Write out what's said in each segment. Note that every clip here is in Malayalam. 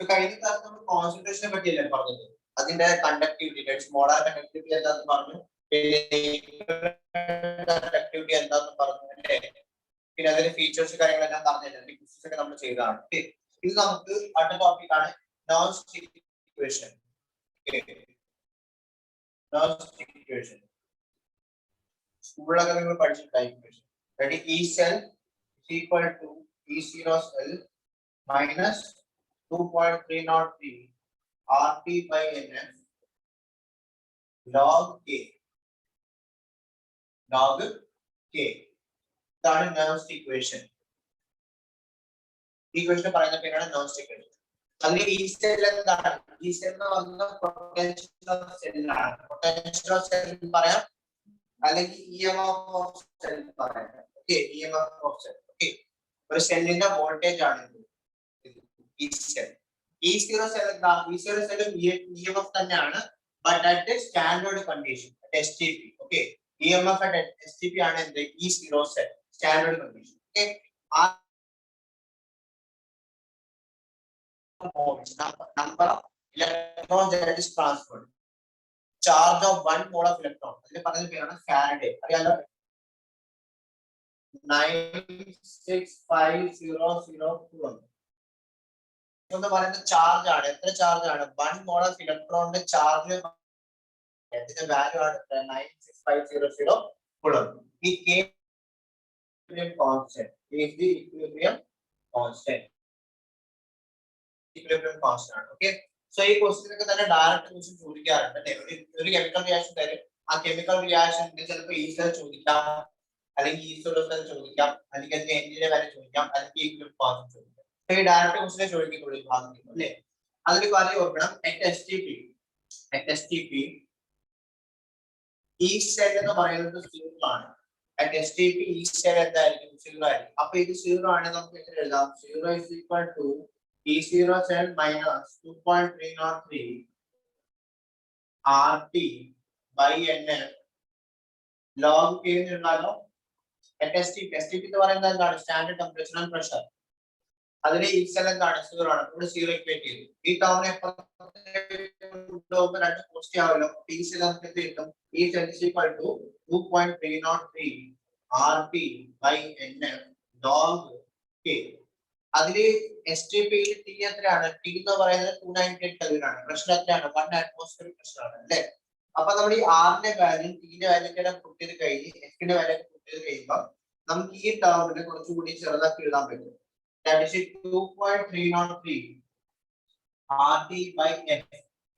കഴിഞ്ഞ ക്ലാസ് നമ്മൾ കോൺസെൻട്രേഷനെ പറ്റിയല്ലേ പറഞ്ഞത്. അതിന്റെ കണ്ടക്ടിവിറ്റി മോളാർ കണ്ടക്ടിവിറ്റി എന്താന്ന് പറഞ്ഞു, കണ്ടക്ടിവിറ്റി എന്താന്ന് പറഞ്ഞു അല്ലേ. പിന്നെ അതിന്റെ ഫീച്ചേഴ്സ് കാര്യങ്ങളെല്ലാം പറഞ്ഞിട്ടുണ്ട്. ക്വസ്റ്റ്യൻസ് ഒക്കെ നമ്മൾ ചെയ്തതാണ്. ഇത് നമുക്ക് അടുത്ത ടോപ്പിക് ആണ് non sticking equation. Non sticking equation സ്കൂളിലൊക്കെ നിങ്ങൾ പഠിച്ചിട്ടുണ്ടായി equation. Ready. E cell is equal to E0 cell minus 2.303 RT by NF log K. Log K. ഇതാണ് നോൺസ്റ്റ് ഇക്വേഷൻ. ഈ ഇക്വേഷൻ പറയുന്ന പേരാണ് നോൺസ്റ്റ് ഇക്വേഷൻ. അതിൽ ഈ സെൽ എന്താണ്? ഈ സെൽ എന്ന് പറഞ്ഞാൽ പൊട്ടൻഷ്യൽ സെല്ലാണ്. പൊട്ടൻഷ്യൽ സെൽ പറയാം, അല്ലെങ്കിൽ EMF ഓഫ് സെൽ പറയാം. Okay, EMF of cell. Okay, ഒരു സെല്ലിന്റെ വോൾട്ടേജ് ആണ് ഇത്. ഈ സെൽ E0 സെൽ എന്താ? E0 സെൽ EMF തന്നെയാണ്, but at standard condition, STP. Okay, EMF at STP ആണ് എന്ത്? E0 cell standard condition. Okay, number of electrons that is transferred, charge of 1 mole of electron, അതിനെ പറയുന്ന പേരാണ് ഫാരഡേ. അറിയാലോ, 96500 കൂളോം എന്ന് പറയുന്ന ചാർജ് ആണ്. എത്ര ചാർജ് ആണ്? 1 mole of ഇലക്ട്രോണിന്റെ ചാർജ്, ഇതിന്റെ വാല്യൂ ആണ് 96500 കൂളോം. ഈ K constant is the equilibrium constant. Equilibrium constant ആണ്. ഓക്കേ, സോ ഈ ക്വസ്റ്റ്യൻ ഒക്കെ തന്നെ ഡയറക്റ്റ് ക്വസ്റ്റ്യൻ ചോദിക്കാറുണ്ട് അല്ലേ. ഒരു കെമിക്കൽ റിയാക്ഷൻ തരും, ആ കെമിക്കൽ റിയാക്ഷന്റെ ചിലപ്പോൾ ഈ സെൽ ചോദിക്കാം, അല്ലെങ്കിൽ ഈ സെൽ ചോദിക്കാം, അല്ലെങ്കിൽ അതിന്റെ എൻജിന്റെ വാല്യൂ ചോദിക്കാം, അല്ലെങ്കിൽ ഈക്വിലിബ്രിയം കോൺസ്റ്റന്റ് ചോദിക്കാം. സോ ഈ ഡയറക്റ്റ് ക്വസ്റ്റ്യൻ ചോദിക്കുന്നുള്ളൂ ഈ ഭാഗത്ത് അല്ലേ. അതിൽ കാര്യം ഓർക്കണം, at STP ഈ സെൽ എന്ന് പറയുന്നത് 0 ആണ്. at STP ഈ സെൽ എന്തായിരിക്കും? 0 ആയിരിക്കും. അപ്പോൾ ഇത് 0 ആണെങ്കിൽ നമുക്ക് എങ്ങനെ എഴുതാം? 0 is equal to E0 cell minus 2.303 RT by NF log K എന്നുള്ളതോ. at STP എന്ന് പറയുന്നത് എന്താണ്? Standard temperature and pressure. അതിലെ ഈ സെൽ എന്താണ്? 0 ആണ്. ഇവിടെ 0 ഇക്വേറ്റ് ചെയ്തു. ഈ ടേമിനെ രണ്ട് പോസിറ്റീവ് ആവല്ലോ. ഈ സെൽ നമുക്ക് എന്ത് കിട്ടും? ഈ cell is equal to 2.303 RT by NF log K. അതില് STP T എത്രയാണ്? T എന്ന് പറയുന്നത് 298 കെൽവിൻ ആണ്. പ്രഷർ എത്രയാണ്? 1 atmospheric പ്രഷർ ആണ് അല്ലേ. അപ്പൊ നമ്മൾ ഈ R ന്റെ വാല്യൂ T ന്റെ വാല്യൂ എല്ലാം പുട്ട് ചെയ്ത് കഴിഞ്ഞ് F ന്റെ വാല്യൂ പുട്ട് ചെയ്ത് കഴിയുമ്പോൾ നമുക്ക് ഈ ടേമിനെ കുറച്ചുകൂടി ചെറുതാക്കി എഴുതാൻ പറ്റും. That is 2.303 RT by F.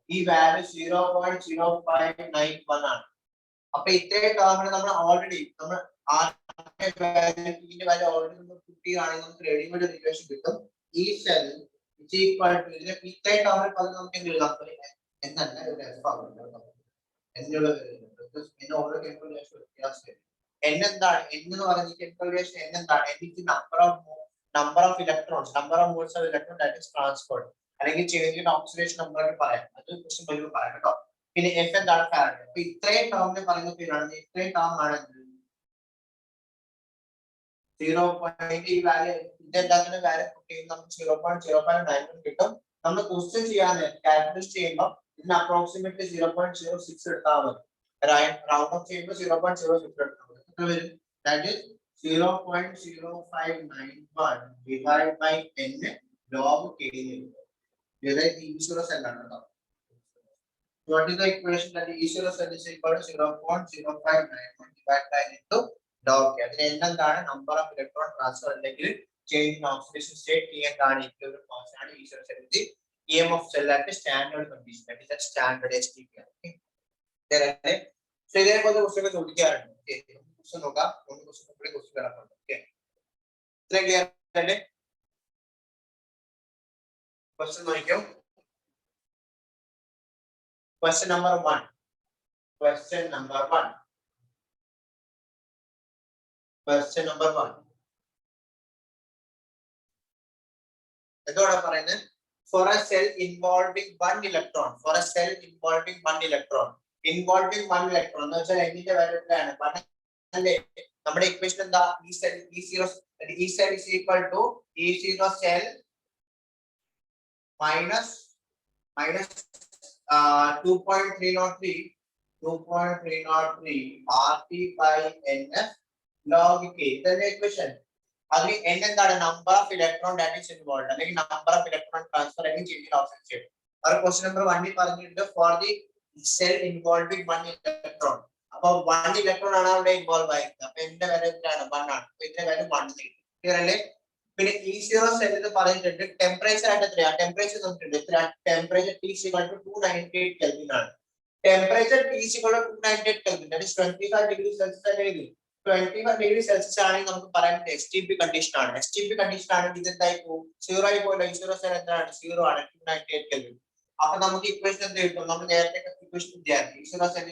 ഈ വാല്യൂ 0.0591 ആണ്. അപ്പൊ ഇത്രയും ടേമിനെ നമ്മൾ ഓൾറെഡി നമ്മൾ R ന്റെ വാല്യൂ T ന്റെ വാല്യൂ ഓൾറെഡി നമ്മൾ പുട്ട് ചെയ്യുകയാണെങ്കിൽ നമുക്ക് റെഡിമെയ്ഡ് ഇക്വേഷൻ കിട്ടും. ഈ സെൽ is equal to ഇതിനെ ഇത്രയും ടേമിൽ പകരം നമുക്ക് എന്ത് എഴുതാൻ പറ്റും? എന്നല്ല, ഇവിടെ F ആവുന്നുണ്ട്. എന്നുള്ള പിന്നെ ഓരോ കെമിക്കൽ റിയാക്ഷൻ വ്യത്യാസം. N എന്താണ്? N എന്ന് പറയുന്നത് കെമിക്കൽ റിയാക്ഷൻ N എന്താണ്? N is the number of electrons, number of moles of electron that is transferred, അല്ലെങ്കിൽ ചേഞ്ച് ഇൻ ഓക്സിഡേഷൻ നമ്പർ ഒക്കെ പറയാം. അത് ക്വസ്റ്റ്യൻ വഴി പറയാം കേട്ടോ. പിന്നെ F എന്താണ്? ഫാരഡേ. അപ്പൊ ഇത്രയും ടേമിനെ പറയുന്ന പേരാണ്, ഇത്രയും ടേം ആണ് 0. ഈ വാല്യൂ ഇതെല്ലാത്തിന്റെ വാല്യൂ നമുക്ക് 0.051 കിട്ടും. നമ്മൾ ക്വസ്റ്റ്യൻ ചെയ്യാൻ കാൽക്കുലേറ്റ് ചെയ്യുമ്പോൾ ഇതിന് അപ്രോക്സിമേറ്റ്ലി 0.06 എടുത്താൽ മതി. റൗണ്ട് ഓഫ് ചെയ്യുമ്പോൾ 0.06 എടുത്താൽ മതി. എത്ര വരും? That is 0.0591 divided by n log K. ഇത് E0 സെൽ ആണ് കേട്ടോ. What is the equation that E0 cell is equal to 0.0591 divided by into log K. അതിന് എന്താണ്? നമ്പർ ഓഫ് ഇലക്ട്രോൺ ട്രാൻസ്ഫർ അല്ലെങ്കിൽ change in oxidation state. T എന്താണ്? ഇക്വിലിബ്രിയം കോൺസ്റ്റന്റ് ആണ്. E0 cell is EMF cell at standard condition, that is at standard STP. Okay, there so ഇതേപോലെ ക്വസ്റ്റ്യൻ ഒക്കെ ചോദിക്കാറുണ്ട്. ഓക്കേ, ക്വസ്റ്റ്യൻ നോക്കാം. ഒന്ന് ക്വസ്റ്റ്യൻ കൂടി ക്വസ്റ്റ്യൻ കിടപ്പുണ്ട്. ഓക്കേ, ഇത്രയും ക്ലിയർ അല്ലേ? ക്വസ്റ്റ്യൻ നോക്കിയോ. Question number 1. Question number 1. Question number 1. എന്താണ് പറയുന്നത്? For a cell involving 1 electron. For a cell involving 1 electron. Involving 1 electron എന്ന് വെച്ചാൽ എന്തിന്റെ വാല്യൂ എത്രയാണ്? 1 അല്ലേ. നമ്മുടെ ഇക്വേഷൻ എന്താ? ഈ സെൽ ഈ cell is equal to E0 cell minus 2.303 RT by NF log K. ഇതല്ലേ ഇക്വേഷൻ. അതിൽ n എന്താണ്? Number of electron that is involved, അല്ലെങ്കിൽ നമ്പർ ഓഫ് ഇലക്ട്രോൺ ട്രാൻസ്ഫർ അല്ലെങ്കിൽ ചേഞ്ച് ഓപ്ഷൻ ചെയ്യും. അവർ ക്വസ്റ്റ്യൻ നമ്പർ 1 പറഞ്ഞിട്ടുണ്ട് for the cell involving 1 electron. അപ്പൊ 1 ഇലക്ട്രോൺ ആണ് അവിടെ ഇൻവോൾവ് ആയിരിക്കുന്നത്. അപ്പൊ എന്റെ വാല്യൂ എന്താണ്? 1 ആണ്. അപ്പൊ ഇതിന്റെ വാല്യൂ 1 കിട്ടും. ക്ലിയർ അല്ലേ? പിന്നെ E0 സെൽ എന്ന് പറഞ്ഞിട്ടുണ്ട് ടെമ്പറേച്ചർ ആയിട്ട് എത്രയാ? ടെമ്പറേച്ചർ നോക്കിയിട്ടുണ്ട്. എത്ര? ടെമ്പറേച്ചർ T = 298 കെൽവിൻ ആണ്. Temperature T = 298 kelvin, that is 25 degree Celsius ആണെങ്കിൽ 25 ഡിഗ്രി സെൽഷ്യസ് ആണെങ്കിൽ നമുക്ക് പറയാൻ STP കണ്ടീഷൻ ആണ്. STP കണ്ടീഷൻ ആണെങ്കിൽ ഇത് എന്തായി പോകും? 0 ആയി പോകില്ല. E0 സെൽ എന്താണ്? 0 ആണ്, 298 കെൽവിൻ. അപ്പൊ നമുക്ക് ഇക്വേഷൻ എന്ത് കിട്ടും? നമ്മൾ നേരത്തെ ഇക്വേഷൻ വിചാരിച്ചു E0 സെൽ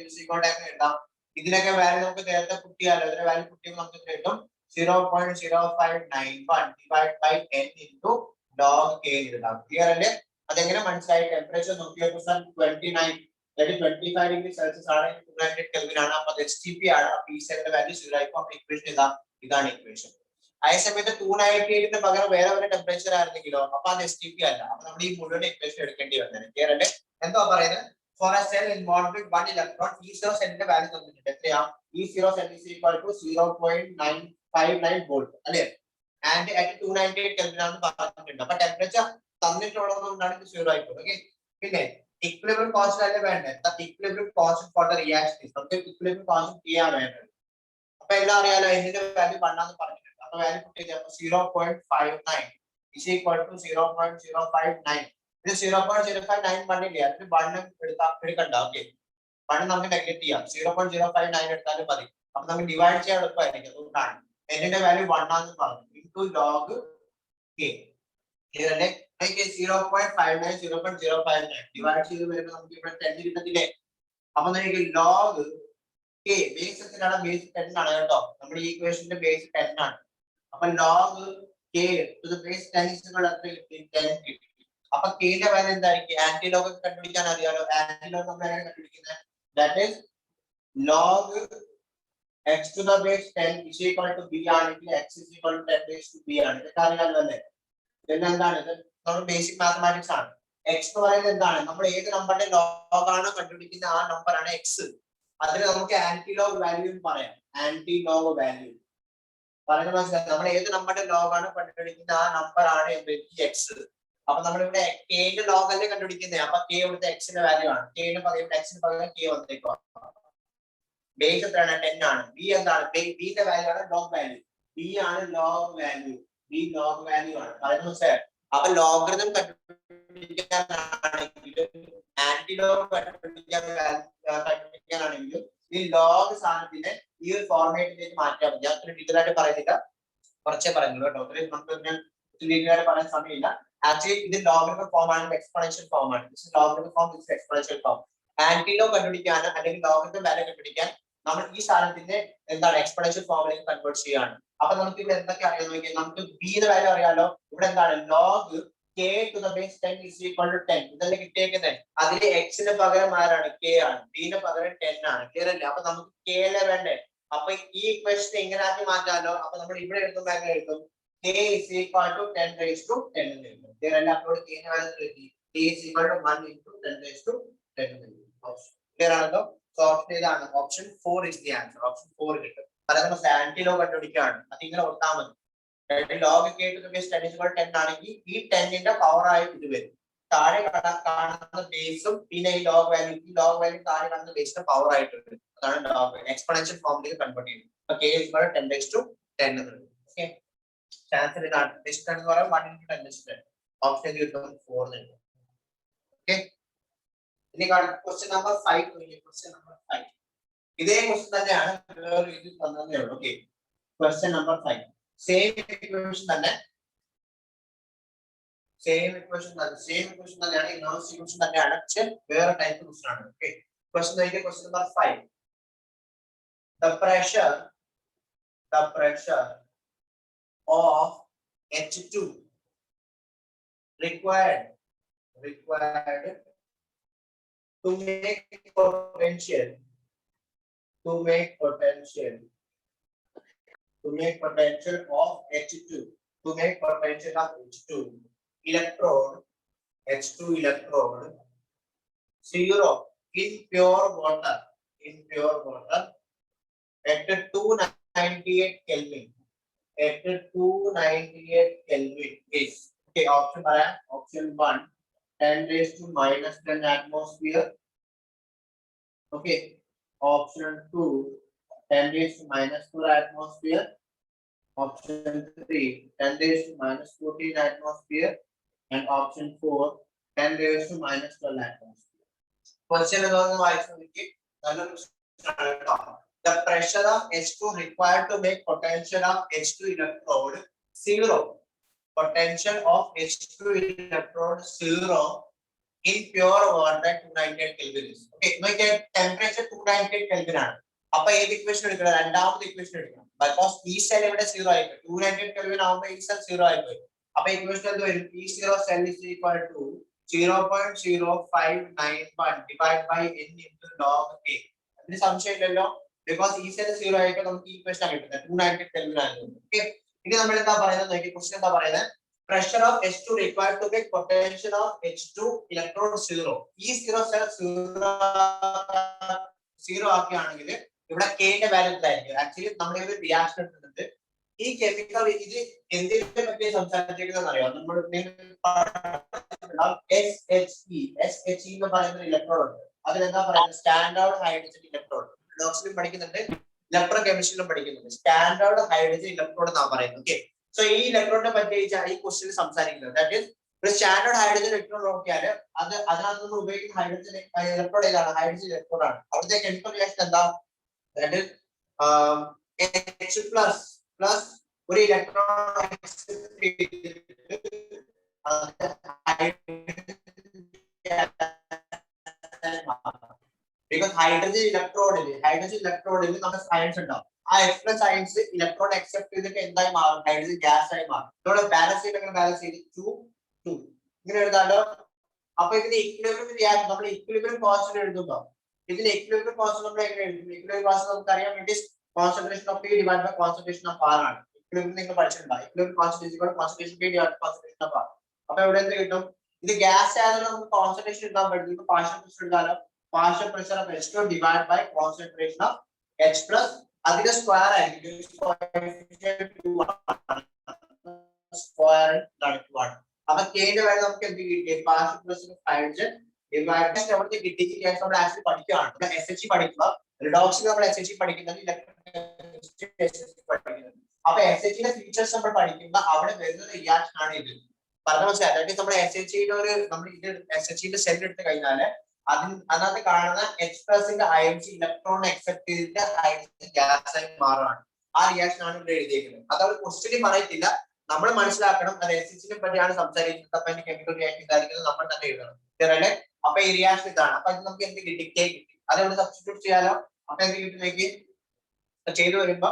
എഴുതാം. ഇതിനൊക്കെ വാല്യൂ നമുക്ക് നേരത്തെ കുട്ടിയാലോ. ഇതിന്റെ വാല്യൂ കുട്ടിയുമ്പോൾ നമുക്ക് കിട്ടും 0.0591 divided by n into log K എഴുതാം. ക്ലിയർ അല്ലേ? അതെങ്ങനെ മനസ്സിലായി? ടെമ്പറേച്ചർ നോക്കിയപ്പോൾ 29, that is 25 ഡിഗ്രി സെൽഷ്യസ് ആണ്, 298 കെൽവിൻ ആണ്. അപ്പൊ STP ആണ്. അപ്പൊ ഈ സെല്ലിന്റെ വാല്യൂ 0 ആയിരിക്കും. അപ്പൊ ഇക്വേഷൻ ഇതാണ് ഇക്വേഷൻ. അതേ സമയത്ത് 298 പകരം വേറെ ടെമ്പറേച്ചർ ആയിരുന്നെങ്കിലോ അപ്പൊ അത് STP അല്ല. അപ്പൊ നമ്മൾ ഈ മുഴുവൻ ഇക്വേഷൻ എടുക്കേണ്ടി വന്നത്. ക്ലിയർ അല്ലേ? എന്താ പറയുന്നത്? For a cell involved with 1 electron, E0 സെല്ലിന്റെ വാല്യൂ തന്നിട്ടുണ്ട്. എത്രയാ? E0 cell is equal to 0.959 volt അല്ലേ? ആൻഡ് at 298 കെൽവിൻ ആണെന്ന് പറഞ്ഞിട്ടുണ്ട്. അപ്പൊ ടെമ്പറേച്ചർ തന്നിട്ടുള്ളതുകൊണ്ടാണ് ഇത് 0 ആയിപ്പോയത്. ഓക്കെ. പിന്നെ equilibrium constant അല്ലേ വേണ്ടത്? The equilibrium constant for the reaction is, നമുക്ക് equilibrium constant ചെയ്യാൻ വേണ്ടത്. അപ്പൊ എല്ലാം അറിയാലോ, ഇതിന്റെ വാല്യൂ 1 ആണെന്ന് പറഞ്ഞിട്ടുണ്ട്. അപ്പൊ വാല്യൂ കിട്ടിയപ്പോൾ 0.59 is equal to 0.059. ഇത് 0.059 പണ്ടില്ലേ, അതിന് 1 എടുക്കണ്ട. ഓക്കെ, 1 നമുക്ക് നെഗ്ലക്ട് ചെയ്യാം. 0.059 എടുത്താലും മതി. അപ്പൊ നമുക്ക് ഡിവൈഡ് ചെയ്യാൻ എളുപ്പമായിരിക്കും. അതുകൊണ്ടാണ് എന്നിന്റെ വാല്യൂ 1 ആണെന്ന് പറഞ്ഞു. Into log K. ക്ലിയർ അല്ലേ? 0.59 0.059 ഡിവൈഡ് ചെയ്ത് വരുമ്പോൾ നമുക്ക് ഇവിടെ 10 കിട്ടത്തില്ലേ? അപ്പൊ നമുക്ക് ലോഗ് കെ ബേസ് എത്രയാണ്? ബേസ് 10 ആണ് കേട്ടോ. നമ്മുടെ ഈ ഇക്വേഷന്റെ ബേസ് 10 ആണ്. അപ്പൊ log K two the base 10 10 കിട്ടി. അപ്പൊ കെയുടെ വാല്യൂ എന്തായിരിക്കും? ആന്റി ലോഗ് കണ്ടുപിടിക്കാൻ അറിയാലോ. ആന്റി ലോഗ് നമ്മൾ എങ്ങനെ കണ്ടുപിടിക്കുന്നത്? That is log x to the base 10 is equal to b ആണെങ്കിൽ x is equal to 10 raised to b ആണ്. ഇതൊക്കെ അറിയാലോ അല്ലേ? ഇതെന്താണ്? ഇത് നമ്മുടെ ബേസിക് മാത്തമാറ്റിക്സ് ആണ്. x എന്ന് പറയുന്നത് എന്താണ്? നമ്മൾ ഏത് നമ്പറിന്റെ ലോഗ് ആണോ കണ്ടുപിടിക്കുന്ന ആ നമ്പർ ആണ് x. അതിന് നമുക്ക് ആന്റി ലോഗ് വാല്യൂ എന്ന് പറയാം. ആന്റി ലോഗ് വാല്യൂ പറയുന്നത് മനസ്സിലായി? നമ്മൾ ഏത് നമ്പറിന്റെ ലോഗ് ആണ് കണ്ടുപിടിക്കുന്ന ആ നമ്പർ ആണ് x. അപ്പൊ നമ്മളിവിടെ കെയുടെ ലോഗ് അല്ലേ കണ്ടുപിടിക്കുന്നത്. അപ്പൊ k ഇവിടുത്തെ x ന്റെ വാല്യൂ ആണ്. കെയുടെ പകരം x ന് പകരം k വന്നേക്കോ. ബേസ് എത്രയാണ്? 10 ആണ്. b എന്താണ്? b ന്റെ വാല്യൂ ആണ് ലോഗ് വാല്യൂ. b ആണ് log value. b log value ആണ്. പറയുന്നു സർ. അപ്പൊ ലോഗരിതം കണ്ടുപിടിക്കാനാണെങ്കിലും ആന്റി ലോഗ് കണ്ടുപിടിക്കാനാണെങ്കിലും ഈ ലോഗ് സാധനത്തിനെ ഈ ഒരു ഫോർമാറ്റിലേക്ക് മാറ്റാൻ മതി. അത്ര ഡീറ്റെയിൽ ആയിട്ട് പറയുന്നില്ല, കുറച്ചേ പറയുന്നുള്ളൂ കേട്ടോ. അത്രയും നമുക്ക് ഡീറ്റെയിൽ ആയിട്ട് പറയാൻ സമയമില്ല. ആക്ച്വലി ഇത് ലോഗരിതം ഫോം ആണ്, എക്സ്പോണൻഷ്യൽ ഫോം ആണ്. Logarithm form is exponential form. Anti log കണ്ടുപിടിക്കാൻ അല്ലെങ്കിൽ ലോഗരിതം വാല്യൂ കണ്ടുപിടിക്കാൻ നമ്മൾ ഈ സാധനത്തിന്റെ എന്താണ്? എക്സ്പോണൻഷ്യൽ ഫോമിലേക്ക് കൺവേർട്ട് ചെയ്യാണ്. അപ്പൊ നമുക്ക് ഇവിടെ എന്തൊക്കെ അറിയാൻ നോക്കിയാൽ നമുക്ക് b യുടെ വാല്യൂ അറിയാലോ. ഇവിടെ എന്താണ്? Log k to the base 10 is equal to 10. ഇതല്ലേ കിട്ടിയേക്കുന്നത്. അതിൽ x ന് പകരം ആരാണ്? k ആണ്. b ന് പകരം 10 ആണ്. ക്ലിയർ അല്ലേ? അപ്പൊ നമുക്ക് k അല്ലേ വേണ്ടേ? അപ്പൊ ഈ ഇക്വേഷൻ ഇങ്ങനെ ആക്കി മാറ്റാലോ. അപ്പൊ നമ്മൾ ഇവിടെ എഴുതുമ്പോൾ എങ്ങനെ എഴുതും? k is equal to 10 raised to 10 എന്ന് എഴുതും. ക്ലിയർ അല്ലേ? അപ്പോൾ k ന്റെ വാല്യൂ കിട്ടി. k is equal to 1 into 10 raised to 10 എന്ന് എഴുതും. ക്ലിയർ ആണല്ലോ? സോ ഓപ്ഷൻ ഏതാണ്? Option 4 is the answer. Option 4 കിട്ടും. നമ്മൾ ആന്റി ലോഗ് കണ്ടുപിടിക്കുകയാണ്. അത് ഇങ്ങനെ ഓർത്താൽ മതി. log k to the base 10 is equal to 10 ആണെങ്കിൽ ഈ 10 ന്റെ പവർ ആയി ഇത് വരും. താഴെ കാണുന്ന ബേസും പിന്നെ ഈ ലോഗ് വാല്യൂ താഴെ കാണുന്ന ബേസിന്റെ പവർ ആയിട്ട് വരും. അതാണ് ലോഗ് എക്സ്പോണൻഷ്യൽ ഫോമിലേക്ക് കൺവേർട്ട് ചെയ്യുന്നത്. അപ്പൊ k is equal to 10 raised to 10 എന്ന് വരും. ഓക്കേ, ആൻസർ ഇതാണ്. ബേസ് 10 എന്ന് പറയുമ്പോൾ 1 into 10 raised to 10. ഓപ്ഷൻ കിട്ടും 4 എന്ന് വരും. ഓക്കേ, ഇനി ക്വസ്റ്റ്യൻ നമ്പർ 5 നോക്കിയേ. ക്വസ്റ്റ്യൻ നമ്പർ 5 ഇതേ ക്വസ്റ്റ്യൻ തന്നെയാണ്, വേറെ രീതിയിൽ തന്നതേ ഉള്ളൂ. Okay, question number 5 same equation തന്നെയാണ്. ഇൻവേഴ്സ് ഇക്വേഷൻ തന്നെയാണ്, പക്ഷേ വേറെ ടൈപ്പ് ക്വസ്റ്റ്യൻ ആണ്. ഓക്കേ, ക്വസ്റ്റ്യൻ നോക്കിയേ. Question number 5. the pressure of H2 required to make potential to make potential of H2, to make potential of H2 electrode, H2 electrode 0 in pure water, at 298 Kelvin, at 298 Kelvin is, okay, option 1, 10 raised to minus 10 atmosphere, okay, option 2, 10 raised to minus 4 atmosphere, option 3, 10 raised to minus 14 atmosphere, and option 4, 10 raised to minus 12 atmosphere. Question is on the pressure of H2 required to make potential of H2 electrode 0. Potential of H2 electrode 0 in pure water 298 Kelvin. Okay, look at temperature 298 Kelvin ആണ്. അപ്പോൾ ഏത് ഇക്വേഷൻ എടുക്കണം? രണ്ടാമത്തെ ഇക്വേഷൻ എടുക്കണം. ബിക്കോസ് ഈ സെൽ ഇവിടെ 0 ആയി പോയി. 298 Kelvin ആവുമ്പോൾ ഈ സെൽ 0 ആയി പോയി. അപ്പോൾ ഇക്വേഷൻ എന്ത് വരും? P0 cell is equal to 0.0591 divided by n into log a. അതിന് സംശയമില്ലല്ലോ. ബിക്കോസ് ഈ സെൽ 0 ആയിട്ട് നമുക്ക് ഈ ഇക്വേഷൻ കിട്ടുന്നത് 298 Kelvin ആണ്. ഓക്കേ, ഇനി നമ്മൾ എന്താ പറയുന്നത് നോക്കി. ക്വസ്റ്റ്യൻ എന്താ പറയുന്നത്? Pressure of H2 required to make potential of H2 electrode 0. ഈ 0 സെൽ 0 ആക്കുകയാണെങ്കിൽ ഇവിടെ k ന്റെ വാല്യൂ എന്തായിരിക്കും? ആക്ച്വലി നമ്മൾ ഒരു റിയാക്ഷൻ എടുത്തിട്ടുണ്ട്. ഈ കെമിക്കൽ ഇത് എന്തിനെ പറ്റി സംസാരിച്ചിരിക്കുന്നത് അറിയാം? നമ്മൾ SHE എന്ന് പറയുന്ന ഇലക്ട്രോഡ് ഉണ്ട്. അതിലെന്താ പറയുന്നത്? Standard hydrogen electrode. ഡോക്ടറിലും പഠിക്കുന്നുണ്ട്, ഇലക്ട്രോ കെമിസ്ട്രിയിലും പഠിക്കുന്നുണ്ട്. സ്റ്റാൻഡേർഡ് ഹൈഡ്രജൻ ഇലക്ട്രോഡ് എന്നാണ് പറയുന്നത്. ഓക്കെ, സോ ഈ ഇലക്ട്രോഡിനെ പറ്റിയാണ് ഈ ക്വസ്റ്റ്യൻ സംസാരിക്കുന്നത്. ദാറ്റ് ഈസ് ഒരു സ്റ്റാൻഡേർഡ് ഹൈഡ്രജൻ ഇലക്ട്രോഡ് നോക്കിയാൽ അതിനകത്ത് നിന്ന് ഉപയോഗിക്കുന്ന ഹൈഡ്രജൻ ഇലക്ട്രോഡ് ഏതാണ്? ഹൈഡ്രജൻ ഇലക്ട്രോഡ് ആണ്. അവിടുത്തെ കെമിക്കൽ റിയാക്ഷൻ എന്താ? ദാറ്റ് ഈസ് H പ്ലസ് ഒരു ഇലക്ട്രോൺ because hydrogen electrode നമ്മുടെ സയൻസ് ഉണ്ടാവും. ആ H+ സയൻസ് ഇലക്ട്രോൺ അക്സെപ്റ്റ് ചെയ്തിട്ട് എന്തായി മാറും? ഹൈഡ്രജൻ ഗ്യാസ് ആയി മാറും. ഇവിടെ ബാലൻസ് ചെയ്ത് ബാലൻസ് ചെയ്ത് 2 2 ഇങ്ങനെ എഴുതാലോ. അപ്പൊ ഇതിന് ഇക്വിലിബ്രിയം റിയാക്ഷൻ നമ്മൾ ഇക്വിലിബ്രിയം കോൺസ്റ്റന്റ് എഴുതുമ്പോൾ ഇതിന് ഇക്വിലിബ്രിയം കോൺസ്റ്റന്റ് നമ്മൾ എങ്ങനെ എഴുതും? ഇക്വിലിബ്രിയം കോൺസ്റ്റന്റ് നമുക്ക് അറിയാം, it is concentration of P divided by concentration of R ആണ്. ഇക്വിലിബ്രിയം നിങ്ങൾ പഠിച്ചിട്ടുണ്ടാവും. Equilibrium constant equal concentration P divided by concentration of R. അപ്പൊ ഇവിടെ എന്ത് കിട്ടും? ഇത് ഗ്യാസ് ആയതുകൊണ്ട് നമുക്ക് കോൺസെൻട്രേഷൻ എടുക്കാൻ പറ്റും. ഇപ്പൊ പാർഷ്യൽ പ്രഷർ എടുത്താലോ, partial pressure of H2 divided by concentration of H plus അതിന്റെ സ്ക്വയർ ആയിരിക്കും. സ്ക്വയർ 1. അപ്പൊ k ന്റെ വാല്യൂ നമുക്ക് എന്ത് കിട്ടി? partial pressure of hydrogen divided by എവിടെ കിട്ടി? ഗ്യാസ് നമ്മൾ ആക്ച്വലി പഠിക്കുകയാണ്. നമ്മൾ SHE പഠിക്കുക, റിഡോക്സിൽ നമ്മൾ SHE പഠിക്കുന്നത്, അപ്പൊ SHE ന്റെ ഫീച്ചേഴ്സ് നമ്മൾ പഠിക്കുമ്പോൾ അവിടെ വരുന്ന റിയാക്ഷൻ ആണ് ഇത്. പറഞ്ഞ മനസ്സിലായി? നമ്മൾ SHE ഒരു നമ്മൾ ഇത് SHE ന്റെ സെൽ എടുത്ത് കഴിഞ്ഞാൽ അതിനകത്ത് കാണുന്ന H+ അയൺസ് ഇലക്ട്രോൺ അക്സെപ്റ്റ് ചെയ്തിട്ട് ഹൈഡ്രജൻ ഗ്യാസ് ആയി മാറുകയാണ്. ആ റിയാക്ഷൻ ആണ് ഇവിടെ എഴുതിയിരിക്കുന്നത്. അതവർ ക്വസ്റ്റ്യൻ പറയത്തില്ല, നമ്മൾ മനസ്സിലാക്കണം. അത് SHE പറ്റിയാണ് സംസാരിക്കുന്നത്. അപ്പൊ അതിന്റെ കെമിക്കൽ റിയാക്ഷൻ കാര്യങ്ങൾ നമ്മൾ തന്നെ എഴുതണം. അല്ലേ? അപ്പൊ ഈ റിയാക്ഷൻ ഇതാണ്. അപ്പൊ ഇത് നമുക്ക് എന്ത് കിട്ടി? K കിട്ടി. അതെവിടെ സബ്സ്റ്റിറ്റ്യൂട്ട് ചെയ്യാലോ. അപ്പൊ എന്ത് കിട്ടുന്നേക്ക് ചെയ്തു വരുമ്പോ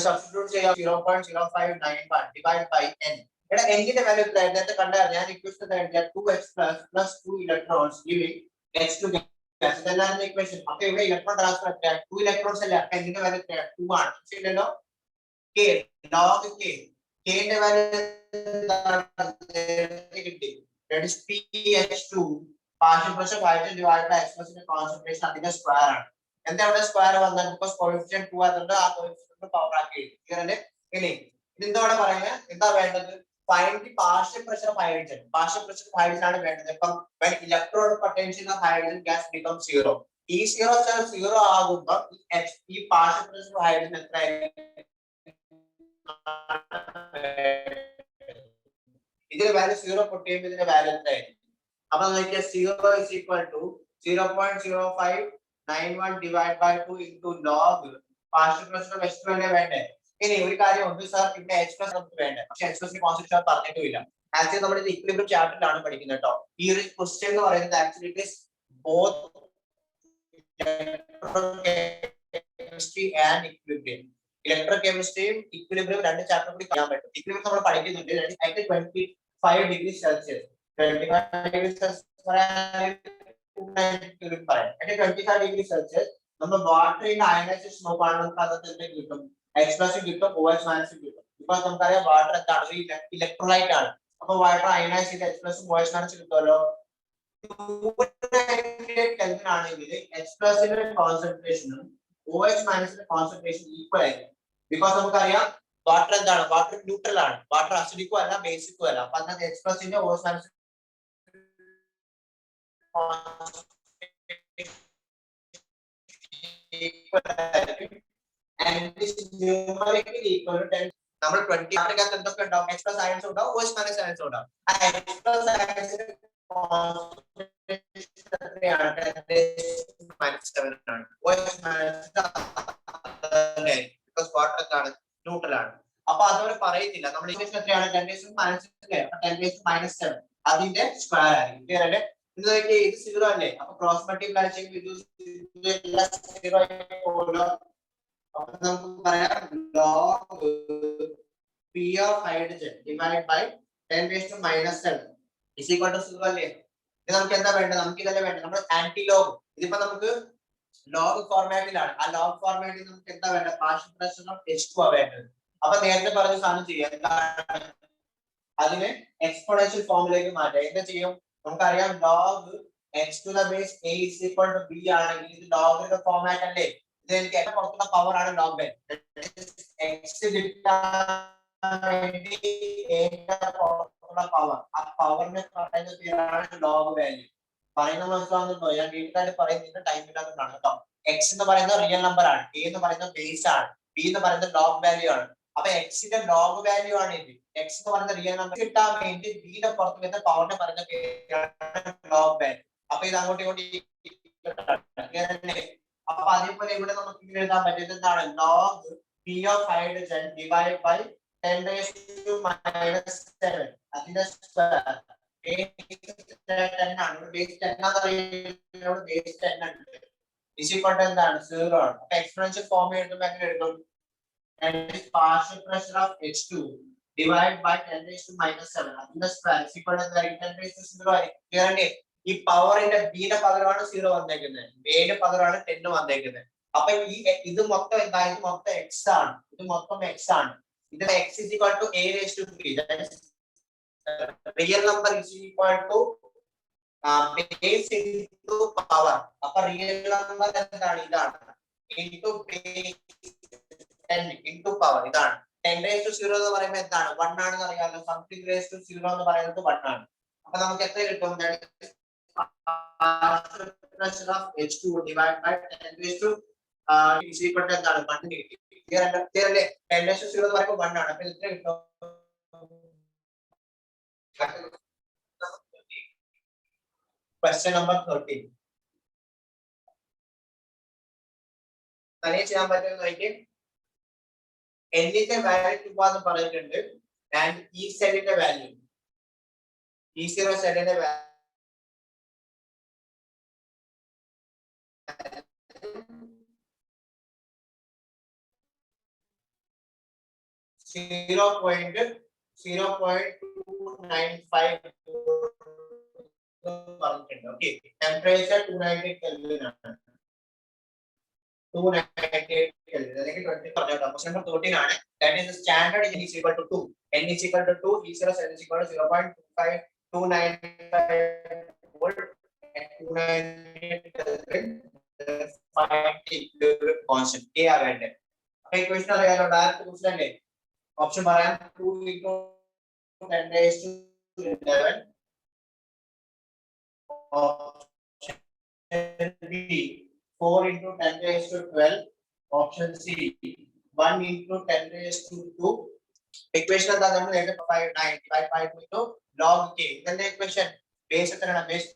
substitute ചെയ്യാം. 0.0591 divided by n. ഇവിടെ n ന്റെ വാല്യൂ എത്ര? നേരത്തെ കണ്ടായിരുന്നു ഞാൻ ഇക്വേഷൻ എഴുതിയ 2H plus 2 electrons giving H2 gas. ഇതെല്ലാം ഇക്വേഷൻ. അപ്പോൾ ഇവിടെ ഇലക്ട്രോൺ ട്രാൻസ്ഫർ എത്ര? 2 ഇലക്ട്രോൺസ് അല്ല. n ന്റെ വാല്യൂ എത്ര? 2 ആണ്. ശരിയല്ലോ? k log k ന്റെ വാല്യൂ കിട്ടി. that is PH2 partial pressure of hydrogen divided by H+ ന്റെ concentration അതിന്റെ സ്ക്വയർ ആണ്. എന്താ ഇവിടെ സ്ക്വയർ വന്നത്? because coefficient 2 ആയതുകൊണ്ട് ആ coefficient പവർ ആക്കി എഴുതി. ക്ലിയർ? ഇനി ഇതെന്താണ് പറയുന്നത്? എന്താ വേണ്ടത്? find the partial pressure of hydrogen. Partial pressure of hydrogen ആണ് വേണ്ടത്. ഇപ്പം when electrode potential of hydrogen gas becomes 0. ഈ 0 ആകുമ്പോൾ ഈ partial pressure of hydrogen എത്രയായിരിക്കും? ഇതിന്റെ വാല്യൂ 0 പൊട്ടിയുമ്പോൾ ഇതിന്റെ വാല്യൂ എത്രയായിരിക്കും? അപ്പൊ നോക്കിയാൽ 0 is equal to 0.0591 divided by 2 into log partial pressure of H2 അല്ലേ വേണ്ടേ? ഇനി ഒരു കാര്യം ഉണ്ട് സാർ, ഇവിടെ H+ നമുക്ക് വേണ്ട, പക്ഷെ H+ കോൺസെൻട്രേഷൻ പറഞ്ഞിട്ടില്ല. ആക്ച്വലി നമ്മൾ ഇത് ഇക്വിലിബ്രിയം ചാപ്റ്ററിലാണ് പഠിക്കുന്നത് കേട്ടോ. ഈ ഒരു ക്വസ്റ്റ്യൻ എന്ന് പറയുന്നത് actually it is both electrochemistry and equilibrium. ഇലക്ട്രോകെമിസ്ട്രിയും ഇക്വിലിബ്രിയം രണ്ട് ചാപ്റ്റർ കൂടി ചെയ്യാൻ പറ്റും. ഇക്വിലിബ്രിയം നമ്മൾ പഠിക്കുന്നുണ്ട്. 5 degree Celsius. 25 degree Celsius പറയാൻ 25 degree Celsius നമ്മൾ വാട്ടറിന്റെ അയനൈസേഷൻ നോക്കുകയാണെങ്കിൽ നമുക്ക് അകത്ത് എന്ത് കിട്ടും? H+ കിട്ടും, OH- കിട്ടും. ഇപ്പൊ നമുക്കറിയാം വാട്ടർ എന്താണ്? ഇലക്ട്രോലൈറ്റ് ആണ്. അപ്പൊ വാട്ടർ അയനൈസ് ചെയ്ത് H+ OH- കിട്ടുമല്ലോ. 298 Kelvin ആണെങ്കിൽ H+ ന്റെ കോൺസെൻട്രേഷനും OH- കോൺസെൻട്രേഷൻ ഈക്വൽ ആയിരിക്കും. ബിക്കോസ് നമുക്കറിയാം വാട്ടർ എന്താണ്? വാട്ടർ ന്യൂട്രൽ ആണ്. വാട്ടർ അസിഡിക്കും അല്ല ബേസിക്കും അല്ല. അപ്പൊ അതിനകത്ത് H+ ന്റെ OH- and this is numerically equal to 10. നമ്മൾ 20 ആറിനകത്ത് എന്തൊക്കെ ഉണ്ടാവും? H+ അയൺസ് ഉണ്ടാവും, OH- അയൺസ് ഉണ്ടാവും. ആ H+ അയൺസിന്റെ കോൺസെൻട്രേഷൻ എത്രയാണ്? 10⁻⁷ ആണ്. ബിക്കോസ് വാട്ടർ എന്താണ്? ന്യൂട്രൽ ആണ്. അപ്പൊ അതവർ പറയുന്നില്ല. നമ്മൾ ഇക്വേഷൻ എത്രയാണ്? 10⁻⁷ അതിന്റെ സ്ക്വയർ ആയിരിക്കും. ക്ലിയർ അല്ലേ? ഇത് 0 അല്ലേ? അപ്പൊ ക്രോസ് മൾട്ടിപ്ലൈ ചെയ്യുമ്പോൾ ഇത് 0 ആയി പോകുമല്ലോ. അപ്പൊ നമുക്ക് പറയാം log P of hydrogen divided by 10⁻⁷ is equal to 0 അല്ലേ? ഇത് നമുക്ക് എന്താ വേണ്ടത്? നമുക്ക് ഇതല്ലേ വേണ്ടത്? നമ്മൾ ആന്റി ലോഗ്. ഇതിപ്പോ നമുക്ക് ലോഗ് ഫോർമാറ്റിലാണ്. ആ ലോഗ് ഫോർമാറ്റിൽ നമുക്ക് എന്താ വേണ്ടത്? പാർഷ്യൽ ഫ്രാക്ഷൻ ഓഫ് H2 ആ വേണ്ടത്. അപ്പൊ നേരത്തെ പറഞ്ഞ സാധനം ചെയ്യാം. അതിനെ എക്സ്പോണൻഷ്യൽ ഫോമിലേക്ക് മാറ്റാം. എന്താ ചെയ്യും? നമുക്കറിയാം log x⁴ a is equal to b ആണെങ്കിൽ ഇത് ലോഗിന്റെ ഫോർമാറ്റ് അല്ലേ? ഇത് എനിക്ക് ഏറ്റവും പുറത്തുള്ള പവർ ആണ് log n. x power. ആ പവറിനെ പറയുന്ന പേരാണ് ലോഗ് വാല്യൂ. പറയുന്ന മനസ്സിലാവുന്നുണ്ടോ? ഞാൻ വീട്ടിലായിട്ട് പറയുന്നത് ടൈം ഇല്ലാത്തതാണ് കേട്ടോ. x എന്ന് പറയുന്നത് റിയൽ നമ്പർ ആണ്, a എന്ന് പറയുന്നത് ബേസ് ആണ്, b എന്ന് പറയുന്നത് ലോഗ് വാല്യൂ ആണ്. അപ്പൊ x ന്റെ ലോഗ് വാല്യൂ ആണ് ഇത്. x എന്ന് പറയുന്ന റിയൽ നമ്പർ കിട്ടാൻ വേണ്ടി b യുടെ പുറത്ത് വരുന്ന പവറിനെ പറയുന്ന പേരാണ് ലോഗ് വാല്യൂ. അപ്പൊ ഇത് അങ്ങോട്ട് ഇങ്ങോട്ട്. അപ്പൊ അതേപോലെ ഇവിടെ നമുക്ക് എഴുതാൻ പറ്റുന്നത് എന്താണ്? log P of hydrogen divided by 10⁻⁷ അതിന്റെ സ്ക്വയർ. is equal to എന്താണ്? 0 ആണ്. അപ്പൊ എക്സ്പോണൻഷ്യൽ ഫോം എഴുതുമ്പോൾ എങ്ങനെ എഴുതും? partial pressure of H2 divided by 10⁻⁷ അതിന്റെ സ്ക്വയർ is equal to 10⁻⁴ ആയിരിക്കും. ക്ലിയർ അല്ലേ? ഈ പവറിന്റെ b യുടെ പകരമാണ് 0 വന്നേക്കുന്നത്, a യുടെ പകരമാണ് 10 വന്നേക്കുന്നത്. അപ്പൊ ഈ ഇത് മൊത്തം എന്താ? ഇത് മൊത്തം x ആണ്. ഇത് മൊത്തം x ആണ്. ഇത് x is equal to a⁻3. that is real number is equal to base into power. അപ്പൊ റിയൽ നമ്പർ എന്താണ്? ഇതാണ് into base 10 into power. ഇതാണ് 10⁻⁴ എന്ന് പറയുമ്പോൾ എന്താണ്? 1 ആണെന്ന് അറിയാമല്ലോ. something raised to 0 എന്ന് പറയുന്നത് 1 ആണ്. അപ്പൊ നമുക്ക് എത്ര കിട്ടും? pressure of H2 divided by 10⁻⁴ is equal to എന്താണ്? 1 കിട്ടി. ക്ലിയർ അല്ലേ? 10⁻⁴ എന്ന് പറയുമ്പോൾ 1 ആണ്. അപ്പൊ എത്ര കിട്ടും? Question number 13. തനിയെ ചെയ്യാൻ പറ്റുന്ന നോക്കി. എന്നിന്റെ വാല്യൂ എന്ന് പറഞ്ഞിട്ടുണ്ട്. ആൻഡ് ഈ സെല്ലിന്റെ വാല്യൂ, E0 സെല്ലിന്റെ വാല്യൂ 0.295 പറഞ്ഞിട്ടുണ്ട്. ഓക്കെ, ടെമ്പറേച്ചർ 298 കെൽവിൻ ആണ്. 298 കെൽവിൻ അല്ലെങ്കിൽ 20 പറഞ്ഞോട്ടോ. ക്വസ്റ്റ്യൻ നമ്പർ 13 ആണ്. That is standard n is equal to 2. n is equal to 2, E0 cell is equal to 0.295 volt at 298 Kelvin. Find the constant k ആ വേണ്ടേ. അപ്പൊ ഇക്വേഷൻ അറിയാലോ, ഡയറക്റ്റ് ക്വസ്റ്റ്യൻ അല്ലേ. ഓപ്ഷൻ പറയാം. 2 into 10⁻11. Option B 4 into 10⁻12. Option C 1 into 10⁻2. Equation എന്താ? നമ്മൾ 5 into log k. ഇതല്ലേ ഇക്വേഷൻ. ബേസ് എത്രയാണ്? ബേസ്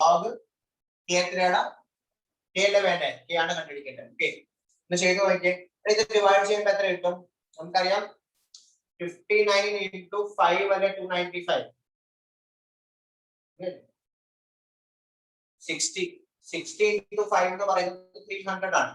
log k എത്രയാണ്? k അല്ലേ വേണ്ടേ? k ആണ് കണ്ടുപിടിക്കേണ്ടത്. ഓക്കേ, ഇത് ചെയ്തു നോക്കിയേ. ഇത് ഡിവൈഡ് ചെയ്യുമ്പോൾ എത്ര കിട്ടും? നമുക്കറിയാം 59 into 5 അല്ലെ 295. 60 into 5 എന്ന് പറയുന്നത് 300 ആണ്.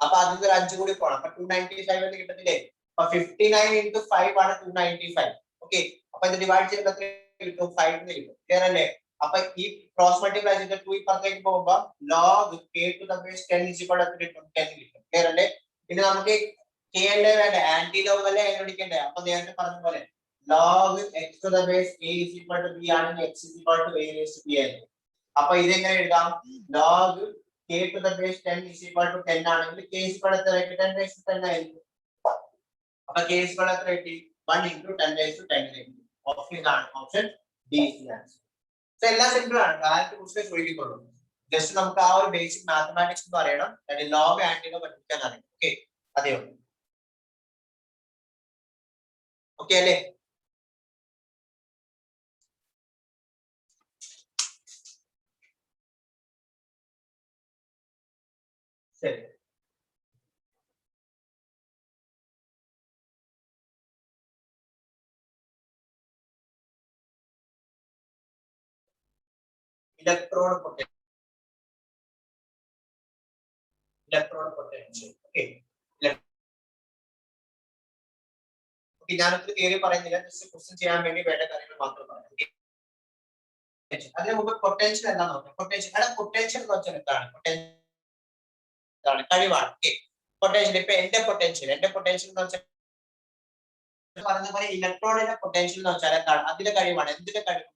അപ്പൊ അതിൽ ഒരു 5 കൂടി പോകണം. അപ്പൊ 295 എന്ന് കിട്ടത്തില്ലേ? അപ്പൊ 59 into 5 ആണ് 295. ഓക്കെ, അപ്പൊ ഇത് ഡിവൈഡ് ചെയ്യുമ്പോൾ കിട്ടും 5 എന്ന് കിട്ടും. ക്ലിയർ അല്ലേ? അപ്പൊ ഈ ക്രോസ് മൾട്ടിപ്ലൈ ചെയ്ത് 2 ഇപ്പുറത്തേക്ക് പോകുമ്പോൾ log k to the base 10 is equal to 10 കിട്ടും. ക്ലിയർ അല്ലേ? ഇനി നമുക്ക് k അല്ലേ വേണ്ട, ആന്റി ലോഗ് അല്ലേ കണ്ടുപിടിക്കണ്ടേ? അപ്പൊ നേരത്തെ പറഞ്ഞ പോലെ log x to the base a is equal to b ആണെങ്കിൽ x is equal to a raised to b ആയിരിക്കും. അപ്പൊ ഇതെങ്ങനെ എഴുതാം? log k to the base 10 is equal to 10 ആണെങ്കിൽ k is equal to 10 raised to 10 ആയിരിക്കും. അപ്പൊ k is equal to 1 into 10 raised to 10 ആയിരിക്കും. ഓപ്ഷൻ ആണ്, option D is the answer. So എല്ലാം സിമ്പിൾ ആണ്, ഡയറക്റ്റ് ക്വസ്റ്റ്യൻ ചോദിക്കുന്നുള്ളൂ. ജസ്റ്റ് നമുക്ക് ആ ഒരു ബേസിക് മാത്തമാറ്റിക്സ് എന്ന് പറയണം, ലോഗ് ആന്റിനോ പഠിപ്പിക്കാൻ അറിയാം. ഓക്കെ, അതേ ഉള്ളൂ. ഓക്കെ അല്ലേ? ശരി, ഇലക്ട്രോൺ പൊട്ടൻഷ്യൽ. ഓക്കെ, ഞാനൊരു തിയറി പറയുന്നില്ല, ജസ്റ്റ് ക്വസ്റ്റ്യൻ ചെയ്യാൻ വേണ്ടി വേണ്ട കാര്യങ്ങൾ മാത്രം പറയാം. അതിന് മുമ്പ് പൊട്ടൻഷ്യൽ എന്താ നോക്കാം. പൊട്ടൻഷ്യൽ എന്ന് വെച്ചാൽ എന്താണ്? കഴിവാണ്. പൊട്ടൻഷ്യൽ ഇപ്പൊ എന്റെ പൊട്ടൻഷ്യൽ എന്ന് വെച്ചാൽ പറഞ്ഞ പോലെ ഇലക്ട്രോണിന്റെ പൊട്ടൻഷ്യൽ എന്ന് വെച്ചാൽ എന്താണ്? അതിന്റെ കഴിവാണ്. എന്തിന്റെ കഴിവ്?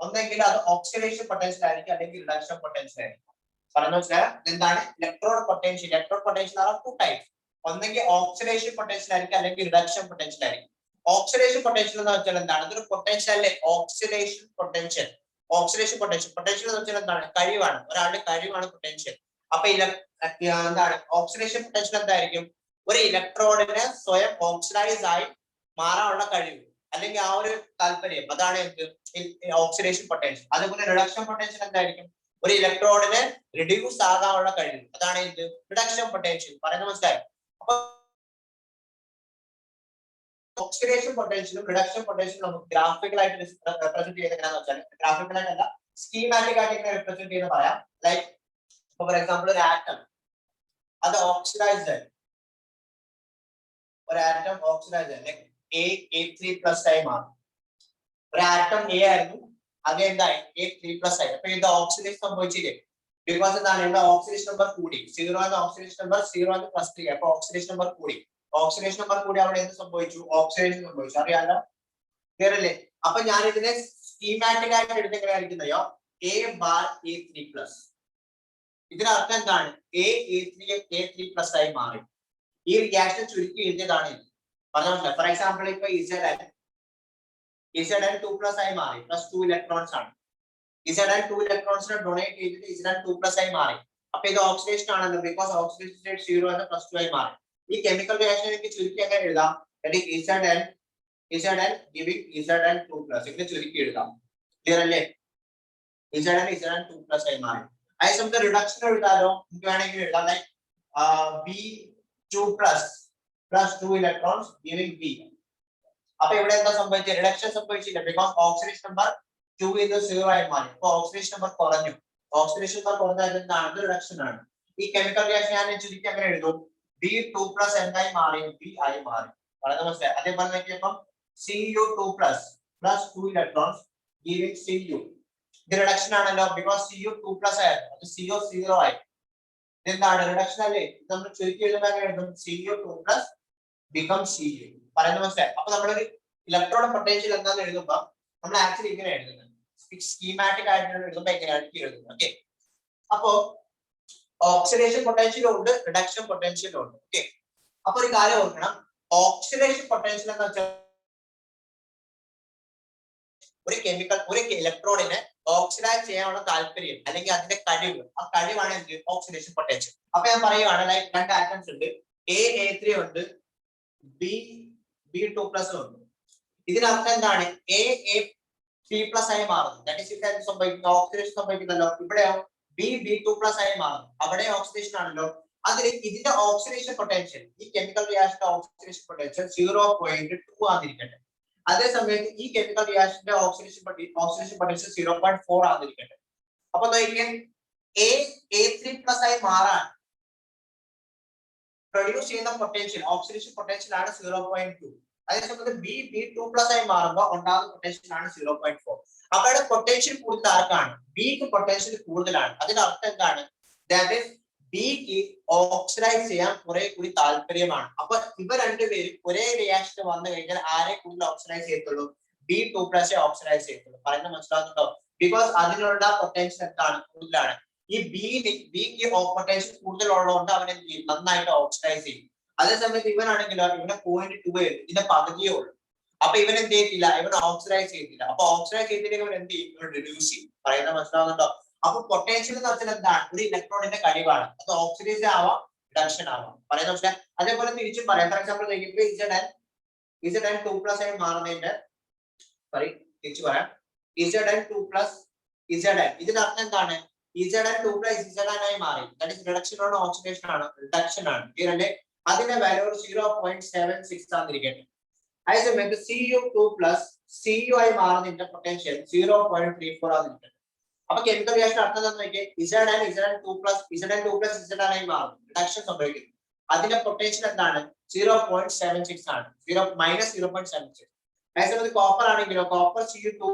ഒന്നെങ്കിൽ അത് ഓക്സിഡേഷൻ പൊട്ടൻഷ്യൽ ആയിരിക്കും, അല്ലെങ്കിൽ റിഡക്ഷൻ പൊട്ടൻഷ്യൽ ആയിരിക്കും. പറഞ്ഞു വെച്ചാൽ എന്താണ് ഇലക്ട്രോൺ പൊട്ടൻഷ്യൽ? ഇലക്ട്രോൺ പൊട്ടൻഷ്യൽ ആണ് 2 ടൈപ്സ്. ഒന്നെങ്കിൽ ഓക്സിഡേഷൻ പൊട്ടൻഷ്യൽ ആയിരിക്കും, അല്ലെങ്കിൽ റിഡക്ഷൻ പൊട്ടൻഷ്യൽ ആയിരിക്കും. ഓക്സിഡേഷൻ പൊട്ടൻഷ്യൽ എന്ന് വെച്ചാൽ എന്താണ്? ഇതൊരു പൊട്ടൻഷ്യൽ അല്ലേ? ഓക്സിഡേഷൻ പൊട്ടൻഷ്യൽ എന്ന് വെച്ചാൽ എന്താണ്? കഴിവാണ്, ഒരാളുടെ കഴിവാണ് പൊട്ടൻഷ്യൽ. അപ്പൊ എന്താണ് ഓക്സിഡേഷൻ പൊട്ടൻഷ്യൽ? എന്തായിരിക്കും? ഒരു ഇലക്ട്രോണിന് സ്വയം ഓക്സിഡൈസ് ആയി മാറാനുള്ള കഴിവ്, അല്ലെങ്കിൽ ആ ഒരു താല്പര്യം, അതാണ് എന്ത്? Oxidation potential. അതുപോലെ റിഡക്ഷൻ പൊട്ടൻഷ്യൽ എന്തായിരിക്കും? ഒരു ഇലക്ട്രോണിന് റിഡ്യൂസ് ആകാനുള്ള കഴിവ്, അതാണ് എന്ത്? Reduction potential. പറയുന്നത് മനസ്സിലായോ? അപ്പൊ ഓക്സിഡേഷൻ പൊട്ടൻഷ്യലും റിഡക്ഷൻ പൊട്ടൻഷ്യലും നമുക്ക് ഗ്രാഫിക്കലായിട്ട് റെപ്രസെന്റ് ചെയ്യുന്നത് എങ്ങനെയാണെന്ന് വെച്ചാൽ, ഗ്രാഫിക്കലായിട്ടല്ല, സ്കീമാറ്റിക് ആയിട്ട് എങ്ങനെ റെപ്രസെന്റ് ചെയ്യുന്ന പറയാം. ലൈക്ക് ഫോർ എക്സാമ്പിൾ ഒരു ആറ്റം, അത് ഓക്സിഡൈസ്ഡ് ആയി, ഒരു ആറ്റം ഓക്സിഡൈസ്ഡ് ആയി, ലൈക്ക് A3+ ആയി മാറും. ഒരു ആറ്റം എ ആയിരുന്നു, അത് എന്തായി? A3+ ആയി. അപ്പൊ ഇത് ഓക്സിഡേഷൻ സംഭവിച്ചില്ലേ? ബിക്കോസ് എന്താണ്? ഇവിടെ ഓക്സിഡേഷൻ നമ്പർ കൂടി, 0 എന്ന ഓക്സിഡേഷൻ നമ്പർ 0 എന്ന് +3, അപ്പൊ ഓക്സിഡേഷൻ നമ്പർ കൂടി. ഓക്സിഡേഷൻ നമ്പർ കൂടി അവിടെ എന്ത് സംഭവിച്ചു? ഓക്സിഡേഷൻ സംഭവിച്ചു. അറിയാലോ? ക്ലിയർ അല്ലേ? അപ്പൊ ഞാൻ ഇതിനെ സ്കീമാറ്റിക് ആയിട്ട് എടുത്ത് എങ്ങനെ ആയിരിക്കുന്നയോ? A⁻A3+. ഇതിനർത്ഥം എന്താണ്? A3+ ആയി മാറി. ഈ റിയാക്ഷൻ ചുരുക്കി എഴുതിയതാണ് ഇത്. പറഞ്ഞോ? ഫോർ എക്സാമ്പിൾ ഇപ്പൊ Zn 2+ ആയി മാറി, +2 ഇലക്ട്രോൺസ് ആണ്. Zn 2 ഇലക്ട്രോൺസിനെ ഡൊണേറ്റ് ചെയ്തിട്ട് Zn 2+ ആയി മാറി. അപ്പൊ ഇത് ഓക്സിഡേഷൻ ആണല്ലോ, ബിക്കോസ് ഓക്സിഡേഷൻ സ്റ്റേറ്റ് 0 എന്ന് +2 ആയി മാറി. ഈ കെമിക്കൽ റിയാക്ഷൻ എനിക്ക് ചുരുക്കി എങ്ങനെ എഴുതാം? Zn giving Zn 2+, ഇങ്ങനെ ചുരുക്കി എഴുതാം. ക്ലിയർ അല്ലേ? Zn 2+ ആയി മാറി. അതേ നമുക്ക് റിഡക്ഷൻ എഴുതാലോ. നമുക്ക് വേണമെങ്കിൽ എഴുതാം like B2+ +2 electrons giving B. അപ്പൊ ഇവിടെ എന്താ സംഭവിച്ചത്? റിഡക്ഷൻ സംഭവിച്ചില്ല, ബിക്കോസ് ഓക്സിഡേഷൻ നമ്പർ 2 ഇത് 0 ആയി മാറി. അപ്പൊ ഓക്സിഡേഷൻ നമ്പർ കുറഞ്ഞു. ഓക്സിഡേഷൻ നമ്പർ കുറഞ്ഞാൽ എന്താണ്? റിഡക്ഷൻ ആണ്. ഈ കെമിക്കൽ റിയാക്ഷൻ ഞാൻ ചുരുക്കി അങ്ങനെ എഴുതും, B2+ എന്തായി മാറി? B ആയി മാറി. വളരെ മനസ്സിലായി? അതേപോലെ നോക്കിയപ്പം Cu2+ +2 ഇലക്ട്രോൺസ് ഗിവിംഗ് Cu. ഇത് റിഡക്ഷൻ ആണല്ലോ, ബിക്കോസ് Cu2+ ആയിരുന്നു, അത് CO 0 ആയി. ഇതെന്താണ്? റിഡക്ഷൻ അല്ലേ? നമ്മൾ ചുരുക്കി എഴുതുമ്പോൾ എങ്ങനെ എഴുതും? Cu2+ becomes Cu. പറയുന്നത് മനസ്സിലായി? അപ്പൊ നമ്മളൊരു ഇലക്ട്രോൺ പൊട്ടൻഷ്യൽ എന്താന്ന് എഴുതുമ്പോൾ നമ്മൾ ആക്ച്വലി ഇങ്ങനെ എഴുതുന്നത്, സ്കീമാറ്റിക് ആയിട്ട് എഴുതുമ്പോൾ എങ്ങനെയായിരിക്കും എഴുതുന്നത്. ഓക്കെ, അപ്പോ ഓക്സിഡേഷൻ പൊട്ടൻഷ്യലും ഉണ്ട്, റിഡക്ഷൻ പൊട്ടൻഷ്യലും ഉണ്ട്. ഓക്കെ, അപ്പൊ ഒരു കാര്യം ഓർക്കണം, ഓക്സിഡേഷൻ പൊട്ടൻഷ്യൽ എന്ന് വെച്ചാൽ ഒരു ഇലക്ട്രോണിനെ ഓക്സിഡൈസ് ചെയ്യാനുള്ള താല്പര്യം, അല്ലെങ്കിൽ അതിന്റെ കഴിവ്, ആ കഴിവാണ് എന്ത്? Oxidation potential. അപ്പൊ ഞാൻ പറയുവാണ്, ലൈക്ക് 2 ആറ്റംസ് ഉണ്ട്, A3 ഉണ്ട്, B2+ ഉണ്ട്. ഇതിനർത്ഥം എന്താണ്? A3+ ആയി മാറുന്നു. ദാറ്റ് ഈസ് ഇവിടെ സംഭവിക്കുന്ന ഓക്സിഡേഷൻ സംഭവിക്കുന്നല്ലോ. ഇവിടെയോ B2+ ആയി മാറുന്നു, അവിടെ ഓക്സിഡേഷൻ ആണല്ലോ. അതിൽ ഇതിന്റെ ഓക്സിഡേഷൻ പൊട്ടൻഷ്യൽ, ഈ കെമിക്കൽ റിയാക്ഷന്റെ ഓക്സിഡേഷൻ പൊട്ടൻഷ്യൽ 0.2 ആയിരിക്കട്ടെ. അതേ സമയത്ത് ഈ കെമിക്കൽ റിയാക്ഷന്റെ ഓക്സിഡേഷൻ പൊട്ടൻഷ്യൽ 0.4 ആയിരിക്കട്ടെ. അപ്പൊ നോക്കിയാൽ A3+ ആയി മാറാൻ പ്രൊഡ്യൂസ് ചെയ്യുന്ന പൊട്ടൻഷ്യൽ ഓക്സിഡേഷൻ പൊട്ടൻഷ്യൽ ആണ് 0.2. അതേസമയത്ത് B2+ ആയി മാറുമ്പോൾ ഉണ്ടാകുന്ന പൊട്ടൻഷ്യൽ ആണ് 0.4. അപ്പൊ ഇവിടെ പൊട്ടൻഷ്യൽ കൂടുതൽ ആർക്കാണ്? ബിക്ക് പൊട്ടൻഷ്യൽ കൂടുതലാണ്. അതിന്റെ അർത്ഥം എന്താണ്? ദാറ്റ് ഈസ് ബിക്ക് ഓക്സിഡൈസ് ചെയ്യാൻ കുറെ കൂടി താല്പര്യമാണ്. അപ്പൊ ഇവ രണ്ടുപേരും ഒരേ റിയാക്ഷൻ വന്നു കഴിഞ്ഞാൽ ആരെ കൂടുതൽ ഓക്സിഡൈസ് ചെയ്യത്തുള്ളൂ? B2+ ഓക്സിഡൈസ് ചെയ്യത്തുള്ളൂ. പറയുന്നത് മനസ്സിലാകുന്നുണ്ടോ? ബിക്കോസ് അതിനുള്ള പൊട്ടൻഷ്യൽ എന്താണ്? കൂടുതലാണ്. ഈ ബിക്ക് പൊട്ടൻഷ്യൽ കൂടുതൽ ഉള്ളതുകൊണ്ട് അവൻ എന്ത് ചെയ്യും? നന്നായിട്ട് ഓക്സിഡൈസ് ചെയ്യും. അതേസമയത്ത് ഇവനാണെങ്കിലോ ഇവനെ 0.2 ഇതിന്റെ പകുതിയേ ഉള്ളൂ. അപ്പൊ ഇവൻ എന്ത് ചെയ്തില്ല? ഇവൻ ഓക്സിഡൈസ് ചെയ്തില്ല. അപ്പൊ ഓക്സിഡൈസ് ചെയ്തില്ലെങ്കിൽ ഇവൻ എന്ത് ചെയ്യും? ഇവൻ റിഡ്യൂസ് ചെയ്യും. പറയുന്നത് മനസ്സിലാകുന്നുണ്ടോ? അപ്പൊ പൊട്ടൻഷ്യൽ എന്ന് വെച്ചാൽ എന്താണ്? ഒരു ഇലക്ട്രോണിന്റെ കഴിവാണ്. അത് ഓക്സിഡേഷൻ ആവാം, റിഡക്ഷൻ ആവാം. പറയുന്നത് മനസ്സിലായി? അതേപോലെ തിരിച്ചും പറയാം. ഫോർ എക്സാമ്പിൾ Z2+ ആയി മാറുന്നതിന്റെ തിരിച്ചു പറയാം. Z2+ Zn ഇതിന്റെ അർത്ഥം എന്താണ്? Zn2+ Zn ആയി മാറി. ദാറ്റ് ഈസ് റിഡക്ഷൻ ആണ്, ഓക്സിഡേഷൻ ആണ്? റിഡക്ഷൻ ആണ്. ക്ലിയർ? അതിന്റെ വാല്യൂ 0.76 ആന്നിരിക്കട്ടെ. അതേസമയത്ത് Cu2+ Cu ആയി മാറുന്നതിന്റെ പൊട്ടൻഷ്യൽ 0.34 ആന്നിരിക്കട്ടെ. അപ്പൊ കെമിക്കൽ റിയാക്ഷൻ അർത്ഥം എന്താണെന്ന് നോക്കിയേ? Zn2+ Zn ആയി മാറും, റിഡക്ഷൻ സംഭവിക്കുന്നു. അതിന്റെ പൊട്ടൻഷ്യൽ എന്താണ്? 0.76 ആണ്. -0.76. അതേസമയത്ത് കോപ്പർ ആണെങ്കിലോ കോപ്പർ Cu2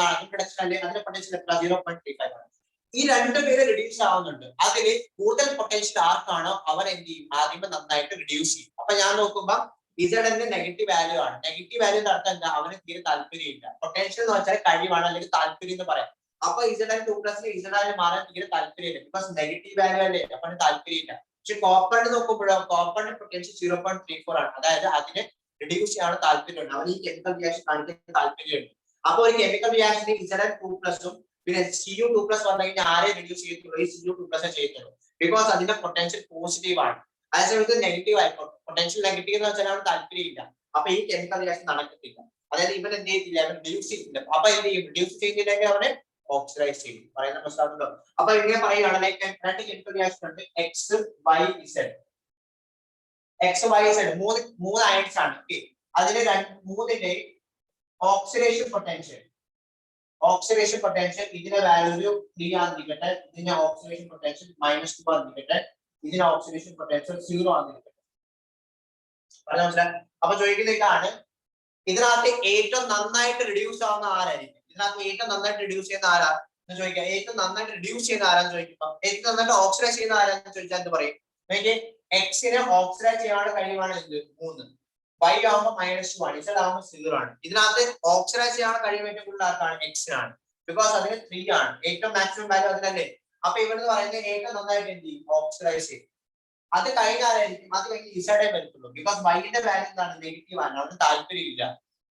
അതിന്റെ പൊട്ടൻഷ്യൽ എത്ര? 0.35 ആണ്. ഈ രണ്ടുപേര് റിഡ്യൂസ് ആവുന്നുണ്ട്. അതിൽ കൂടുതൽ പൊട്ടൻഷ്യൽ ആർക്കാണോ അവൻ എന്ത് ചെയ്യും? ആദ്യമേ നന്നായിട്ട് റിഡ്യൂസ് ചെയ്യും. അപ്പൊ ഞാൻ നോക്കുമ്പോ Zn നെഗറ്റീവ് വാല്യൂ ആണ്. നെഗറ്റീവ് വാല്യൂന്റെ അർത്ഥം എന്താ? അവന് തീരെ താല്പര്യമില്ല. പൊട്ടൻഷ്യൽ എന്ന് വെച്ചാൽ കഴിവാണ്, അല്ലെങ്കിൽ താല്പര്യം എന്ന് പറയാം. അപ്പൊ Zn2+ Zn മാറാൻ തീരെ താല്പര്യമില്ല. ബിക്കോസ് നെഗറ്റീവ് വാല്യൂ അല്ലേ, അപ്പൊ താല്പര്യമില്ല. പക്ഷെ കോപ്പറിന് നോക്കുമ്പോഴോ കോപ്പറിന്റെ പൊട്ടൻഷ്യൽ 0.34 ആണ്. അതായത് അതിന് റിഡ്യൂസ് ചെയ്യാനുള്ള താല്പര്യമുണ്ട്. അവന് ഈ കെമിക്കൽ റിയാക്ഷൻ കാണിക്കാൻ താല്പര്യമുണ്ട്. അപ്പൊ ഒരു കെമിക്കൽ റിയാക്ഷനിൽ Zn2+ഉം പിന്നെ Cu2+ വന്നു കഴിഞ്ഞാൽ ആരെ റിഡ്യൂസ് ചെയ്യത്തുള്ളൂ? ഈ Cu2+ ചെയ്യത്തുള്ളൂ. ബിക്കോസ് അതിന്റെ പൊട്ടൻഷ്യൽ പോസിറ്റീവ് ആണ്. അതേസമയത്ത് നെഗറ്റീവ് ആയിക്കോട്ടെ, പൊട്ടൻഷ്യൽ നെഗറ്റീവ് എന്ന് വെച്ചാൽ താല്പര്യമില്ല. അപ്പൊ ഈ കെമിക്കൽ റിയാക്ഷൻ നടക്കത്തില്ല. അതായത് ഇവൻ എന്ത് ചെയ്തില്ല? അവൻ റിഡ്യൂസ് ചെയ്തില്ല. അപ്പൊ എന്ത് ചെയ്യും? റിഡ്യൂസ് ചെയ്തില്ലെങ്കിൽ അവനെ ഓക്സിഡൈസ് ചെയ്യും. പറയുന്ന മനസ്സിലാകുന്നുണ്ടോ? അപ്പൊ ഇങ്ങനെ പറയുകയാണ്, ലൈക്ക് രണ്ട് കെമിക്കൽ റിയാക്ഷൻ ഉണ്ട്, എക്സ് വൈ ഇസഡ്. മൂന്ന് അയൺസ് ആണ്. അതിലെ മൂന്നിന്റെ ഓക്സിഡേഷൻ പൊട്ടൻഷ്യൽ ഇതിന്റെ വാല്യൂ 3 ആന്നിരിക്കട്ടെ. ഇതിന്റെ ഓക്സിഡേഷൻ പൊട്ടൻഷ്യൽ -2 ആന്നിരിക്കട്ടെ. ഇതിന്റെ ഓക്സിഡേഷൻ പൊട്ടൻഷ്യൽ 0 ആന്നിരിക്കട്ടെ. മനസ്സിലായി? അപ്പൊ ചോദിക്കുന്ന ഇതാണ്, ഇതിനകത്ത് ഏറ്റവും നന്നായിട്ട് റിഡ്യൂസ് ആവുന്ന ആരായിരിക്കും? ഇതിനകത്ത് ഏറ്റവും നന്നായിട്ട് റിഡ്യൂസ് ചെയ്യുന്ന ആരാ എന്ന് ചോദിക്കാം. ഏറ്റവും നന്നായിട്ട് റിഡ്യൂസ് ചെയ്യുന്ന ആരാന്ന് ചോദിക്കുമ്പോൾ, ഏറ്റവും നന്നായിട്ട് ഓക്സിഡൈസ് ചെയ്യുന്ന ആരാന്ന് ചോദിച്ചാൽ എന്ത് പറയും? എക്സിനെ ഓക്സിഡൈസ് ചെയ്യാനുള്ള കഴിവാണ് എന്ത്? 3. y ആവുമ്പോൾ -1, z ആവുമ്പോൾ 0 ആണ്. ഇതിനകത്ത് ഓക്സിഡൈസ് ചെയ്യാനുള്ള കഴിവ് ഏറ്റവും കൂടുതൽ ആർക്കാണ്? എക്സിനാണ്. ബിക്കോസ് അതിന് 3 ആണ്. ഏറ്റവും മാക്സിമം വാല്യൂ അതിനല്ലേ. അപ്പൊ ഇവിടുന്ന് പറയുന്നത് ഏറ്റവും നന്നായിട്ട് എന്ത് ചെയ്യും? ഓക്സിഡൈസ് ചെയ്യും. അത് കഴിഞ്ഞാലായിരിക്കും അത് കഴിഞ്ഞ് ഇസഡേ വരത്തുള്ളൂ. ബിക്കോസ് വൈന്റെ വാല്യൂ എന്താണ്? നെഗറ്റീവ് ആണ്. അവന് താല്പര്യമില്ല.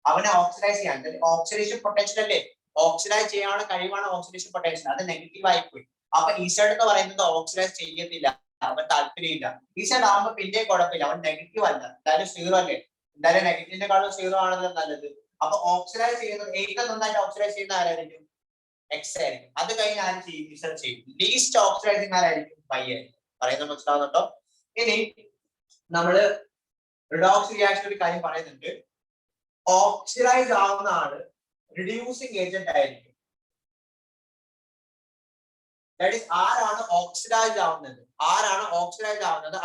അവനെ ഓക്സിഡൈസ് ചെയ്യാൻ, ഓക്സിഡേഷൻ പൊട്ടൻഷ്യൽ അല്ലേ, ഓക്സിഡൈസ് ചെയ്യാനുള്ള കഴിവാണ് ഓക്സിഡേഷൻ പൊട്ടൻഷ്യൽ. അത് നെഗറ്റീവ് ആയി പോയി. അപ്പൊ ഇസഡ് എന്ന് പറയുന്നത് ഓക്സിഡൈസ് ചെയ്യത്തില്ല, അവൻ താല്പര്യമില്ല. ഇസഡ് ആകുമ്പോൾ പിന്നെ കുഴപ്പമില്ല, അവൻ നെഗറ്റീവ് അല്ല, എന്തായാലും 0 അല്ലേ. എന്തായാലും നെഗറ്റീവിനെക്കാളും 0 ആണല്ലോ നല്ലത്. അപ്പൊ ഓക്സിഡൈസ് ചെയ്യുന്നത് ഏറ്റവും നന്നായിട്ട് ഓക്സിഡൈസ് ചെയ്യുന്ന ആരായിരിക്കും? എക്സ് ആയിരിക്കും. അത് കഴിഞ്ഞ് ആരും ചെയ്യും? ഇസഡ് ചെയ്യും. ലീസ്റ്റ് ഓക്സിഡൈസിങ് ആരായിരിക്കും? വൈ ആയിരിക്കും. പറയുന്നത് മനസ്സിലാവുന്നുണ്ടോ? ഇനി നമ്മള് റിഡോക്സ് റിയാക്ഷൻ ഒരു കാര്യം പറയുന്നുണ്ട്. ഓക്സിഡൈസ് ആവുന്ന ആള് റിഡ്യൂസിങ് ഏജന്റ് ആയിരിക്കും. ദാറ്റ് ഈസ് ആരാണ് ഓക്സിഡൈസ് ആവുന്നത്?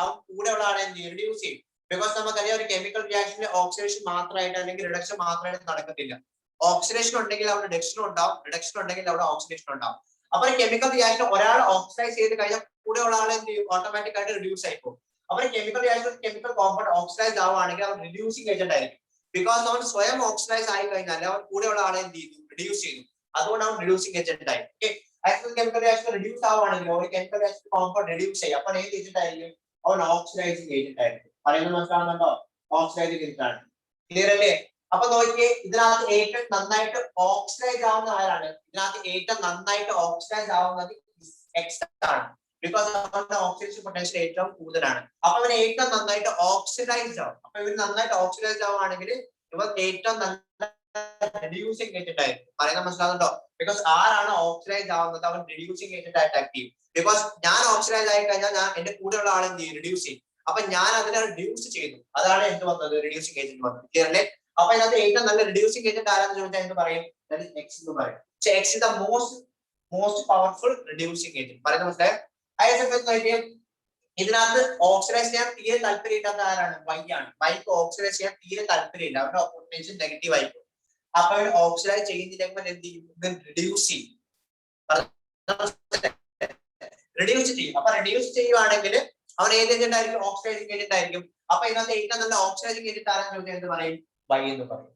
അവൻ കൂടെയുള്ള ആളെ എന്ത് ചെയ്യും? റിഡ്യൂസ് ചെയ്യും. ബിക്കോസ് നമുക്കറിയാം ഒരു കെമിക്കൽ റിയാക്ഷനിൽ ഓക്സിഡേഷൻ മാത്രമായിട്ട് അല്ലെങ്കിൽ റിഡക്ഷൻ മാത്രമായിട്ട് നടക്കത്തില്ല. ഓക്സിഡേഷൻ ഉണ്ടെങ്കിൽ അവിടെ റിഡക്ഷൻ ഉണ്ടാവും, റിഡക്ഷൻ ഉണ്ടെങ്കിൽ അവിടെ ഓക്സിഡേഷൻ ഉണ്ടാവും. അപ്പൊ ഒരു കെമിക്കൽ റിയാക്ഷൻ ഒരാൾ ഓക്സിഡൈസ് ചെയ്ത് കഴിഞ്ഞാൽ കൂടെയുള്ള ആളെ എന്ത് ചെയ്യും? ഓട്ടോമാറ്റിക് ആയിട്ട് റിഡ്യൂസ് ആയി പോകും. അപ്പൊ chemical reaction chemical compound oxidise ആവുകയാണെങ്കിൽ അവൻ റിഡ്യൂസിങ് ഏജന്റ് ആയിരിക്കും. ബിക്കോസ് അവൻ സ്വയം ഓക്സിഡൈസ് ആയി കഴിഞ്ഞാൽ അവൻ കൂടെയുള്ള ആളെ എന്ത് ചെയ്തു? റിഡ്യൂസ് ചെയ്തു. അതുകൊണ്ട് അവൻ റിഡ്യൂസിങ് ഏജന്റ് ആയി. കെമിക്കൽ റിയാക്ഷൻ റിഡ്യൂസ് ആവുകയാണെങ്കിൽ ഒരു കെമിക്കൽ റിയാക്ഷൻ കോമ്പൗണ്ട് റിഡ്യൂസ് ചെയ്യും. അപ്പോൾ ഏത് ഏജന്റ് ആയിരിക്കും? അവൻ ഓക്സിഡൈസിങ് ഏജന്റ് ആയിരിക്കും. പറയുന്നത് മനസ്സിലാവുന്നുണ്ടോ? ഓക്സിഡൈസിങ് ഏജന്റ് ആണ്. ക്ലിയർ അല്ലേ? അപ്പൊ നോക്കിയേ, ഇതിനകത്ത് ഏറ്റവും നന്നായിട്ട് ഓക്സിഡൈസ് ആവുന്ന ആരാണ്? എക്സ് ആണ്. ബിക്കോസ് അവരുടെ ഓക്സിഡേഷൻ പൊട്ടൻഷ്യൽ ഏറ്റവും കൂടുതലാണ്. അപ്പൊ അവന് ഏറ്റവും നന്നായിട്ട് ഓക്സിഡൈസ് ആവും. അപ്പൊ ഇവർ നന്നായിട്ട് ഓക്സിഡൈസ് ആവുകയാണെങ്കിൽ ഇവർ ഏറ്റവും നല്ല റിഡ്യൂസിങ് ഏജന്റ് ആയിരിക്കും. പറയുന്നത് മനസ്സിലാവുന്നുണ്ടോ? ബിക്കോസ് ആരാണ് ഓക്സിഡൈസ് ആവുന്നത് അവൻ റിഡ്യൂസിങ് ഏജന്റ് ആയിട്ട് ആക്ട് ചെയ്യും. ബിക്കോസ് ഞാൻ ഓക്സിഡൈസ് ആയി കഴിഞ്ഞാൽ ഞാൻ എന്റെ കൂടെയുള്ള ആളെ എന്ത് ചെയ്യും? റിഡ്യൂസ് ചെയ്യും. അപ്പൊ ഞാൻ അതിനെ റിഡ്യൂസ് ചെയ്തു. അതാണ് എന്ത് വന്നത്? റിഡ്യൂസിങ് ഏജന്റ് വന്നത്. ക്ലിയർ അല്ലേ? അപ്പൊ ഇതിനകത്ത് ഏറ്റവും നല്ല റിഡ്യൂസിങ് ഏജന്റ് ആരാന്ന് ചോദിച്ചാൽ എന്ത് പറയും? എക്സ് എന്ന് പറയും. X is the most powerful reducing agent. പറയുന്നത് മനസ്സിലായോ? അതേസമയത്ത് നോക്കിയാൽ ഇതിനകത്ത് ഓക്സിഡൈസ് ചെയ്യാൻ തീരെ താല്പര്യമില്ലാത്ത ആരാണ്? വൈ ആണ്. വൈക്ക് ഓക്സിഡൈസ് ചെയ്യാൻ തീരെ താല്പര്യമില്ല, അവരുടെ പൊട്ടൻഷ്യൽ നെഗറ്റീവ് ആയിരിക്കും. അപ്പൊ അവർ ഓക്സിഡൈസ് ചെയ്യുന്നില്ലെങ്കിൽ എന്ത് ചെയ്യും? റിഡ്യൂസ് ചെയ്യും. റിഡ്യൂസ് ചെയ്യും. അപ്പൊ റിഡ്യൂസ് ചെയ്യുവാണെങ്കിൽ അവൻ ഏത് ഏജന്റ് ആയിരിക്കും? ഓക്സിഡൈസിങ് ഏജന്റ് ആയിരിക്കും. അപ്പൊ ഇതിനകത്ത് ഏറ്റവും നല്ല ഓക്സിഡൈസിങ് ഏജന്റ് ആരാന്ന് ചോദിച്ചാൽ എന്ത് പറയും? വൈ എന്ന് പറയും.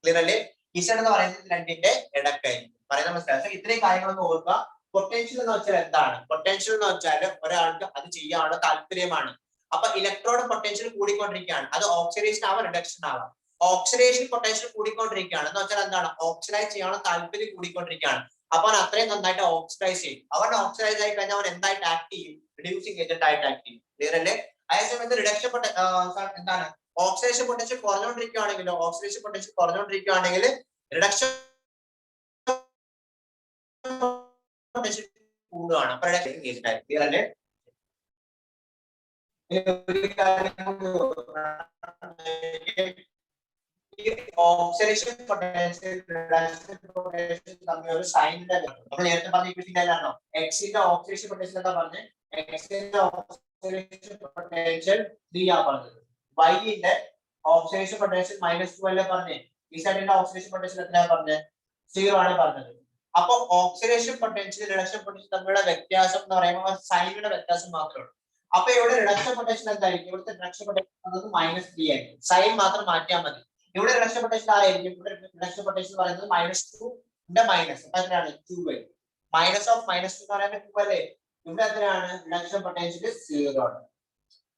ക്ലിയർ അല്ലേ? ഇസഡ് എന്ന് പറയുന്നത് രണ്ടിന്റെ ഇടക്കായിരിക്കും. പറയുന്ന മനസ്സിലാക്കുക. ഇത്രയും കാര്യങ്ങളൊന്നും ഓർക്കുക. പൊട്ടൻഷ്യൽ എന്ന് വെച്ചാൽ എന്താണ്? പൊട്ടൻഷ്യൽ എന്ന് വെച്ചാൽ ഒരാൾക്ക് അത് ചെയ്യാനുള്ള താല്പര്യമാണ്. അപ്പൊ ഇലക്ട്രോഡ് പൊട്ടൻഷ്യൽ കൂടിക്കൊണ്ടിരിക്കുകയാണ്. അത് ഓക്സിഡേഷൻ ആവാം, റിഡക്ഷൻ ആവാം. ഓക്സിഡേഷൻ പൊട്ടൻഷ്യൽ കൂടിക്കൊണ്ടിരിക്കുകയാണ് എന്ന് വെച്ചാൽ എന്താണ്? ഓക്സിഡൈസ് ചെയ്യാനുള്ള താല്പര്യം കൂടിക്കൊണ്ടിരിക്കുകയാണ്. അപ്പൊ അവൻ അത്രയും നന്നായിട്ട് ഓക്സിഡൈസ് ചെയ്യും. അവൻ ഓക്സിഡൈസ് ആയി കഴിഞ്ഞാൽ അവൻ എന്തായിട്ട് ആക്ട് ചെയ്യും? റിഡ്യൂസിങ് ഏജന്റ് ആയിട്ട് ആക്ട് ചെയ്യും. ക്ലിയർ അല്ലേ? അതേസമയത്ത് റിഡക്ഷൻ എന്താണ്? ഓക്സിഡേഷൻ പൊട്ടൻഷ്യൽ കുറഞ്ഞുകൊണ്ടിരിക്കുകയാണെങ്കിലോ, ഓക്സിഡേഷൻ പൊട്ടൻഷ്യൽ കുറഞ്ഞുകൊണ്ടിരിക്കുകയാണെങ്കിൽ റിഡക്ഷൻ പൊട്ടൻഷ്യൽ കൂടുകയാണ്. അപ്പൊ റിഡക്ഷൻ ഏജന്റ് ആയി. ക്ലിയർ അല്ലേ? ഓക്സിഡേഷൻ പൊട്ടൻഷ്യൽ റിഡക്ഷൻ പൊട്ടൻഷ്യൽ തമ്മിൽ ഒരു സൈനിന്റെ നമ്മൾ നേരത്തെ പറഞ്ഞ ഇക്വേഷനിലാണോ? എക്സിന്റെ ഓക്സിഡേഷൻ പൊട്ടൻഷ്യൽ എന്താ പറഞ്ഞത്? എക്സിന്റെ ഓക്സിഡേഷൻ പൊട്ടൻഷ്യൽ 3 ആ പറഞ്ഞത്. വൈന്റെ ഓക്സിഡേഷൻ പൊട്ടൻഷ്യൽ -2 അല്ലേ പറഞ്ഞേ? ഇസഡിന്റെ ഓക്സിഡേഷൻ പൊട്ടൻഷ്യൽ എത്രയാ പറഞ്ഞത്? 0 ആണ് പറഞ്ഞത്. അപ്പൊ ഓക്സിഡേഷൻ പൊട്ടൻഷ്യൽ റിഡക്ഷൻ പൊട്ടൻഷ്യൽ തമ്മിലുള്ള വ്യത്യാസം എന്ന് പറയുമ്പോൾ സൈനിന്റെ വ്യത്യാസം മാത്രമേ ഉള്ളൂ. അപ്പൊ ഇവിടെ റിഡക്ഷൻ പൊട്ടൻഷ്യൽ എന്തായിരിക്കും? ഇവിടുത്തെ റിഡക്ഷൻ പൊട്ടൻഷ്യൽ -3 ആയിരിക്കും. സൈൻ മാത്രം മാറ്റിയാൽ മതി. ഇവിടെ റിഡക്ഷൻ പൊട്ടൻഷ്യൽ ആയിരിക്കും. ഇവിടെ റിഡക്ഷൻ പൊട്ടൻഷ്യൽ പറയുന്നത് -2 ന്റെ മൈനസ്. അപ്പൊ എത്രയാണ്? 2 വരും. മൈനസ് ഓഫ് -2 എന്ന് പറയുന്നത് 2 അല്ലേ? ഇവിടെ എത്രയാണ്? റിഡക്ഷൻ പൊട്ടൻഷ്യൽ 0 ആണ്.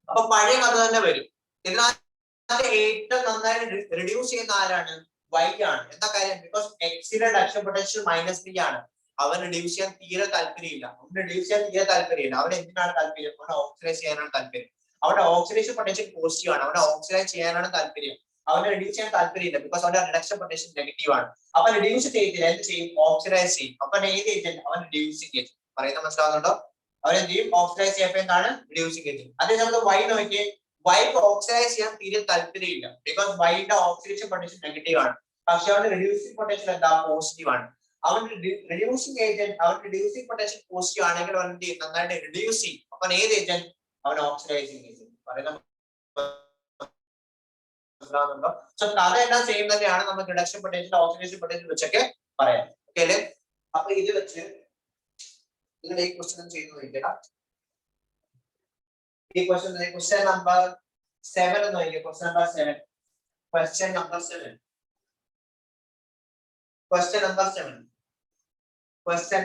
അപ്പൊ പഴയ കഥ തന്നെ വരും. ഇതിനകത്ത് ഏറ്റവും നന്നായി റിഡ്യൂസ് ചെയ്യുന്ന ആരാണ്? വൈ ആണ്. എന്താ കാര്യം? ബിക്കോസ് എക്സിന്റെ റിഡക്ഷൻ പൊട്ടൻഷ്യൽ -3 ആണ്. അവൻ റിഡ്യൂസ് ചെയ്യാൻ തീരെ താല്പര്യമില്ല. അവൻ എന്തിനാണ് താല്പര്യം? അവൻ ഓക്സിഡൈസ് ചെയ്യാനാണ് താല്പര്യം. അവന്റെ ഓക്സിഡേഷൻ പൊട്ടൻഷ്യൽ പോസിറ്റീവ് ആണ്. അവന്റെ ഓക്സിഡൈസ് ചെയ്യാനാണ് താല്പര്യം. അവന് റിഡ്യൂസ് ചെയ്യാൻ താല്പര്യമില്ല. ബിക്കോസ് അവന്റെ റിഡക്ഷൻ പൊട്ടൻഷ്യൽ നെഗറ്റീവ് ആണ്. അപ്പൊ റിഡ്യൂസ് ചെയ്തില്ല, എന്ത് ചെയ്യും? ഓക്സിഡൈസ് ചെയ്യും. അപ്പൊ ഏത് ഏജന്റ്? അവൻ റിഡ്യൂസിങ് ഏജന്റ്. പറയുന്നത് മനസ്സിലാവുന്നുണ്ടോ? അവൻ എന്ത് ചെയ്യും? ഓക്സിഡൈസ് ചെയ്യുമ്പോൾ എന്താണ്? Reducing agent. അതേസമയത്ത് വൈ നോക്കിയേ. വൈക്ക് ഓക്സിഡൈസ് ചെയ്യാൻ തീരെ താല്പര്യമില്ല. ബിക്കോസ് വൈന്റെ ഓക്സിഡേഷൻ പൊട്ടൻഷ്യൽ നെഗറ്റീവ് ആണ്. പക്ഷെ അവന്റെ റിഡ്യൂസിങ് പൊട്ടൻഷ്യൽ എന്താ? പോസിറ്റീവ് ആണ്. അവൻ റിഡ്യൂസിങ് ഏജന്റ്, അവൻ റിഡ്യൂസിങ് പൊട്ടൻഷ്യൽ പോസിറ്റീവ് ആണെങ്കിൽ അവൻ നന്നായിട്ട് റിഡ്യൂസ് ചെയ്യും. അപ്പൊ ഏത് ഏജന്റ്? അവൻ ഓക്സിഡൈസിങ് ഏജന്റ്. പറയുന്ന സോ അതെല്ലാം സെയിം തന്നെയാണ്. നമുക്ക് റിഡക്ഷൻ പൊട്ടൻഷ്യൽ, ഓക്സിഡേഷൻ പൊട്ടൻഷ്യൽ വെച്ചൊക്കെ പറയാം. ഓക്കെ അല്ലേ? അപ്പൊ ഇത് വെച്ച് നിങ്ങൾ ഈ ക്വസ്റ്റ്യൻ ചെയ്ത് നോക്കിയാ. ഈ ക്വസ്റ്റ്യൻ നമ്പർ 7 എന്ന് നോക്കിയാൽ. Question number 7. Question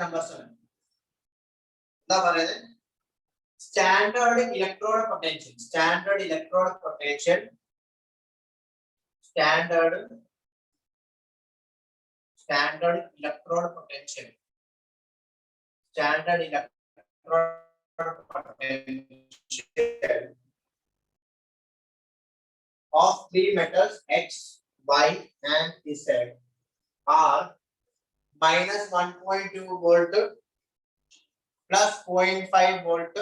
number 7. എന്താ പറയുന്നത്? Standard electrode potential. Standard electrode potential of 3 metals X, Y and Z are -1.2 volt plus 0.5 volt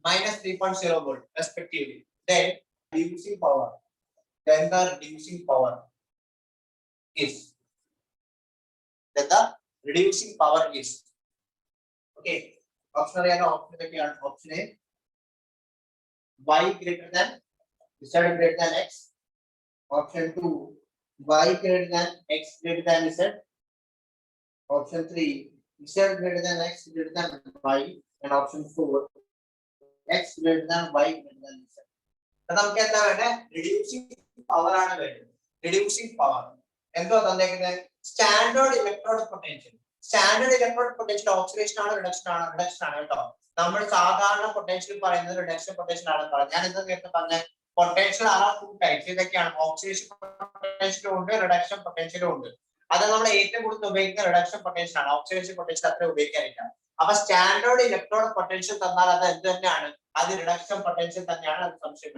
minus 3.0 volt respectively. Then the reducing power is okay. Option A option A, y greater than z greater than x. Option 2, y greater than x greater than z. Option 3, z greater than x greater than y. And option 4, x greater than y greater than z. നമുക്ക് എന്താ വേണ്ടേ? റിഡ്യൂസിംഗ് പവർ ആണ് വേണ്ടത്. റിഡ്യൂസിംഗ് പവർ എന്തോ തന്നേക്കുന്നത്? Standard electrode potential. Standard electrode potential oxidation ആണ്, റിഡക്ഷൻ ആണ് കേട്ടോ. നമ്മൾ സാധാരണ പൊട്ടൻഷ്യൽ പറയുന്നത് റിഡക്ഷൻ പൊട്ടൻഷ്യൽ ആണ് പറയുന്നത്. ഞാൻ എന്താ നേരത്തെ പറഞ്ഞ പൊട്ടൻഷ്യൽ ആണ് 2 ടൈപ്സ്. ഇതൊക്കെയാണ്. ഓക്സിഡേഷൻ പൊട്ടൻഷ്യലും ഉണ്ട്, റിഡക്ഷൻ പൊട്ടൻഷ്യലും ഉണ്ട്. അത് നമ്മൾ ഏറ്റവും കൂടുതൽ ഉപയോഗിക്കുന്ന റിഡക്ഷൻ പൊട്ടൻഷ്യൽ ആണ്. ഓക്സിഡേഷൻ പൊട്ടൻഷ്യൽ അത്ര ഉപയോഗിക്കാനില്ല. അപ്പൊ സ്റ്റാൻഡേർഡ് ഇലക്ട്രോഡ് പൊട്ടൻഷ്യൽ തന്നാൽ അത് എന്ത് തന്നെയാണ്? അത് റിഡക്ഷൻ പൊട്ടൻഷ്യൽ തന്നെയാണ്. അത് സംശയം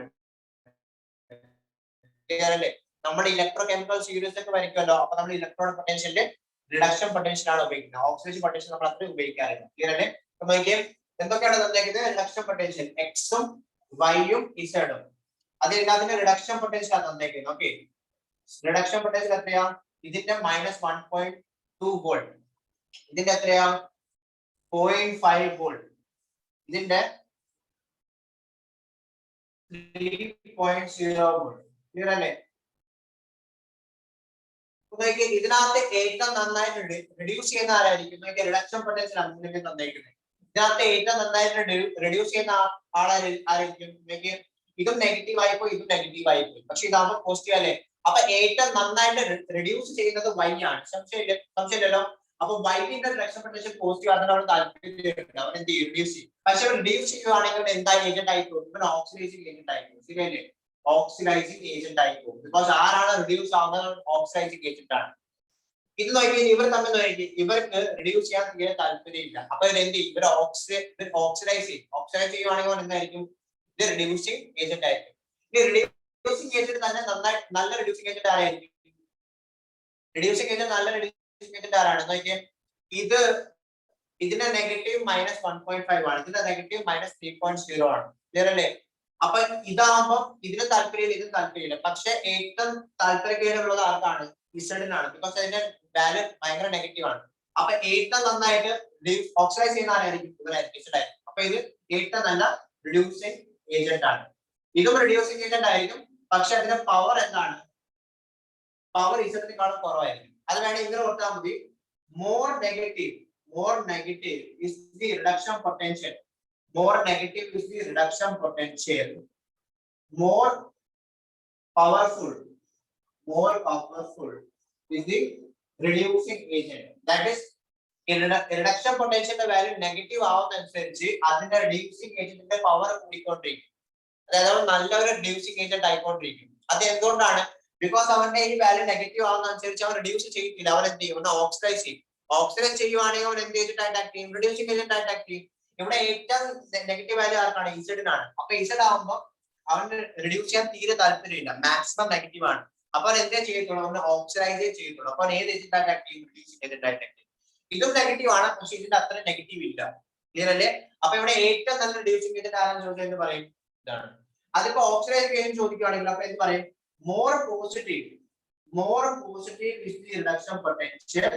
അല്ലേ? നമ്മുടെ ഇലക്ട്രോ കെമിക്കൽ സീരീസ് ഒക്കെ വരയ്ക്കുമല്ലോ. അപ്പൊ നമ്മൾ ഇലക്ട്രോഡ് പൊട്ടൻഷ്യലിന്റെ റിഡക്ഷൻ പൊട്ടൻഷ്യൽ ആണ് ഉപയോഗിക്കുന്നത്. ഓക്സിഡേഷൻ പൊട്ടൻഷ്യൽ നമ്മൾ അത്ര ഉപയോഗിക്കാറില്ല. ക്ലിയർ അല്ലേ? നോക്കിയാൽ എന്തൊക്കെയാണ് തന്നേക്കുന്നത്? റിഡക്ഷൻ പൊട്ടൻഷ്യൽ എക്സും വൈയും ഇസഡും. അത് എല്ലാത്തിന്റെ റിഡക്ഷൻ പൊട്ടൻഷ്യൽ ആണ് തന്നേക്കുന്നത്. ഓക്കെ, റിഡക്ഷൻ പൊട്ടൻഷ്യൽ എത്രയാ? ഇതിന്റെ -1.2 2 വോൾട്ട്. ഇതിന്റെ എത്രയാ 0.5 വോൾട്ട്. ഇതിന്റെ 3.0 വോൾട്ട്. ക്ലിയർ അല്ലേ? ഇതിനകത്ത് ഏറ്റവും നന്നായിട്ട് റെഡ്യൂസ് ചെയ്യുന്ന ആരായിരിക്കും? റിഡക്ഷൻ പൊട്ടൻഷ്യൽ അങ്ങനെ തന്നേക്കുന്നത്. ഇതിനകത്ത് ഏറ്റവും നന്നായിട്ട് റെഡ്യൂസ് ചെയ്യുന്ന ആരായിരിക്കും? ഇതും നെഗറ്റീവ് ആയിപ്പോയി, ഇതും നെഗറ്റീവ് ആയിപ്പോയി. പക്ഷെ ഇതാകുമ്പോൾ പോസിറ്റീവ് അല്ലേ? അപ്പൊ ഏറ്റവും നന്നായിട്ട് റെഡ്യൂസ് ചെയ്യുന്നത് Y ആണ്. സംശയമില്ലല്ലോ. അപ്പൊ വൈന്റെ റിഡക്ഷൻ പൊട്ടൻഷ്യൽ പോസിറ്റീവ് ആണെന്ന് നമ്മൾ താല്പര്യം അവൻ എന്ത് ചെയ്യും? റിഡ്യൂസ് ചെയ്യും. പക്ഷെ റിഡ്യൂസ് ചെയ്യുവാണെങ്കിൽ എന്താ ഏജന്റ് ആയി പോകും? ഇവൻ ഓക്സിഡൈസിങ് ഏജന്റ് ആയി പോകും. ശരിയല്ലേ? ഓക്സിഡൈസിങ് ഏജന്റ് ആയി പോകും. ബിക്കോസ് ആരാണ് റിഡ്യൂസ് ആവുന്നത്? ഓക്സിഡൈസിങ് ഏജന്റ് ആണ്. ഇത് നോക്കിയാൽ ഇവർ തമ്മിൽ നോക്കി ഇവർക്ക് റിഡ്യൂസ് ചെയ്യാൻ തീരെ താല്പര്യമില്ല. അപ്പൊ ഇവർ എന്ത് ചെയ്യും? ഇവർ ഓക്സിഡൈസ് ചെയ്യും. ഓക്സിഡൈസ് ചെയ്യുവാണെങ്കിൽ എന്തായിരിക്കും? ഇത് റിഡ്യൂസിങ് ഏജന്റ് ആയിരിക്കും. ഈ റിഡ്യൂസിങ് ഏജന്റ് തന്നെ നന്നായി നല്ല റിഡ്യൂസിങ് ഏജന്റ് ആരായിരിക്കും? റിഡ്യൂസിങ് ഏജന്റ് നല്ല റിഡ്യൂസിങ് ഏജന്റ് ആരാണ് നോക്കിയാൽ ഇത് ഇതിന്റെ നെഗറ്റീവ് -1.5 ആണ്. ഇതിന്റെ നെഗറ്റീവ് -3.0 ആണ്. ക്ലിയർ അല്ലേ? അപ്പൊ ഇതാകുമ്പോൾ ഇതിന് താല്പര്യമില്ല, ഇതിന് താല്പര്യമില്ല. പക്ഷെ ഏറ്റവും താല്പര്യക്കേടുള്ളത് ആർക്കാണ്? ഇസഡിനാണ്. ബിക്കോസ് അതിന്റെ വാല്യൂ ഭയങ്കര നെഗറ്റീവ് ആണ്. അപ്പൊ ഏറ്റവും നന്നായിട്ട് ഓക്സിഡൈസ് ചെയ്യുന്ന ആരായിരിക്കും? ഇവരായിരിക്കും, ഇസഡായിരിക്കും. അപ്പൊ ഇത് ഏറ്റവും നല്ല റിഡ്യൂസിങ് ഏജന്റ് ആണ്. ഇതും റിഡ്യൂസിങ് ഏജന്റ് ആയിരിക്കും. പക്ഷെ അതിന്റെ പവർ എന്താണ്? പവർ ഇസഡിനേക്കാളും കുറവായിരിക്കും. അത് വേണമെങ്കിൽ ഇങ്ങനെ ഓർത്താൽ മതി. more negative is the reduction potential. More negative is the reduction potential. More powerful is the reducing agent. That is, reduction potential value negative ആവുന്നതനുസരിച്ച് അതിന്റെ reducing agent ന്റെ പവർ കൂടിക്കൊണ്ടിരിക്കും. അതായത് നല്ലൊരു reducing agent ആയിക്കൊണ്ടിരിക്കും. അത് എന്തുകൊണ്ടാണ്? ബിക്കോസ് അവന്റെ ഈ വാല്യൂ നെഗറ്റീവ് ആവുന്നതനുസരിച്ച് അവൻ റിഡ്യൂസ് ചെയ്യില്ല, അവൻ എന്ത് ചെയ്യും? ഓക്സിഡൈസ് ചെയ്യും. ഓക്സിഡൈസ് ചെയ്യുവാണെങ്കിൽ അവൻ എന്ത് ചെയ്തിട്ടായിട്ട് ആക്ട് ചെയ്യും? റിഡ്യൂസിംഗ് ഏജന്റ് ആയിട്ട് ആക്ട് ചെയ്യും. ഇവിടെ ഏറ്റവും നെഗറ്റീവ് വാല്യൂ ആർക്കാണ്? ഇസഡിനാണ്. അപ്പൊ ഇസഡ് ആവുമ്പോൾ അവന് റിഡ്യൂസ് ചെയ്യാൻ തീരെ താല്പര്യമില്ല, മാക്സിമം നെഗറ്റീവ് ആണ്. അപ്പൊ അവൻ എന്തേ ചെയ്യത്തുള്ളൂ? അവന് ഓക്സിഡൈസേ ചെയ്യത്തുള്ളൂ. അപ്പൊ ഏത് ഏജന്റ് ആയിട്ട് ആക്ട് ചെയ്യും? റിഡ്യൂസിംഗ് ഏജന്റ് ആയിട്ട് ആക്ട് ചെയ്യും. ഇതും നെഗറ്റീവ് ആണ്, പക്ഷെ ഇതിന്റെ അത്ര നെഗറ്റീവ് ഇല്ല. ക്ലിയർ അല്ലേ? അപ്പൊ ഇവിടെ ഏറ്റവും നല്ല റിഡ്യൂസിംഗ് ഏജന്റ് ആരാന്ന് ചോദിച്ചാൽ എന്ത് പറയും? ഇതാണ്. അതിപ്പോ ഓക്സിഡൈസിംഗ് ഏജന്റ് ചോദിക്കുകയാണെങ്കിൽ അപ്പൊ എന്ത് പറയും? More positive is the reduction potential.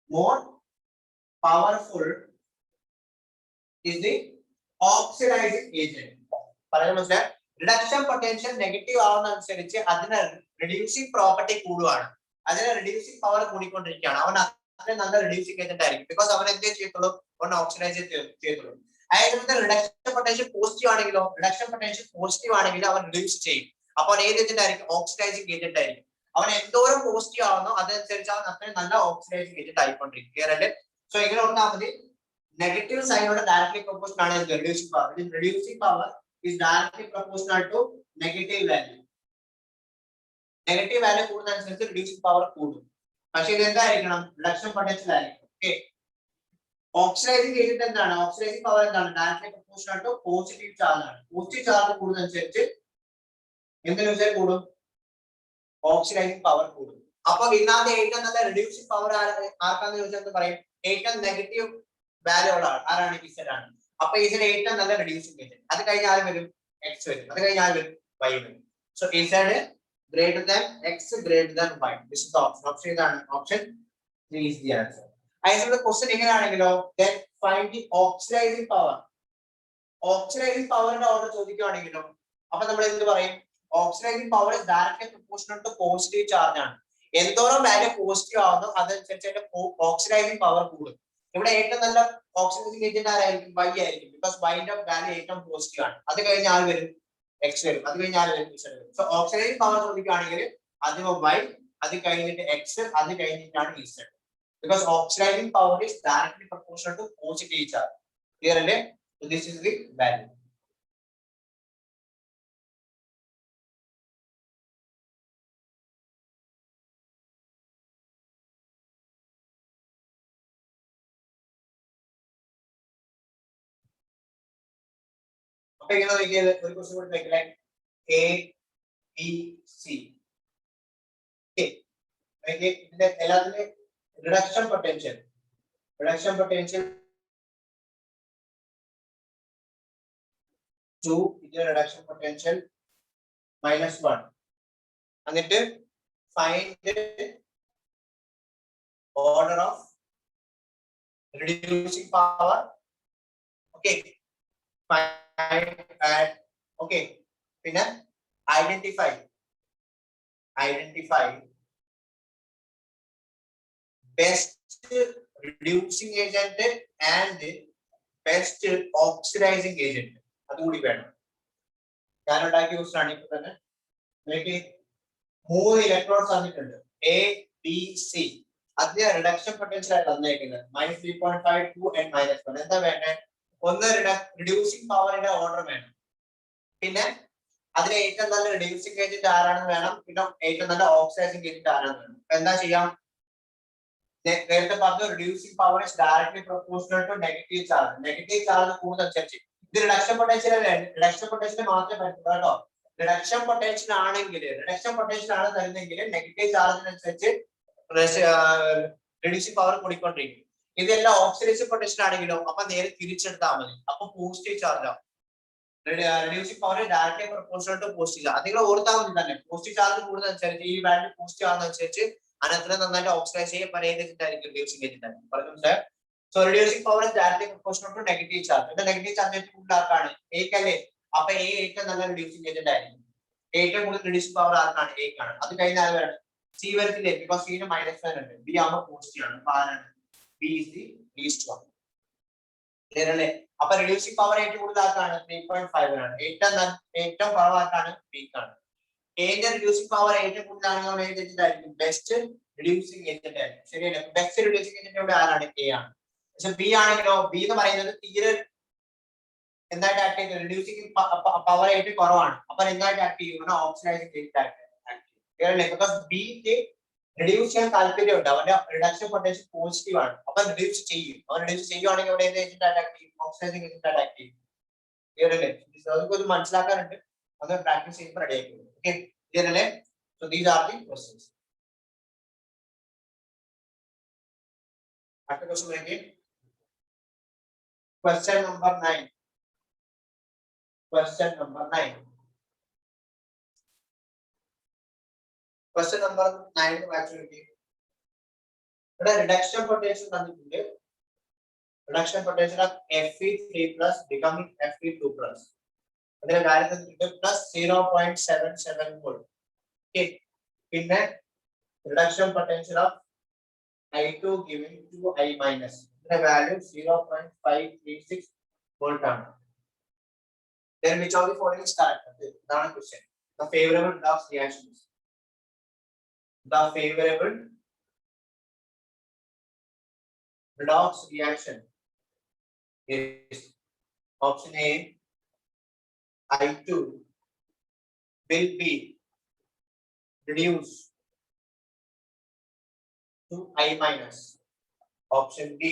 More powerful is the oxidizing agent. പറയുന്നത് മനസ്സിലായി? റിഡക്ഷൻ പൊട്ടൻഷ്യൽ നെഗറ്റീവ് ആവുന്നതനുസരിച്ച് അതിന് റിഡ്യൂസിംഗ് പ്രോപ്പർട്ടി കൂടുകയാണ്. അതിന് റിഡ്യൂസിംഗ് പവർ കൂടിക്കൊണ്ടിരിക്കുകയാണ്. അവൻ അത്രയും നല്ല റിഡ്യൂസിംഗ് ഏജന്റ് ആയിരിക്കും. ബിക്കോസ് അവൻ എന്തേ ചെയ്യത്തുള്ളൂ? ഒന്ന് ഓക്സിഡൈസ് ചെയ്യത്തുള്ളൂ. അതായത് റിഡക്ഷൻ പൊട്ടൻഷ്യൽ പോസിറ്റീവ് ആണെങ്കിലോ, റിഡക്ഷൻ പൊട്ടൻഷ്യൽ പോസിറ്റീവ് ആണെങ്കിൽ അവൻ റിഡ്യൂസ് ചെയ്യും. അപ്പോൾ ഏത് ഏജന്റ് ആയിരിക്കും? ഓക്സിഡൈസിംഗ് ഏജന്റ് ആയിരിക്കും. അവൻ എന്തോരം പോസിറ്റീവ് ആവുന്നോ അതനുസരിച്ച് അവൻ അത്രയും നല്ല ഓക്സിഡൈസിംഗ് ഏജന്റ് ആയിക്കൊണ്ടിരിക്കും. ക്ലിയർ അല്ലേ? സോ ഇങ്ങനെ ഓർത്താൽ മതി. നെഗറ്റീവ് സൈനോട് ഡയറക്ട്ലി പ്രൊപ്പോർഷണൽ ആണ് reducing power. Reducing power is directly proportional to negative value. Negative value കൂടുന്നതനുസരിച്ച് റിഡ്യൂസിംഗ് പവർ കൂടും. പക്ഷെ ഇത് എന്തായിരിക്കണം? റിഡക്ഷൻ പൊട്ടൻഷ്യൽ ആയിരിക്കും. ഓക്കെ. ഓക്സിഡൈസിംഗ് ഏജന്റ് എന്താണ്? ഓക്സിഡൈസിംഗ് പവർ എന്താണ്? Directly proportional to positive charge ആണ്. പോസിറ്റീവ് ചാർജ് കൂടുന്നതനുസരിച്ച് എന്തിനു കൂടും? ഓക്സിഡൈസിംഗ് പവർ കൂടും. അപ്പൊ ഇതിനകത്ത് ഏറ്റവും നല്ല റിഡ്യൂസിംഗ് പവർ ആർക്കാന്ന് ചോദിച്ചാൽ എന്ത് പറയും? ഏറ്റവും നെഗറ്റീവ് വാല്യൂ ഉള്ള ആരാണ്? ഇസഡ് ആണ്. അപ്പൊ ഇസഡ് ഏറ്റവും നല്ല റിഡ്യൂസിംഗ് ഏജന്റ്. അത് കഴിഞ്ഞാൽ ആര് വരും? എക്സ് വരും. അത് കഴിഞ്ഞാൽ ആര് വരും? വൈ വരും. So Z greater than x greater than y. This is the option. Option ഇതാണ്. Option 3 is the answer. അതിനുള്ള ക്വസ്റ്റ്യൻ എങ്ങനെയാണെങ്കിലോ then find the oxidizing power. Oxidizing പവറിന്റെ ഓർഡർ ചോദിക്കുകയാണെങ്കിലോ അപ്പൊ നമ്മൾ എന്ത് പറയും? Oxidizing power is directly proportional to positive charge ആണ്. എന്തോരം വാല്യൂ പോസിറ്റീവ് ആവുന്നു അതനുസരിച്ച് അതിന്റെ ഓക്സിഡൈസിംഗ് പവർ കൂടും. ഇവിടെ ഏറ്റവും നല്ല ഓക്സിഡൈസിംഗ് ഏജന്റ് ആരായിരിക്കും? വൈ ആയിരിക്കും. ബിക്കോസ് വൈന്റെ വാല്യൂ ഏറ്റവും പോസിറ്റീവ് ആണ്. അത് കഴിഞ്ഞ് ആര് വരും? എക്സ് വരും. അത് കഴിഞ്ഞ് ആര് വരും? ഇസഡ് വരും. സോ ഓക്സിഡൈസിംഗ് പവർ ചോദിക്കുകയാണെങ്കിൽ ആദ്യം വൈ, അത് കഴിഞ്ഞിട്ട് എക്സ്, അത് കഴിഞ്ഞിട്ടാണ് Z. Because oxidising power is directly proportional to positive charge. Clear അല്ലേ? So this is the value. അപ്പൊ ഇങ്ങനെ നോക്കിയാൽ ഒരു ക്വസ്റ്റ്യൻ കൂടി നോക്കിയാൽ എ ബി സി. ഇതിന്റെ എല്ലാത്തിനും റിഡക്ഷൻ പൊട്ടൻഷ്യൽ ഇതിന്റെ റിഡക്ഷൻ പൊട്ടൻഷ്യൽ -1. എന്നിട്ട് find order of reducing power. Okay, find and okay, പിന്നെ identify best reducing agent and best oxidizing agent. അതുകൂടി വേണം. ഞാൻ ഉണ്ടാക്കിയ ക്വസ്റ്റൻ ആണ് ഇപ്പൊ തന്നെ. എനിക്ക് 3 ഇലക്ട്രോൺസ് തന്നിട്ടുണ്ട്, എ ബി സി. അതിന്റെ റിഡക്ഷൻ പൊട്ടൻഷ്യൽ ആയിട്ട് തന്നേക്കുന്നത് -3.52 and -1. എന്താ വേണ്ടേ? ഒന്ന് റിഡ്യൂസിങ് പവറിന്റെ ഓർഡർ വേണം, പിന്നെ അതിന് ഏറ്റവും നല്ല റിഡ്യൂസിങ് ഏജന്റ് ആരാണെന്ന് വേണം, പിന്നെ ഏറ്റവും നല്ല ഓക്സിഡൈസിങ് ഏജന്റ് ആരാണെന്ന് വേണം. എന്താ ചെയ്യാം? നേരത്തെ പറഞ്ഞു reducing power is directly proportional to negative charge. Negative charge കൂടുന്നതനുസരിച്ച് ഇത് റിഡക്ഷൻ പൊട്ടൻഷ്യൽ അല്ലേ, റിഡക്ഷൻ പൊട്ടൻഷ്യൽ മാത്രമേ പറ്റുള്ളൂ കേട്ടോ. റിഡക്ഷൻ പൊട്ടൻഷ്യൽ ആണ് തരുന്നെങ്കിൽ നെഗറ്റീവ് ചാർജിനനുസരിച്ച് റിഡ്യൂസിങ് പവർ കൂടിക്കൊണ്ടിരിക്കും. ഇതെല്ലാം ഓക്സിഡൈസിങ് പൊട്ടൻഷ്യൽ ആണെങ്കിലോ അപ്പൊ നേരെ തിരിച്ചെടുത്താൽ മതി, അപ്പൊ പോസിറ്റീവ് ചാർജ് ആവും. reducing power is directly proportional to positive charge. നിങ്ങൾ ഓർത്താൽ മതി തന്നെ, പോസിറ്റീവ് ചാർജ് കൂടുന്നതനുസരിച്ച് ഈ വാല്യൂ പോസിറ്റീവ് ആവുന്നതനുസരിച്ച് അതിനത്ര നന്നായിട്ട് ഓക്സിഡൈസ് ചെയ്യും, പരേത് ആയിരിക്കും റിഡ്യൂസിങ് ഏജന്റ് ആയിരിക്കും. പറഞ്ഞു so reducing power is directly proportional to negative charge. ഇത് നെഗറ്റീവ് ചാർജ് കൂടുതൽ ആർക്കാണ്? എക്കല്ലേ. അപ്പൊ എ ഏറ്റവും നല്ല റിഡ്യൂസിംഗ് ഏജന്റ് ആയിരിക്കും. ഏറ്റവും കൂടുതൽ റിഡ്യൂസിംഗ് പവർ ആർക്കാണ്? എക്കാണ്. അത് കഴിഞ്ഞാൽ വേണം സി വരത്തില്ലേ, ബിക്കോസ് സിന് -1 ഉണ്ട്, ബി ആവുമ്പോൾ പോസിറ്റീവ് ആണ്, അപ്പൊ ആരാണ്? B is the least one. Clear അല്ലേ? അപ്പൊ റിഡ്യൂസിംഗ് പവർ ഏറ്റവും കൂടുതൽ ആർക്കാണ്? 3.5 ആണ്. ഏറ്റവും കുറവാർക്കാണ്? ബിക്കാണ്. എന്റെ റിഡ്യൂസിംഗ് പവർ ഏറ്റവും കൂടുതലാണെങ്കിൽ ഏത് ഏജന്റ് ആയിരിക്കും? ബെസ്റ്റ് റിഡ്യൂസിംഗ് ഏജന്റ് ആയിരിക്കും. ശരിയല്ലേ? ബെസ്റ്റ് റിഡ്യൂസിംഗ് ഏജന്റ് ഇവിടെ ആരാണ്? എ ആണ്. പക്ഷെ ബി ആണെങ്കിലോ, ബി എന്ന് പറയുന്നത് തീരെ എന്തായിട്ട് ആക്ട് ചെയ്യുന്നത്? റിഡ്യൂസിംഗ് പവർ ഏറ്റവും കുറവാണ്, അപ്പൊ എന്തായിട്ട് ആക്ട് ചെയ്യും? ഓക്സിഡൈസിംഗ് ഏജന്റ് ആക്ട് ചെയ്യും. ക്ലിയർ അല്ലേ? ബിക്കോസ് ബിക്ക് റിഡ്യൂസ് ചെയ്യാൻ താല്പര്യമുണ്ട്, അവന്റെ റിഡക്ഷൻ പൊട്ടൻഷ്യൽ പോസിറ്റീവ് ആണ്, അപ്പൊ റിഡ്യൂസ് ചെയ്യും. അവൻ റിഡ്യൂസ് ചെയ്യുവാണെങ്കിൽ അവിടെ ഏത് ഏജന്റ് അറ്റാക്ക് ചെയ്യും? ഓക്സിഡൈസിംഗ് ഏജന്റ് അറ്റാക്ക് ചെയ്യും. ക്ലിയർ അല്ലേ? അതൊക്കെ ഒന്ന് മനസ്സിലാക്കാനുണ്ട്, അത് പ്രാക്ടീസ് ചെയ്യുമ്പോൾ റെഡി ആയിരിക്കും. ഓക്കെ, ക്ലിയർ അല്ലേ? So these are the questions. അടുത്ത ക്വസ്റ്റ്യൻ നോക്കിയേ, question number 9. Question number 9. Question number 9 actually. ഇവിടെ reduction potential തന്നിട്ടുണ്ട്. Reduction potential of Fe3 plus becoming Fe2 plus. അതിന്റെ കാര്യം തന്നിട്ടുണ്ട് plus 0.77 volt. Okay. പിന്നെ reduction potential of I2 giving to I minus. ഇതിന്റെ value 0.536 volt ആണ്. Then which of the following is correct? That's the question. The favorable redox reactions. The favorable redox reaction is option A. I2 will be reduced to I minus. Option B.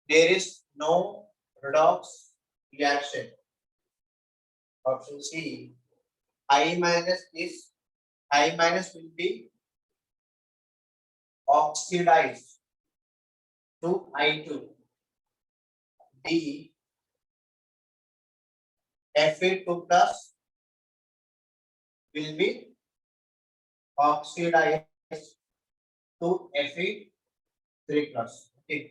There is no redox reaction. Option C, I minus will be oxidized to I2. D, Fe2 plus will be oxidized to Fe3 plus. Okay.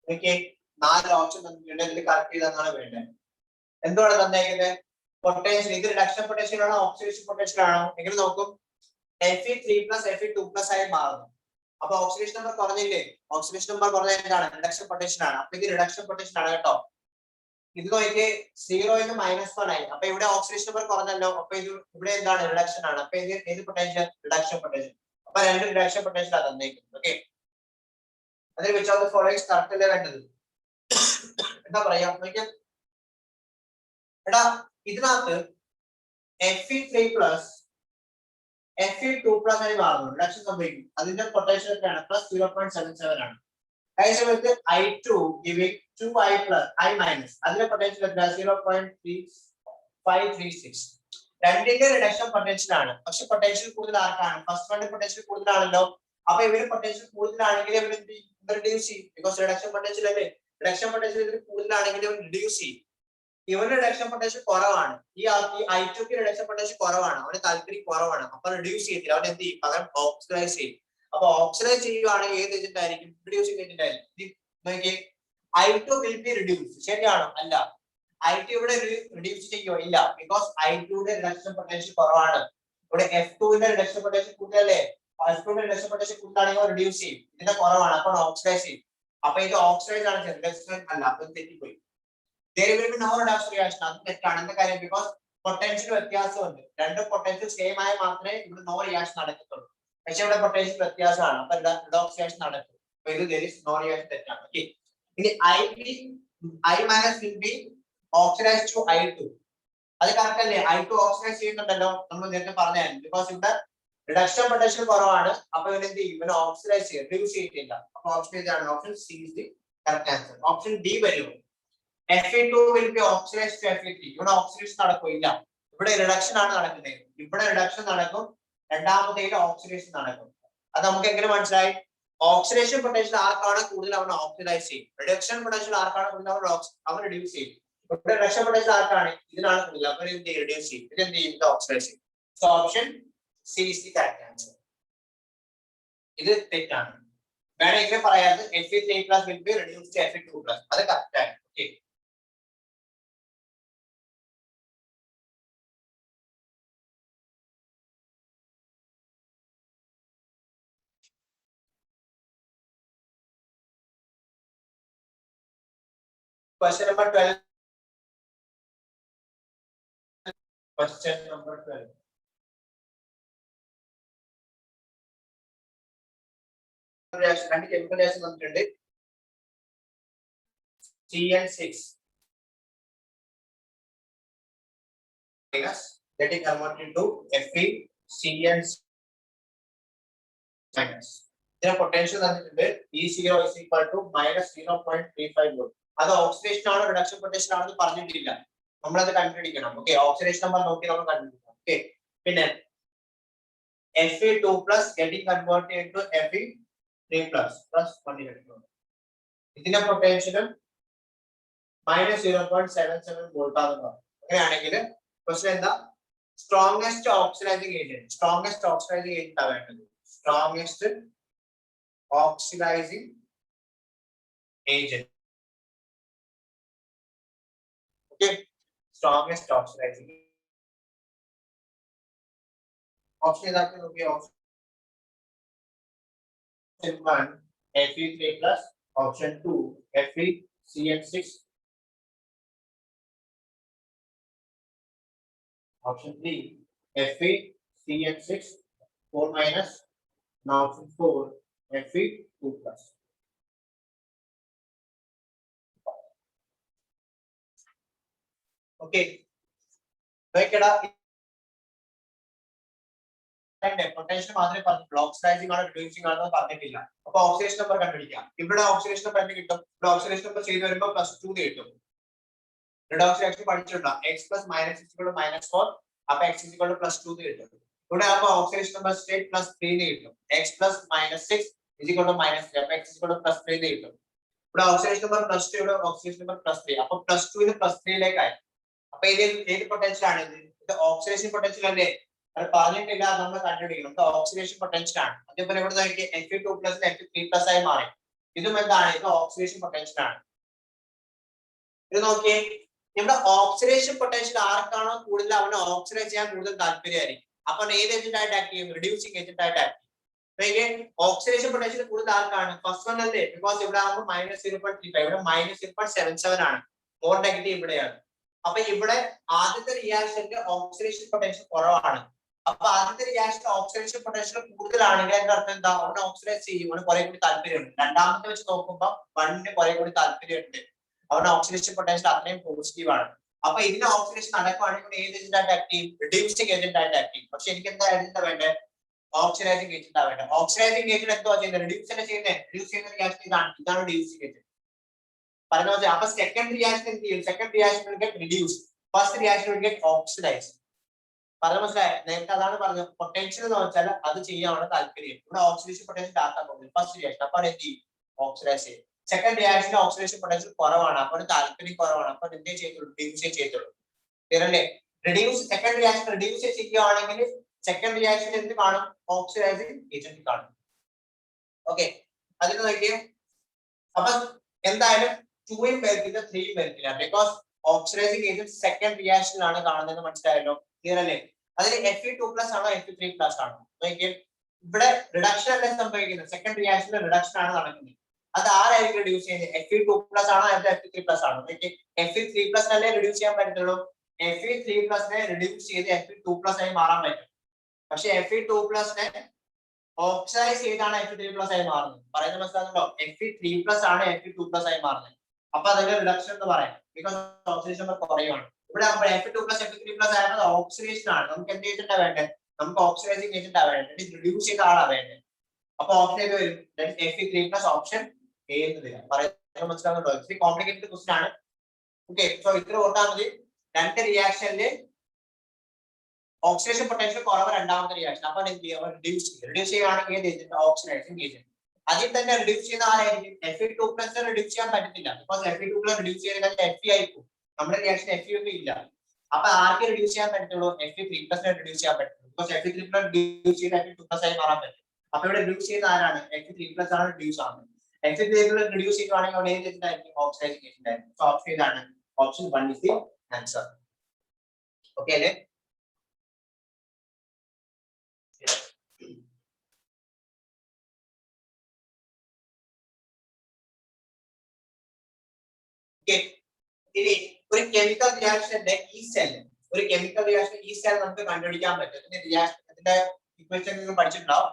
Okay. 4 option തന്നിട്ടുണ്ട്, ഇതിൽ കറക്റ്റ് ചെയ്താണ് വേണ്ടത്. എന്താണ് തന്നേക്കുന്നത്? പൊട്ടൻഷ്യൽ, ഇത് റിഡക്ഷൻ പൊട്ടൻഷ്യൽ ആണോ ഓക്സിഡേഷൻ പൊട്ടൻഷ്യൽ ആണോ? എങ്ങനെ നോക്കും? Fe3 plus Fe2 plus ആയി മാറുന്നു. അപ്പൊ ഓക്സിഡേഷൻ നമ്പർ കുറഞ്ഞില്ലേ? ഓക്സിഡേഷൻ നമ്പർ കുറഞ്ഞ എന്താണ്? റിഡക്ഷൻ പൊട്ടൻഷ്യൽ ആണ്. അപ്പൊ ഇത് റിഡക്ഷൻ പൊട്ടൻഷ്യൽ ആണ് കേട്ടോ. ഇത് നോക്കിയേ 0 ന്ന് -1 ആയി, അപ്പൊ ഇവിടെ ഓക്സിഡേഷൻ നമ്പർ കുറഞ്ഞല്ലോ, അപ്പൊ ഇത് ഇവിടെ എന്താണ്? റിഡക്ഷൻ ആണ്. അപ്പൊ ഇത് ഏത് പൊട്ടൻഷ്യൽ? Reduction potential. അപ്പൊ രണ്ട് റിഡക്ഷൻ പൊട്ടൻഷ്യൽ ആണ് തന്നേക്കുന്നത്. ഓക്കെ, അതിൽ which of the following correct അല്ലേ വേണ്ടത്? എന്താ പറയാ എടാ, ഇതിനകത്ത് Fe3 plus Fe2 plus ആയി മാറുന്നു, റിഡക്ഷൻ സംഭവിക്കും. അതിന്റെ പൊട്ടൻഷ്യൽ എത്രയാണ്? +0.77 ആണ്. അതേ സമയത്ത് I2 giving 2I plus I minus, അതിന്റെ പൊട്ടൻഷ്യൽ എത്ര? 0.3536. രണ്ടിന്റെ റിഡക്ഷൻ പൊട്ടൻഷ്യൽ ആണ്, പക്ഷെ പൊട്ടൻഷ്യൽ കൂടുതൽ ആർക്കാണ്? ഫസ്റ്റ് വണ്ണിന്റെ പൊട്ടൻഷ്യൽ കൂടുതലാണല്ലോ. അപ്പൊ ഇവര് പൊട്ടൻഷ്യൽ കൂടുതലാണെങ്കിൽ ഇവർ റിഡ്യൂസ് ചെയ്യും, ബിക്കോസ് റിഡക്ഷൻ പൊട്ടൻഷ്യൽ അല്ലേ. റിഡക്ഷൻ പൊട്ടൻഷ്യൽ ഇതിൽ കൂടുതലാണെങ്കിൽ ഇവർ റിഡ്യൂസ് ചെയ്യും. ഇവന്റെ റിഡക്ഷൻ പൊട്ടൻഷ്യൽ കുറവാണ്, ഈ I2 ക്ക് റിഡക്ഷൻ പൊട്ടൻഷ്യൽ കുറവാണ്, അവന് താല്പര്യം കുറവാണ്, അപ്പൊ റിഡ്യൂസ് ചെയ്തില്ല, അവൻ എന്ത് ചെയ്യും, പകരം ഓക്സിഡൈസ് ചെയ്യും. അപ്പൊ ഓക്സിഡൈസ് ചെയ്യുവാണെങ്കിൽ ഏത് ഏജന്റ് ആയിരിക്കും, റിഡ്യൂസിങ് ഏജന്റ് ആയിരിക്കും. I2 will be reduced, ശരിയാണോ? അല്ല. I2 ഇവിടെ റിഡ്യൂസ് ചെയ്യുമോ? ഇല്ല, ബിക്കോസ് I2 യുടെ റിഡക്ഷൻ പൊട്ടൻഷ്യൽ കുറവാണ്. ഇവിടെ F2 ന്റെ റിഡക്ഷൻ പൊട്ടൻഷ്യൽ കൂടുതലല്ലേ, F2 ന്റെ റിഡക്ഷൻ പൊട്ടൻഷ്യൽ കൂടുതലാണെങ്കിൽ റിഡ്യൂസ് ചെയ്യും, ഇതിന്റെ കുറവാണ്, അപ്പോൾ ഓക്സിഡൈസ് ചെയ്യും. അപ്പൊ ഇത് ഓക്സിഡൈസ് ആണ്, റിഡക്ഷൻ അല്ല, അത് തെറ്റിപ്പോയി. There will be no reduction reaction, അത് തെറ്റാണ്. എന്താ കാര്യം, ബിക്കോസ് പൊട്ടൻഷ്യൽ വ്യത്യാസമുണ്ട്, രണ്ട് പൊട്ടൻഷ്യൽ സെയിം ആയ മാത്രമേ ഇവിടെ നോ റിയാക്ഷൻ നടക്കത്തുള്ളൂ. പക്ഷെ ഇവിടെ പൊട്ടൻഷ്യൽ വ്യത്യാസമാണ്, അപ്പൊ റിഡോക്സ് റിയാക്ഷൻ നടക്കും. അപ്പൊ ഇത് there is no reaction, തെറ്റാണ്. ഓക്കെ, ഇനി I minus will be oxidized to I2, അത് കറക്റ്റ് അല്ലേ? I2 ഓക്സിഡൈസ് ചെയ്യുന്നുണ്ടല്ലോ, നമ്മൾ നേരത്തെ പറഞ്ഞായിരുന്നു, ബിക്കോസ് ഇവിടെ റിഡക്ഷൻ പൊട്ടൻഷ്യൽ കുറവാണ്, അപ്പൊ ഇവൻ എന്ത് ചെയ്യും, ഇവൻ ഓക്സിഡൈസ് ചെയ്യും, റിഡ്യൂസ് ചെയ്തില്ല, അപ്പൊ ഓപ്ഷൻ ആണ്, option C is the correct answer. Option D വരും, Fe2 will be oxidized to Fe3, ഇവിടെ ഓക്സിഡേഷൻ നടക്കില്ല, ഇവിടെ റിഡക്ഷൻ ആണ് നടക്കുന്നത്, ഇവിടെ റിഡക്ഷൻ നടക്കും, രണ്ടാമത്തേൽ ഓക്സിഡേഷൻ നടക്കും. അത് നമുക്ക് എങ്ങനെ മനസ്സിലായി? ഓക്സിഡേഷൻ പൊട്ടൻഷ്യൽ ആർക്കാണ് കൂടുതൽ അവൻ ഓക്സിഡൈസ് ചെയ്യും, റിഡക്ഷൻ പൊട്ടൻഷ്യൽ ആർക്കാണ് കൂടുതൽ അവൻ റിഡ്യൂസ് ചെയ്യും. ഇവിടെ റിഡക്ഷൻ പൊട്ടൻഷ്യൽ ആർക്കാണ്, ഇതിനാണ് കൂടുതൽ, അപ്പോൾ ഇത് റിഡ്യൂസ് ചെയ്യും, ഇത് എന്ത് ചെയ്യും, ഓക്സിഡൈസ് ചെയ്യും. So option C is the correct answer. ഇത് തെറ്റാണ്, വേണമെങ്കിൽ പറയാതെ Fe3+ will be reduced to Fe2+, അത് കറക്റ്റ് ആണ്. Okay, question number 12. Question number 12. രണ്ട് കെമിക്കൽ റിയാക്ഷൻ തന്നിട്ടുണ്ട്, CN6 getting converted to FeCN minus. ഇതിന്റെ പൊട്ടൻഷ്യൽ തന്നിട്ടുണ്ട്, E0 is equal to -0.35 volt. അത് ഓക്സിഡേഷൻ ആണോ റിഡക്ഷൻ പൊട്ടൻഷ്യൽ ആണെന്ന് പറഞ്ഞിട്ടില്ല, നമ്മളത് കണ്ടുപിടിക്കണം. ഓക്കെ, ഓക്സിഡേഷൻ നമ്പർ നോക്കി നമ്മൾ കണ്ടുപിടിക്കണം. ഓക്കെ, പിന്നെ Fe2+ getting converted into Fe3+ plus 1 electron. ഇതിന്റെ പൊട്ടൻഷ്യലും -0.77 വോൾട്ട് ആണെന്ന്. അങ്ങനെയാണെങ്കിൽ ക്വസ്റ്റ്യൻ എന്താ, strongest oxidising agent, strongest oxidising agent ആണ് വേണ്ടത്, strongest oxidising agent. Okay, strongest oxidising option ഏതാക്കി നോക്കി, option 1 Fe3+, option 2 FeCN6, option 3 FeCN6 4 minus, now option 4 Fe2+. Okay, നോക്കടാ, പൊട്ടൻഷ്യൽ മാത്രമേ പറഞ്ഞിട്ടുള്ളൂ, ഓക്സിഡൈസിങ് ആണോ റിഡ്യൂസിങ് ആണോ പറഞ്ഞിട്ടില്ല. അപ്പൊ ഓക്സിഡേഷൻ നമ്പർ കണ്ടുപിടിക്കാം. ഇവിടെ ഓക്സിഡേഷൻ നമ്പർ എന്ത് കിട്ടും, ഇവിടെ ഓക്സിഡേഷൻ നമ്പർ ചെയ്ത് വരുമ്പോൾ +2 കിട്ടും. റിഡോക്സ് റിയാക്ഷൻ പഠിച്ചിട്ടുണ്ടോ, x + -6 -4, അപ്പൊ x +2 കിട്ടും. ഇവിടെ അപ്പൊ ഓക്സിഡേഷൻ നമ്പർ സ്റ്റേറ്റ് +3 കിട്ടും, x + -6 -3, അപ്പൊ x +3 കിട്ടും. ഇവിടെ ഓക്സിഡേഷൻ നമ്പർ +2, ഇവിടെ ഓക്സിഡേഷൻ നമ്പർ +3, അപ്പൊ +2 ന് +3 ആയി. അപ്പൊ ഇത് ഏത് പൊട്ടൻഷ്യൽ ആണ്, ഇത് ഓക്സിഡേഷൻ പൊട്ടൻഷ്യൽ അല്ലേ, അത് പറഞ്ഞിട്ടില്ല, നമ്മൾ കണ്ടുപിടിക്കണം. ഇത് ഓക്സിഡേഷൻ പൊട്ടൻഷ്യൽ ആണ്. അതേപോലെ ഇവിടെ നോക്കി Fe2+ Fe3+ ആയി മാറി, ഇതും എന്താണ്, ഇത് ഓക്സിഡേഷൻ പൊട്ടൻഷ്യൽ ആണ്. ഇത് നോക്കിയേ, ഇവിടെ ഓക്സിഡേഷൻ പൊട്ടൻഷ്യൽ ആർക്കാണോ കൂടുതൽ അവന് ഓക്സിഡൈസ് ചെയ്യാൻ കൂടുതൽ താല്പര്യമായിരിക്കും, അപ്പൊ ഏത് ഏജന്റ് ആയിട്ട് ആക്ട് ചെയ്യും, റിഡ്യൂസിങ് ഏജന്റ് ആയിട്ട് ആക്ട് ചെയ്യും. ഓക്സിഡേഷൻ പൊട്ടൻഷ്യൽ കൂടുതൽ ആർക്കാണ്, ഫസ്റ്റ് വൺ അല്ലേ, ബിക്കോസ് ഇവിടെ ആകുമ്പോൾ -0.35, ഇവിടെ -0.77 ആണ്, മോർ നെഗറ്റീവ് ഇവിടെയാണ്. അപ്പൊ ഇവിടെ ആദ്യത്തെ റിയാക്ഷന്റെ ഓക്സിഡേഷൻ പൊട്ടൻഷ്യൽ കുറവാണ്, അപ്പൊ ആദ്യത്തെ റിയാക്ഷൻ ഓക്സിഡേഷൻ പൊട്ടൻഷ്യൽ കൂടുതലാണെങ്കിൽ അതിന്റെ അർത്ഥം എന്താ, അവന് ഓക്സിഡൈസ് ചെയ്യും, അവന് കുറെ കൂടി താല്പര്യമുണ്ട്. രണ്ടാമത്തെ വെച്ച് നോക്കുമ്പോൾ 1ന് കുറെ കൂടി താല്പര്യമുണ്ട്, അവന് ഓക്സിഡേഷൻ പൊട്ടൻഷ്യൽ അത്രയും പോസിറ്റീവ് ആണ്. അപ്പൊ ഇതിന് ഓക്സിഡേഷൻ നടക്കുകയാണെങ്കിൽ ഏത് ഏജന്റ് ആയിട്ട് ആക്ട് ചെയ്യും, റിഡ്യൂസിങ് ഏജന്റ് ആയിട്ട് ആക്ട് ചെയ്യും. പക്ഷെ എനിക്ക് എന്താ ഏജന്റ് വേണ്ടത്, ഓക്സിഡൈസിങ് ഏജന്റ് ആണ് വേണ്ടത്. ഓക്സിഡൈസിങ് ഏജന്റ് എന്തോ ചെയ്യുന്നത്, റിഡ്യൂസ് തന്നെ ചെയ്യുന്നത്, റിഡ്യൂസ് ചെയ്യുന്ന റിയാക്ഷൻ ഇതാണ് റിഡ്യൂസിങ് ഏജന്റ് പറയുന്നത്. അപ്പൊ സെക്കൻഡ് റിയാക്ഷൻ എന്ത് ചെയ്യും, second reaction will get reduce, first reaction will get oxidise. പറഞ്ഞ മനസ്സിലായി, നേരത്തെ അതാണ് പറഞ്ഞത്, പൊട്ടൻഷ്യൽ എന്ന് വെച്ചാൽ അത് ചെയ്യാനുള്ള താല്പര്യം. ഇവിടെ ഓക്സിഡേഷൻ പൊട്ടൻഷ്യൽ ആക്കാൻ പോകുന്നത് ഫസ്റ്റ് റിയാക്ഷൻ, അപ്പൊ എന്ത് ചെയ്യും, ഓക്സിഡൈസ് ചെയ്യും. സെക്കൻഡ് റിയാക്ഷന്റെ ഓക്സിഡേഷൻ പൊട്ടൻഷ്യൽ കുറവാണ്, അപ്പോൾ താല്പര്യം കുറവാണ്, അപ്പോൾ എന്ത് ചെയ്തുള്ളൂ, റിഡ്യൂസ് ചെയ്തുള്ളൂ. ക്ലിയറല്ലേ? റിഡ്യൂസ് സെക്കൻഡ് റിയാക്ഷൻ റിഡ്യൂസ് ചെയ്യുകയാണെങ്കിൽ സെക്കൻഡ് റിയാക്ഷൻ എന്ത് കാണും, ഓക്സിഡൈസിങ് ഏജന്റ് കാണും. ഓക്കെ, അതിന് നോക്കിയേ. അപ്പൊ എന്തായാലും 2 പേർക്കില്ല 3 പേർക്കില്ല, ബിക്കോസ് ഓക്സിഡൈസിങ് ഏജന്റ് സെക്കൻഡ് റിയാക്ഷനിലാണ് കാണുന്നത്. മനസ്സിലായല്ലോ? ക്ലിയർ അല്ലേ? അതിൽ Fe2+ ആണോ Fe3+ ആണോ നോക്കിയേ. ഇവിടെ റിഡക്ഷൻ അല്ലേ സംഭവിക്കുന്നത്, സെക്കൻഡ് റിയാക്ഷനിൽ റിഡക്ഷൻ ആണ് നടക്കുന്നത്. അത് ആരായിരിക്കും റിഡ്യൂസ് ചെയ്യുന്നത്, Fe2+ ആണോ അല്ല Fe3+ ആണോ നോക്കിയേ. Fe3+ അല്ലേ റിഡ്യൂസ് ചെയ്യാൻ പറ്റുള്ളൂ. Fe3+നെ റിഡ്യൂസ് ചെയ്ത് Fe2+ ആയി മാറാൻ പറ്റും. പക്ഷെ Fe2+നെ ഓക്സിഡൈസ് ചെയ്താണ് Fe3+ ആയി മാറുന്നത്. പറയുന്നത് മനസ്സിലാകുന്നുണ്ടോ? Fe3+ ആണ് Fe2+ ആയി മാറുന്നത്. അപ്പൊ അതിന്റെ റിഡക്ഷൻ എന്ന് പറയാം, ബിക്കോസ് ഓക്സിഡേഷൻ നമ്പർ കുറയുകയാണ്. ഇവിടെ Fe2+ Fe3+ ആയത് ഓക്സിഡേഷൻ ആണ്. നമുക്ക് എന്ത് ചെയ്തിട്ടാ വേണ്ടത്, നമുക്ക് ഓക്സിഡൈസിങ് ഏജന്റ് ആണ് വേണ്ടത്, റിഡ്യൂസ് ചെയ്ത ആളാണ് വേണ്ടത്. അപ്പൊ ഓപ്ഷൻ ഏത് വരും, Fe3+ ഓപ്ഷൻ എ എന്ന് വരും. പറയുന്നത് മനസ്സിലാകുന്നുണ്ടോ? ഇത്തിരി കോംപ്ലിക്കേറ്റഡ് ക്വസ്റ്റ്യൻ ആണ്. ഓക്കെ, സോ ഇത്ര ഓർത്താൽ മതി. രണ്ട് റിയാക്ഷനില് ഓക്സിഡേഷൻ പൊട്ടൻഷ്യൽ കുറവ് രണ്ടാമത്തെ റിയാക്ഷൻ. അപ്പൊ എന്ത് ചെയ്യുക, റിഡ്യൂസ് ചെയ്യുകയാണെങ്കിൽ ഏത് ഓക്സിഡൈസിങ് ഏജന്റ്. അതിൽ തന്നെ റിഡ്യൂസ് ചെയ്യുന്ന ആരായിരിക്കും, Fe2+ റിഡ്യൂസ് ചെയ്യാൻ പറ്റത്തില്ല, ബിക്കോസ് Fe2+ റിഡ്യൂസ് ചെയ്ത് കഴിഞ്ഞാൽ Fe ആയിരിക്കും. നമ്മുടെ റിയാക്ഷൻ Fe ഒന്നും ഇല്ല. അപ്പൊ ആർക്ക് റിഡ്യൂസ് ചെയ്യാൻ പറ്റുള്ളൂ, Fe3+ റിഡ്യൂസ് ചെയ്യാൻ പറ്റുള്ളൂ, ബിക്കോസ് Fe3+ റിഡ്യൂസ് ചെയ്ത് Fe2+ ആയി മാറാൻ പറ്റും. അപ്പൊ ഇവിടെ റിഡ്യൂസ് ചെയ്യുന്ന ആരാണ്, Fe3+ ആണ് റിഡ്യൂസ് ആവുന്നത്. Fe3+ റിഡ്യൂസ് ചെയ്യുകയാണെങ്കിൽ അവിടെ ഏത് ഏജന്റ് ആയിരിക്കും, ഓക്സിഡൈസിങ് ഏജന്റ് ആയിരിക്കും. സോ ഓപ്ഷൻ ഇതാണ്, option 1 is the answer. Okay അല്ലേ? ഇനി ഒരു കെമിക്കൽ റിയാക്ഷന്റെ ഈ സെൽ നമുക്ക് കണ്ടുപിടിക്കാൻ പറ്റും. ഇതിന്റെ ഇക്വേഷൻ നിങ്ങൾ പഠിച്ചിട്ടുണ്ടാവും.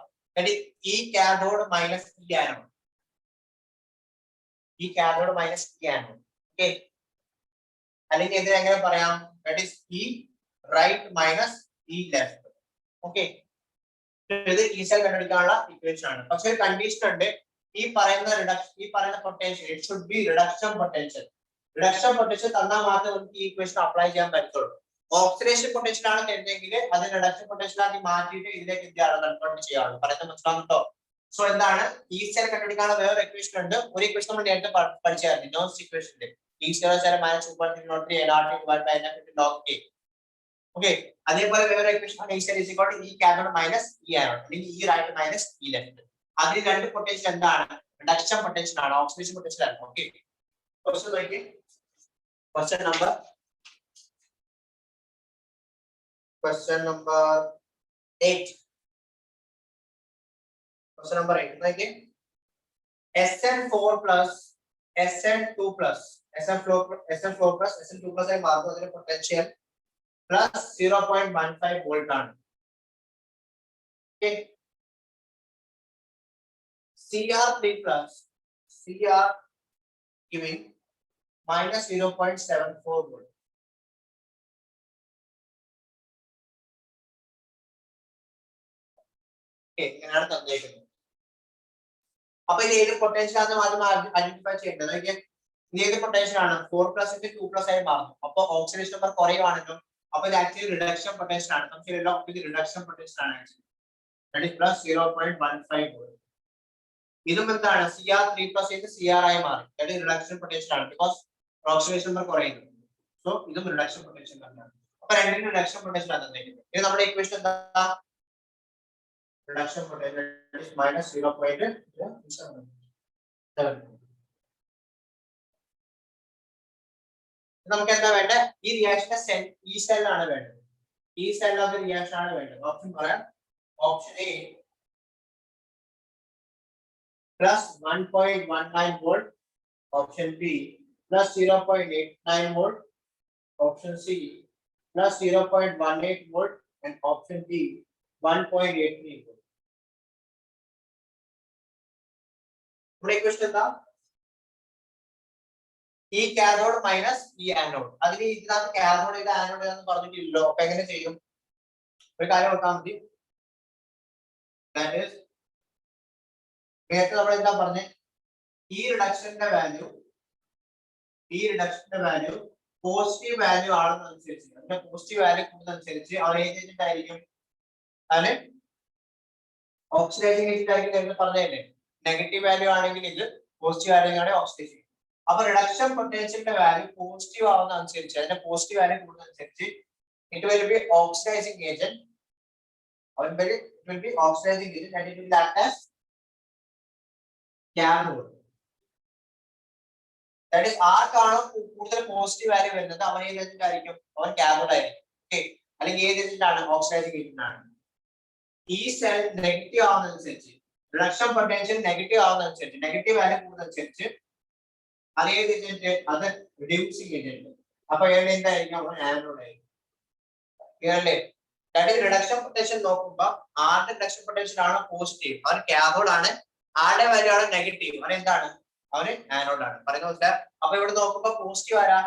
ഈ കാഥോഡ് മൈനസ് ഈ ആനോഡ്, ഈ കാഥോഡ് മൈനസ് ഈ ആനോഡ്. ഓക്കെ, അല്ലെങ്കിൽ ഇതിനെ എങ്ങനെ പറയാം, ദാറ്റ് ഈസ് ഈ റൈറ്റ് മൈനസ് ഈ ലെഫ്റ്റ്. ഓക്കെ, ഇത് ഈ സെൽ കണ്ടുപിടിക്കാനുള്ള ഇക്വേഷൻ ആണ്. പക്ഷെ ഒരു കണ്ടീഷൻ ഉണ്ട്, ഈ പറയുന്ന potential it should be reduction potential. Reduction potential തന്നാൽ മാത്രമേ നമുക്ക് ഈ ഇക്വേഷൻ അപ്ലൈ ചെയ്യാൻ പറ്റുള്ളൂ. ഓക്സിഡേഷൻ പൊട്ടൻഷ്യൽ ആണ് തരുന്നതെങ്കിൽ അത് റിഡക്ഷൻ പൊട്ടൻഷ്യൽ ആക്കി മാറ്റിയിട്ട് ഇതിലേക്ക് കൺവേർട്ട് ചെയ്യാറുള്ളൂ. പറയുന്നത് മനസ്സിലാകുന്നുണ്ടോ? സോ എന്താണ്, ഈ സെൽ കണ്ടുപിടിക്കാനുള്ള വേറെ ഇക്വേഷൻ ഉണ്ട്. ഒരു ഇക്വേഷൻ നമ്മൾ നേരത്തെ പഠിച്ചായിരുന്നു, നോസ് ഇക്വേഷനിൽ ഓക്കെ. അതേപോലെ വേറെ ഇക്വേഷൻ ആണ് ഈ കാഥോഡ് മൈനസ് ഈ ആനോഡ്, അല്ലെങ്കിൽ ഈ റൈറ്റ് മൈനസ് ഈ ലെഫ്റ്റ്. അതിൽ രണ്ട് പൊട്ടൻഷ്യൽ എന്താണ്, റിഡക്ഷൻ പൊട്ടൻഷ്യൽ ആണ്, ഓക്സിഡേഷൻ പൊട്ടൻഷ്യൽ ആണ്. ഓക്കെ, ക്വസ്റ്റ്യൻ നോക്കി. Question number 8. Question number 8. Okay. SN4 plus SN2 plus SN4 plus SN2 ആയി മാറുന്നു. അതിന്റെ പൊട്ടൻഷ്യൽ plus 0.15 വോൾട്ട് ആണ്. Okay. CR3 plus CR giving minus 0.74 volt. Okay, ഇങ്ങനെയാണ് തന്നിരിക്കുന്നത്. അപ്പൊ ഇത് ഏത് പൊട്ടൻഷ്യൽ ആണെന്ന് ആദ്യം ഐഡന്റിഫൈ ചെയ്യേണ്ടത്. ഇത് ഏത് പൊട്ടൻഷ്യൽ ആണ്, 4+ 2+ ആയി മാറുന്നു. അപ്പൊ ഓക്സിഡേഷൻ നമ്പർ കുറയുവാണല്ലോ, അപ്പൊ ഇത് ആക്ച്വലി റിഡക്ഷൻ പൊട്ടൻഷ്യൽ ആണ്. നമുക്ക് ഇത് റിഡക്ഷൻ പൊട്ടൻഷ്യൽ ആണ് actually, that is plus 0.15 volt. ഇതും എന്താണ്, CR3+ CR ആയി മാറി, that is റിഡക്ഷൻ പൊട്ടൻഷ്യൽ ആണ്, because ഓക്സിഡേഷൻ നമ്പർ കുറയുന്നു. സോ ഇതും റിഡക്ഷൻ പൊട്ടൻഷ്യൽ ആണ്. അപ്പൊ രണ്ടിനും റിഡക്ഷൻ പൊട്ടൻഷ്യൽ ആണ് തന്നിരിക്കുന്നത്. ഇത് നമ്മുടെ ഇക്വേഷൻ എന്താ, റിഡക്ഷൻ പൊട്ടൻഷ്യൽ is minus 0.7. നമുക്ക് എന്താ വേണ്ടത്, ഈ റിയാക്ഷന്റെ ഈ സെല്ലാണ് വേണ്ടത്, ഈ സെല്ലിന്റെ റിയാക്ഷൻ ആണ് വേണ്ടത്. ഓപ്ഷൻ പറയാം, option A plus 1.19 volt, option B plus 0.89 volt, option C plus 0.18 volt, and option D 1.83 volt. നമ്മുടെ ഇക്വേഷൻ എന്താ, ഈ കാഥോഡ് മൈനസ് ഈ ആനോഡ്. അതിൽ ഇതിനകത്ത് കാഥോഡ് ഇത് ആനോഡ് എന്ന് പറഞ്ഞിട്ടില്ലല്ലോ. അപ്പൊ എങ്ങനെ ചെയ്യും, ഒരു കാര്യം നോക്കാൻ മതി. നേരത്തെ നമ്മൾ എന്താ പറഞ്ഞത്, ഈ റിഡക്ഷന്റെ വാല്യൂ പോസിറ്റീവ് വാല്യൂ ആണെന്നനുസരിച്ച്, അതിന്റെ പോസിറ്റീവ് വാല്യൂ കൂടുന്നതനുസരിച്ച് അവർ ഏത് ഏജന്റ് ആയിരിക്കും, അതിന് ഓക്സിഡൈസിങ് ഏജന്റ് ആയിരിക്കും എന്ന് പറഞ്ഞതല്ലേ. നെഗറ്റീവ് വാല്യൂ ആണെങ്കിൽ ഇത് പോസിറ്റീവ് ആണെങ്കിൽ ഓക്സിഡേഷൻ. അപ്പൊ റിഡക്ഷൻ പൊട്ടൻഷ്യലിന്റെ വാല്യൂ പോസിറ്റീവ് ആവുന്ന അനുസരിച്ച് അതിന്റെ പോസിറ്റീവ് വാല്യൂ കൂടുന്നതനുസരിച്ച് it will be oxidising agent. it will be oxidizing agent and it will act as cathode. That is ആർക്കാണോ കൂടുതൽ പോസിറ്റീവ് വാല്യൂ വരുന്നത് അവൻ ഏത് ഏജന്റ് ആയിരിക്കും? അവൻ കാഥോഡ് ആയിരിക്കും. ഓക്കെ, അല്ലെങ്കിൽ ഏത് ഏജന്റ് ആണ്? ഓക്സിഡൈസിങ് ഏജന്റ് ആണ്. ഈ സെൽ നെഗറ്റീവ് ആവുന്നതനുസരിച്ച് റിഡക്ഷൻ പൊട്ടൻഷ്യൽ നെഗറ്റീവ് ആവുന്നതനുസരിച്ച് നെഗറ്റീവ് വാല്യൂ കൂടുന്നതനുസരിച്ച് അത് ഏത് ഏജന്റ്? അത് റിഡ്യൂസിങ് ഏജന്റ്. അപ്പൊ ഏത് എന്തായിരിക്കും? അവൻ ആനോഡ് ആയിരിക്കും. Clear? That is reduction potential നോക്കുമ്പോൾ ആരുടെ റിഡക്ഷൻ പൊട്ടൻഷ്യൽ ആണ് പോസിറ്റീവ്, അവൻ കാഥോഡ് ആണ്. ആരുടെ വാല്യൂ ആണ് നെഗറ്റീവ്, അവൻ എന്താണ്? അവന് ആനോഡ് ആണ്. പറയുന്നത് മനസ്സിലായോ? അപ്പൊ ഇവിടെ നോക്കുമ്പോൾ പോസിറ്റീവ് ആരാ?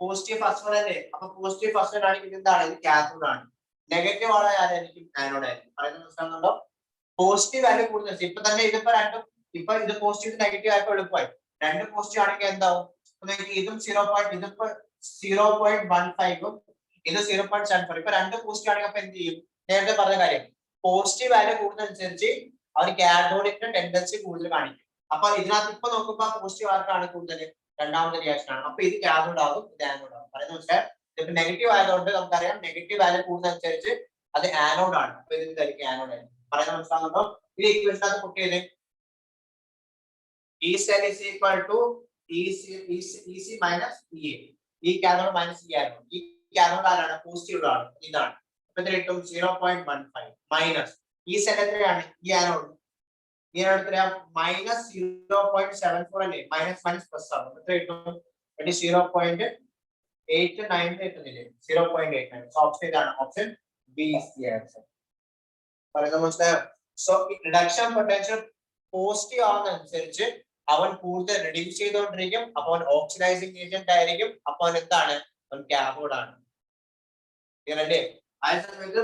പോസിറ്റീവ് ഫസ്റ്റ് വൺ അല്ലേ? അപ്പൊ പോസിറ്റീവ് ഫസ്റ്റ് വൺ ആണെങ്കിൽ എന്താണ്? ഇത് കാഥോഡ് ആണ്. നെഗറ്റീവ് ആണ് ആരായിരിക്കും? ആനോഡ് ആയിരിക്കും. പറയുന്നത് മനസ്സിലാകുന്നുണ്ടോ? പോസിറ്റീവ് വാല്യൂ കൂടുതൽ ഇപ്പൊ തന്നെ ഇതിപ്പോ രണ്ടും ഇപ്പൊ ഇത് പോസിറ്റീവ് നെഗറ്റീവ് ആയപ്പോ എളുപ്പമായി. രണ്ട് പോസിറ്റീവ് ആണെങ്കിൽ എന്താവും? ഇതും 0. ഇതിപ്പോ 0.15 ഇത് 0.74. ഇപ്പൊ രണ്ട് പോസിറ്റീവ് ആണെങ്കിൽ അപ്പൊ എന്ത് ചെയ്യും? നേരത്തെ പറഞ്ഞ കാര്യം, പോസിറ്റീവ് വാല്യൂ കൂടുന്നതനുസരിച്ച് അവർ കാഥോഡിന്റെ ടെൻഡൻസി കൂടുതൽ കാണിക്കും. അപ്പൊ ഇതിനകത്ത് ഇപ്പൊ നോക്കുമ്പോ പോസിറ്റീവ് ആർക്കാണ് കൂടുതൽ? രണ്ടാമത്തെ റിയാക്ഷൻ ആണ്. അപ്പൊ ഇത് കാഥോഡ് ആകും, ഇത് ആനോഡ് ആകും. പറയുന്നത് മനസ്സിലായോ? ഇപ്പൊ നെഗറ്റീവ് ആയതുകൊണ്ട് നമുക്കറിയാം നെഗറ്റീവ് വാല്യൂ കൂടുന്നതനുസരിച്ച് അത് ആനോഡ് ആണ്. അപ്പൊ ഇത് ആനോഡ് ആയിരിക്കും. പറയുന്നത് മനസ്സിലാകുന്നുണ്ടോ? ഇത് ഇക്വേഷനകത്ത് പുട്ട് ചെയ്ത് E cell is equal to EC minus EA. ഈ കാഥോഡ് മൈനസ് ഈ ആനോഡ്. ഈ കാഥോഡ് ആരാണ്? പോസിറ്റീവ് ആണ്. ഇതാണ്. അപ്പൊ ഇത് കിട്ടും 0.15 മൈനസ് ഈ സെൽ എത്രയാണ്? ഈ ആനോഡ്. ഈ ആനോഡ് എത്രയാണ്? മൈനസ് 0.74 അല്ലേ? മൈനസ് മൈനസ് പ്ലസ് ആണ്. എത്ര കിട്ടും? 0.89 കിട്ടുന്നില്ലേ? 0.89. സോ ഓപ്ഷൻ ഇതാണ്. Option B is the answer. പറയുന്നത് മനസ്സിലായോ? സോ റിഡക്ഷൻ പൊട്ടൻഷ്യൽ പോസിറ്റീവ് ആവുന്നതനുസരിച്ച് അവൻ കൂടുതൽ റെഡ്യൂസ് ചെയ്തുകൊണ്ടിരിക്കും. അപ്പൊ അവൻ ഓക്സിഡൈസിങ് ഏജന്റ് ആയിരിക്കും. അപ്പൊ അവൻ എന്താണ്? അവൻ കാഥോഡ് ആണ്. അല്ലേ? അതേ സമയത്ത്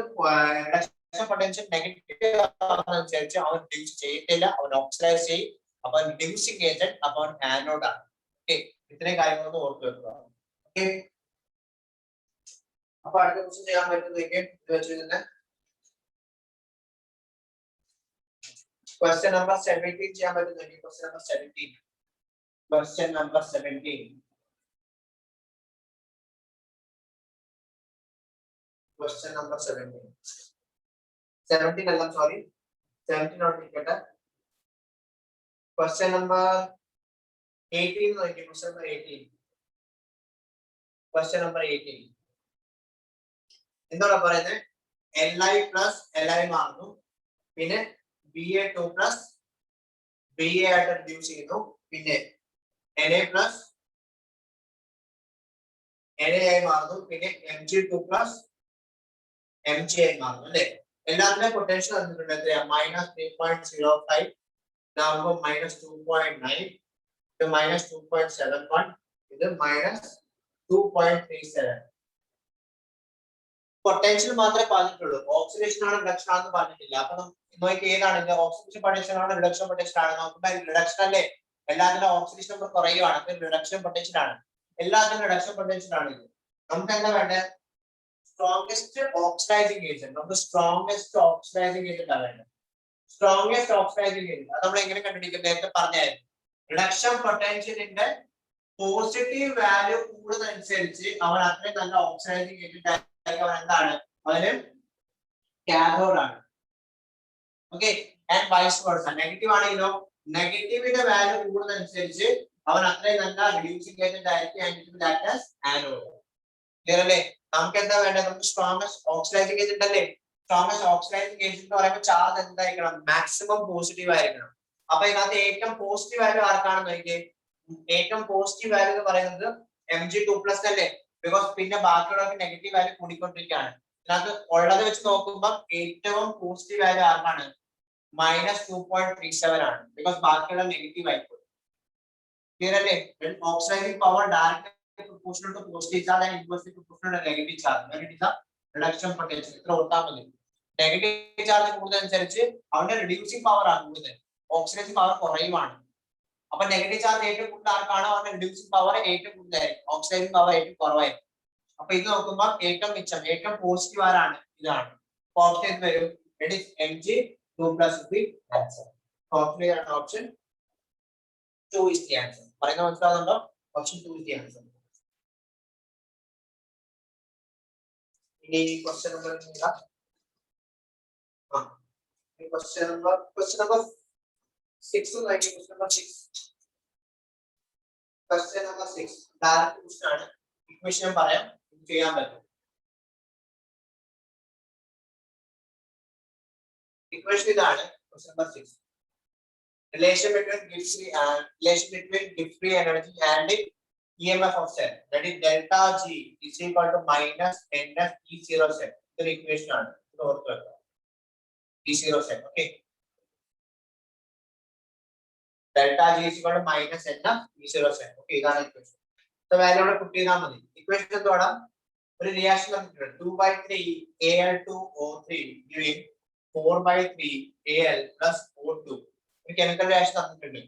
റിഡക്ഷൻ പൊട്ടൻഷ്യൽ നെഗറ്റീവ് ആവുന്നതനുസരിച്ച് അവൻ റിഡ്യൂസ് ചെയ്യത്തില്ല, അവൻ ഓക്സിഡൈസ് ചെയ്യും. അപ്പൊ അവൻ റിഡ്യൂസിങ് ഏജന്റ്, അപ്പൊ അവൻ ആനോഡ് ആണ്. ഓക്കെ, ഇത്രയും കാര്യങ്ങളൊന്നും ഓർത്ത് വെക്കുക. ഓക്കെ, അപ്പൊ അടുത്ത ക്വസ്റ്റ്യൻ ചെയ്യാൻ പറ്റുന്നതൊക്കെ വെച്ചിരുന്നത് Question number 17 ചെയ്യാൻ പറ്റുന്നുണ്ട്. Question number 17. Question number 17. Question number 17. 17 അല്ല, sorry. 17 നോട്ട് ഇരിക്കട്ടെ. Question number 18 നോക്കി. Question number 18. Question number 18. എന്താണ് പറയുന്നത്? Li plus Li മാറുന്നു. പിന്നെ BA2 plus BA ആയിട്ട് റിഡ്യൂസ് ചെയ്യുന്നു. പിന്നെ Na plus Na ആയി മാറുന്നു. പിന്നെ Mg2 plus Mg ആയി മാറുന്നു അല്ലേ? എല്ലാത്തിനും പൊട്ടൻഷ്യൽ തന്നിട്ടുണ്ട്. എത്രയാ? -3.05, ഇതാകുമ്പോൾ -2.9, ഇത് -2.71, ഇത് -2.37. പൊട്ടൻഷ്യൽ മാത്രമേ പറഞ്ഞിട്ടുള്ളൂ. ഓക്സിഡേഷൻ ആണ് റിഡക്ഷൻ ആണെന്ന് പറഞ്ഞിട്ടില്ല. അപ്പൊ നോക്കി ഏതാണ് ഇത്? ഓക്സിഡേഷൻ പൊട്ടൻഷ്യൽ ആണ് റിഡക്ഷൻ പൊട്ടൻഷ്യൽ ആണ്? നോക്കുമ്പോൾ റിഡക്ഷൻ അല്ലേ? എല്ലാത്തിനും ഓക്സിഡേഷൻ നമ്പർ കുറയുവാണ്. അപ്പൊ റിഡക്ഷൻ പൊട്ടൻഷ്യൽ ആണ്. എല്ലാത്തിനും റിഡക്ഷൻ പൊട്ടൻഷ്യൽ ആണ് ഇത്. നമുക്ക് എന്താ വേണ്ടത്? Strongest oxidising agent. നമുക്ക് സ്ട്രോങ്സ്റ്റ് ഓക്സിഡൈസിങ് ഏജന്റ് ആണ് വേണ്ടത്. സ്ട്രോങ്സ്റ്റ് ഓക്സിഡൈസിങ് ഏജന്റ് അത് നമ്മൾ എങ്ങനെ കണ്ടുപിടിക്കും? നേരത്തെ പറഞ്ഞായിരുന്നു. റിഡക്ഷൻ പൊട്ടൻഷ്യലിന്റെ പോസിറ്റീവ് വാല്യൂ കൂടുന്നതനുസരിച്ച് അവൻ അത്രയും നല്ല ഓക്സിഡൈസിങ് ഏജന്റ് അവൻ എന്താണ്? അവന് കാഥോഡ് ആണ്. Okay, and vice versa. Negative ആണെങ്കിലോ നെഗറ്റീവിന്റെ വാല്യൂ കൂടുന്നതനുസരിച്ച് അവൻ അത്രയും നല്ല റിഡ്യൂസിങ് ഏജന്റ് ആയിരിക്കും. ആനോഡ്. ക്ലിയർ അല്ലേ? നമുക്ക് എന്താ വേണ്ടത്? നമുക്ക് സ്ട്രോങ്സ്റ്റ് ഓക്സിഡൈസിങ് ഏജന്റ് അല്ലേ? സ്ട്രോങ്സ്റ്റ് ഓക്സിഡൈസിങ് ഏജന്റ് എന്ന് പറയുമ്പോൾ ചാർജ് എന്തായിരിക്കണം? മാക്സിമം പോസിറ്റീവ് ആയിരിക്കണം. അപ്പൊ ഇതിനകത്ത് ഏറ്റവും പോസിറ്റീവ് വാല്യൂ ആർക്കാണെന്ന് നോക്കിയേ. ഏറ്റവും പോസിറ്റീവ് വാല്യൂ എന്ന് പറയുന്നത് Mg2+ അല്ലേ? ബിക്കോസ് പിന്നെ ബാക്കിയുള്ളവർക്ക് നെഗറ്റീവ് വാല്യൂ കൂടിക്കൊണ്ടിരിക്കുകയാണ്. ഇതിനകത്ത് ഉള്ളത് വെച്ച് നോക്കുമ്പോൾ ഏറ്റവും പോസിറ്റീവ് വാല്യൂ ആർക്കാണ്? -2.37 ആണ്. ബിക്കോസ് ബാക്കിയുള്ള നെഗറ്റീവ് ആയിപ്പോയി. ക്ലിയർ അല്ലേ? Oxidising power directly proportional to positive charge and inversely proportional to negative charge. When it is a reduction potential. ഇത്ര ഓർത്താൽ മതി. നെഗറ്റീവ് ചാർജ് കൂടുന്നതനുസരിച്ച് അവന്റെ റിഡ്യൂസിങ് പവർ ആണ് കൂടുതൽ, ഓക്സിഡൈസിങ് പവർ കുറയുവാണ്. അപ്പൊ നെഗറ്റീവ് ചാർജ് ഏറ്റവും കൂടുതൽ ആർക്കാണോ അവന്റെ റിഡ്യൂസിങ് പവർ ഏറ്റവും കൂടുതലായിരിക്കും, ഓക്സിഡൈസിങ് പവർ ഏറ്റവും കുറവായിരിക്കും. അപ്പൊ ഇത് നോക്കുമ്പോൾ ഏറ്റവും മിച്ചം ഏറ്റവും പോസിറ്റീവ് ആരാണ്? ഇതാണ്. ഓപ്ഷൻ വരും. It is Mg2+ is the answer. Option 2 is the answer. പറയുന്നത് മനസ്സിലാവുന്നുണ്ടോ? Option 2 is the answer. ഇനി question number question number 6 like question number 6. Question number 6 direct question ആണ്. Equation പറയാം ചെയ്യാൻ പറ്റും. Equation ഇതാണ് question number 6. Relation between gift free energy and EMF of cell, that is delta G is equal to minus NF E0 cell. The equation ആണ്. ഇത് ഓർത്ത് വെക്കുക. E0 cell, okay. Delta G is equal to minus NF E0 cell, okay. ഇതാണ് equation. So value ഇവിടെ put ചെയ്താൽ മതി. Equation എന്താണ്? ഒരു റിയാക്ഷൻ തന്നിട്ടുണ്ട് 2/3 Al2O3 giving 4/3 Al plus O2. ഒരു കെമിക്കൽ റിയാക്ഷൻ തന്നിട്ടുണ്ട്.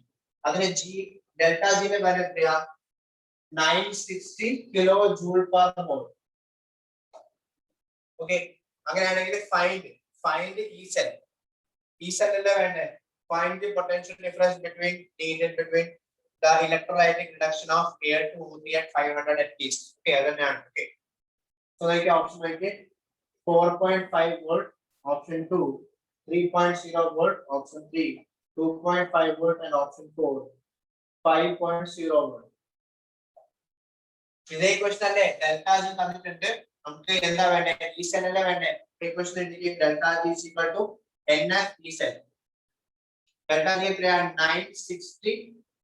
അതിനെ G delta G ന്റെ വാല്യൂ എത്രയാ? 960 കിലോജൂൾ പെർ മോൾ. ഓക്കേ, അങ്ങനെയാണെങ്കിൽ find E cell. E cell അല്ലേ വേണ്ടേ? Find the potential difference needed between the electrolytic reduction of Al2O3 at 500 at least. Okay, അതെന്നെയാണ്. Okay, so like option like 4.5 volt, option 2 3.0 volt, option 3 2.5 volt, and option 4 5.0 volt. ഇതേ ക്വസ്റ്റ്യൻ അല്ലേ? ഡെൽറ്റ ജി തന്നിട്ടുണ്ട്, നമുക്ക് എന്താ വേണ്ടേ? ഈ സെൽ അല്ലേ വേണ്ടേ? Equation indicate delta G is equal to NF E cell. Delta G എത്രയാണ്? 960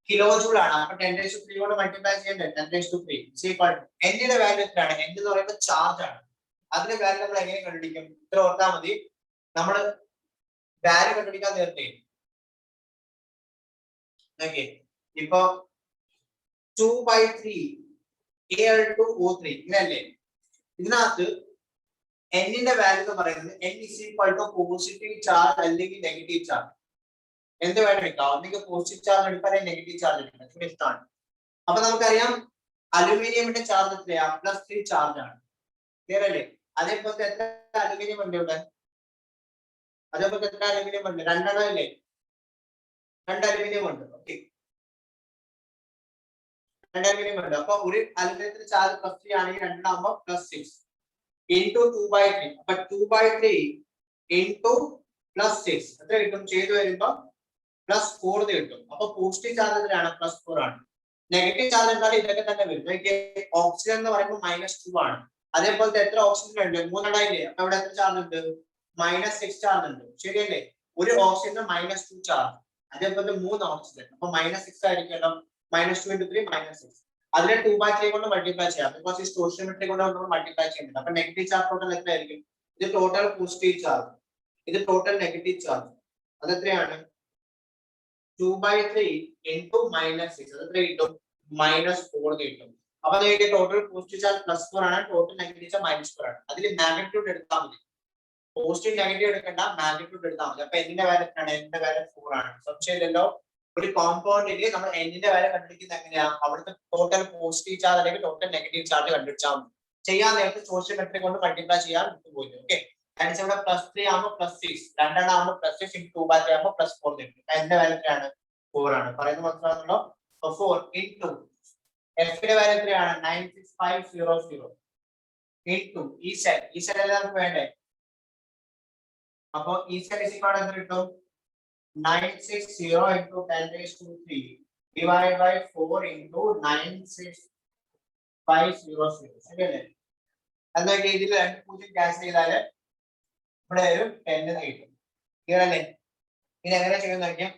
കിലോജൂൾ ആണ്. അപ്പോൾ 10⁻³ കൊണ്ട് മൾട്ടിപ്ലൈ ചെയ്യണ്ടേ? 10⁻³ ഈസ് ഈക്വൽ ടു n ന്റെ വാല്യൂ എത്രയാണ്? n എന്ന് പറയുന്നത് ചാർജ് ആണ്. അതിന്റെ വാല്യൂ നമ്മൾ എങ്ങനെ കണ്ടുപിടിക്കും? ഇത്ര ഓർത്താൽ മതി. നമ്മൾ വാല്യൂ കണ്ടുപിടിക്കാൻ നേരത്തെ ഓക്കേ, ഇപ്പോ 2/3 Al2O3 ഇങ്ങനെയല്ലേ? ഇതിനകത്ത് n ന്റെ വാല്യൂ എന്ന് പറയുന്നത് n is equal to positive charge അല്ലെങ്കിൽ നെഗറ്റീവ് ചാർജ്. എന്ത് വേണം എടുക്കാം? ഒന്നെങ്കിൽ പോസിറ്റീവ് ചാർജ് എടുക്കാം അല്ലെങ്കിൽ നെഗറ്റീവ് ചാർജ് എടുക്കാം. ഇഷ്ടമാണ്. അപ്പൊ നമുക്കറിയാം അലുമിനിയമിന്റെ ചാർജ് എത്രയാ? +3 ചാർജ് ആണ്. ക്ലിയർ അല്ലേ? അതേപോലെ എത്ര അലുമിനിയം ഉണ്ട് ഇവിടെ? അതേപോലെ എത്ര അലുമിനിയം ഉണ്ട്? 2 എണ്ണം അല്ലേ? 2 അലുമിനിയം ഉണ്ട്. ഓക്കെ, 2 അലുമിനിയം ഉണ്ട്. അപ്പൊ ഒരു അലുമിനിയത്തിന്റെ ചാർജ് +3 ആണെങ്കിൽ 2 ആകുമ്പോൾ +6 into 2/3. അപ്പൊ 2/3 into +6 എത്ര കിട്ടും? ചെയ്തു വരുമ്പോ +4 കിട്ടും. അപ്പൊ പോസിറ്റീവ് ചാർജ് എത്രയാണ്? +4 ആണ്. നെഗറ്റീവ് ചാർജ് എന്നാൽ ഇതൊക്കെ തന്നെ വരും. ഓക്സിജൻ എന്ന് പറയുമ്പോൾ -2 ആണ്. അതേപോലത്തെ എത്ര ഓക്സിജൻ ഉണ്ട്? 3 ഇല്ലേ? അപ്പൊ ഇവിടെ എത്ര ചാർജ് ഉണ്ട്? -6 ചാർജ് ഉണ്ട്. ശരിയല്ലേ? ഒരു ഓക്സിജന് -2 ചാർജ്, അതേപോലെ 3 ഓക്സിജൻ, അപ്പൊ -6 ആയിരിക്കുമല്ലോ. -2 × 3 -6. അതിനെ 2/3 കൊണ്ട് മൾട്ടിപ്ലൈ ചെയ്യാം. ബിക്കോസ് ഈ സ്റ്റോഷിയോമെട്രി കൊണ്ട് നമ്മൾ മൾട്ടിപ്ലൈ ചെയ്യുന്നുണ്ട്. അപ്പൊ നെഗറ്റീവ് ചാർജ് ടോട്ടൽ എത്രയായിരിക്കും? ഇത് ടോട്ടൽ പോസിറ്റീവ് ചാർജ്, ഇത് ടോട്ടൽ നെഗറ്റീവ് ചാർജ്. അത് എത്രയാണ്? 2/3 into -6 അത് എത്ര കിട്ടും? -4 കിട്ടും. അപ്പൊ അതിന്റെ ടോട്ടൽ പോസിറ്റീവ് ചാർജ് +4 ആണ്, ടോട്ടൽ നെഗറ്റീവ് ചാർജ് -4 ആണ്. അതിൽ മാഗ്നിറ്റ്യൂഡ് എടുത്താൽ മതി. പോസിറ്റീവ് നെഗറ്റീവ് എടുക്കണ്ട, മാഗ്നിറ്റ്യൂഡ് എടുത്താൽ മതി. അപ്പൊ n ന്റെ വാല്യൂ എത്രയാണ്? n ന്റെ വാല്യൂ 4 ആണ്. സംശയമില്ലല്ലോ. ഒരു കോമ്പൗണ്ടില് നമ്മൾ n ന്റെ വാല്യൂ കണ്ടുപിടിക്കുന്നത് എങ്ങനെയാ? അവിടുത്തെ ടോട്ടൽ പോസിറ്റീവ് ചാർജ് അല്ലെങ്കിൽ ടോട്ടൽ നെഗറ്റീവ് ചാർജ് കണ്ടുപിടിച്ചാൽ മതി. ചെയ്യാൻ നേരത്തെ സ്റ്റോഷിയോമെട്രി കൊണ്ട് മൾട്ടിപ്ലൈ ചെയ്യാൻ വിട്ടുപോയി. ഓക്കെ, ഇവിടെ +3 ആകുമ്പോൾ +6, 2 ആകുമ്പോൾ +6 × 2/3 ആകുമ്പോൾ +4 കിട്ടും. n ന്റെ വാല്യൂ എത്രയാണ്? 4 ആണ്. പറയുന്നത് മനസ്സിലാകുന്നുണ്ടോ? 4 into f ന്റെ വാല്യൂ എത്രയാണ്? 96500 into ഈ സെൽ എല്ലാം നമുക്ക് വേണ്ടേ? അപ്പൊ ഈ സെൽ എത്ര കിട്ടും? 960 into 10⁻³ divided by 4 into 96500. ശരിയല്ലേ? എന്താ ഇതിൽ 2 ക്യാൻസൽ ചെയ്താല് ഇവിടെ ഒരു 10 കിട്ടും. ക്ലിയർ അല്ലേ? ഇനി എങ്ങനെ ചെയ്യുന്ന നോക്കിയാൽ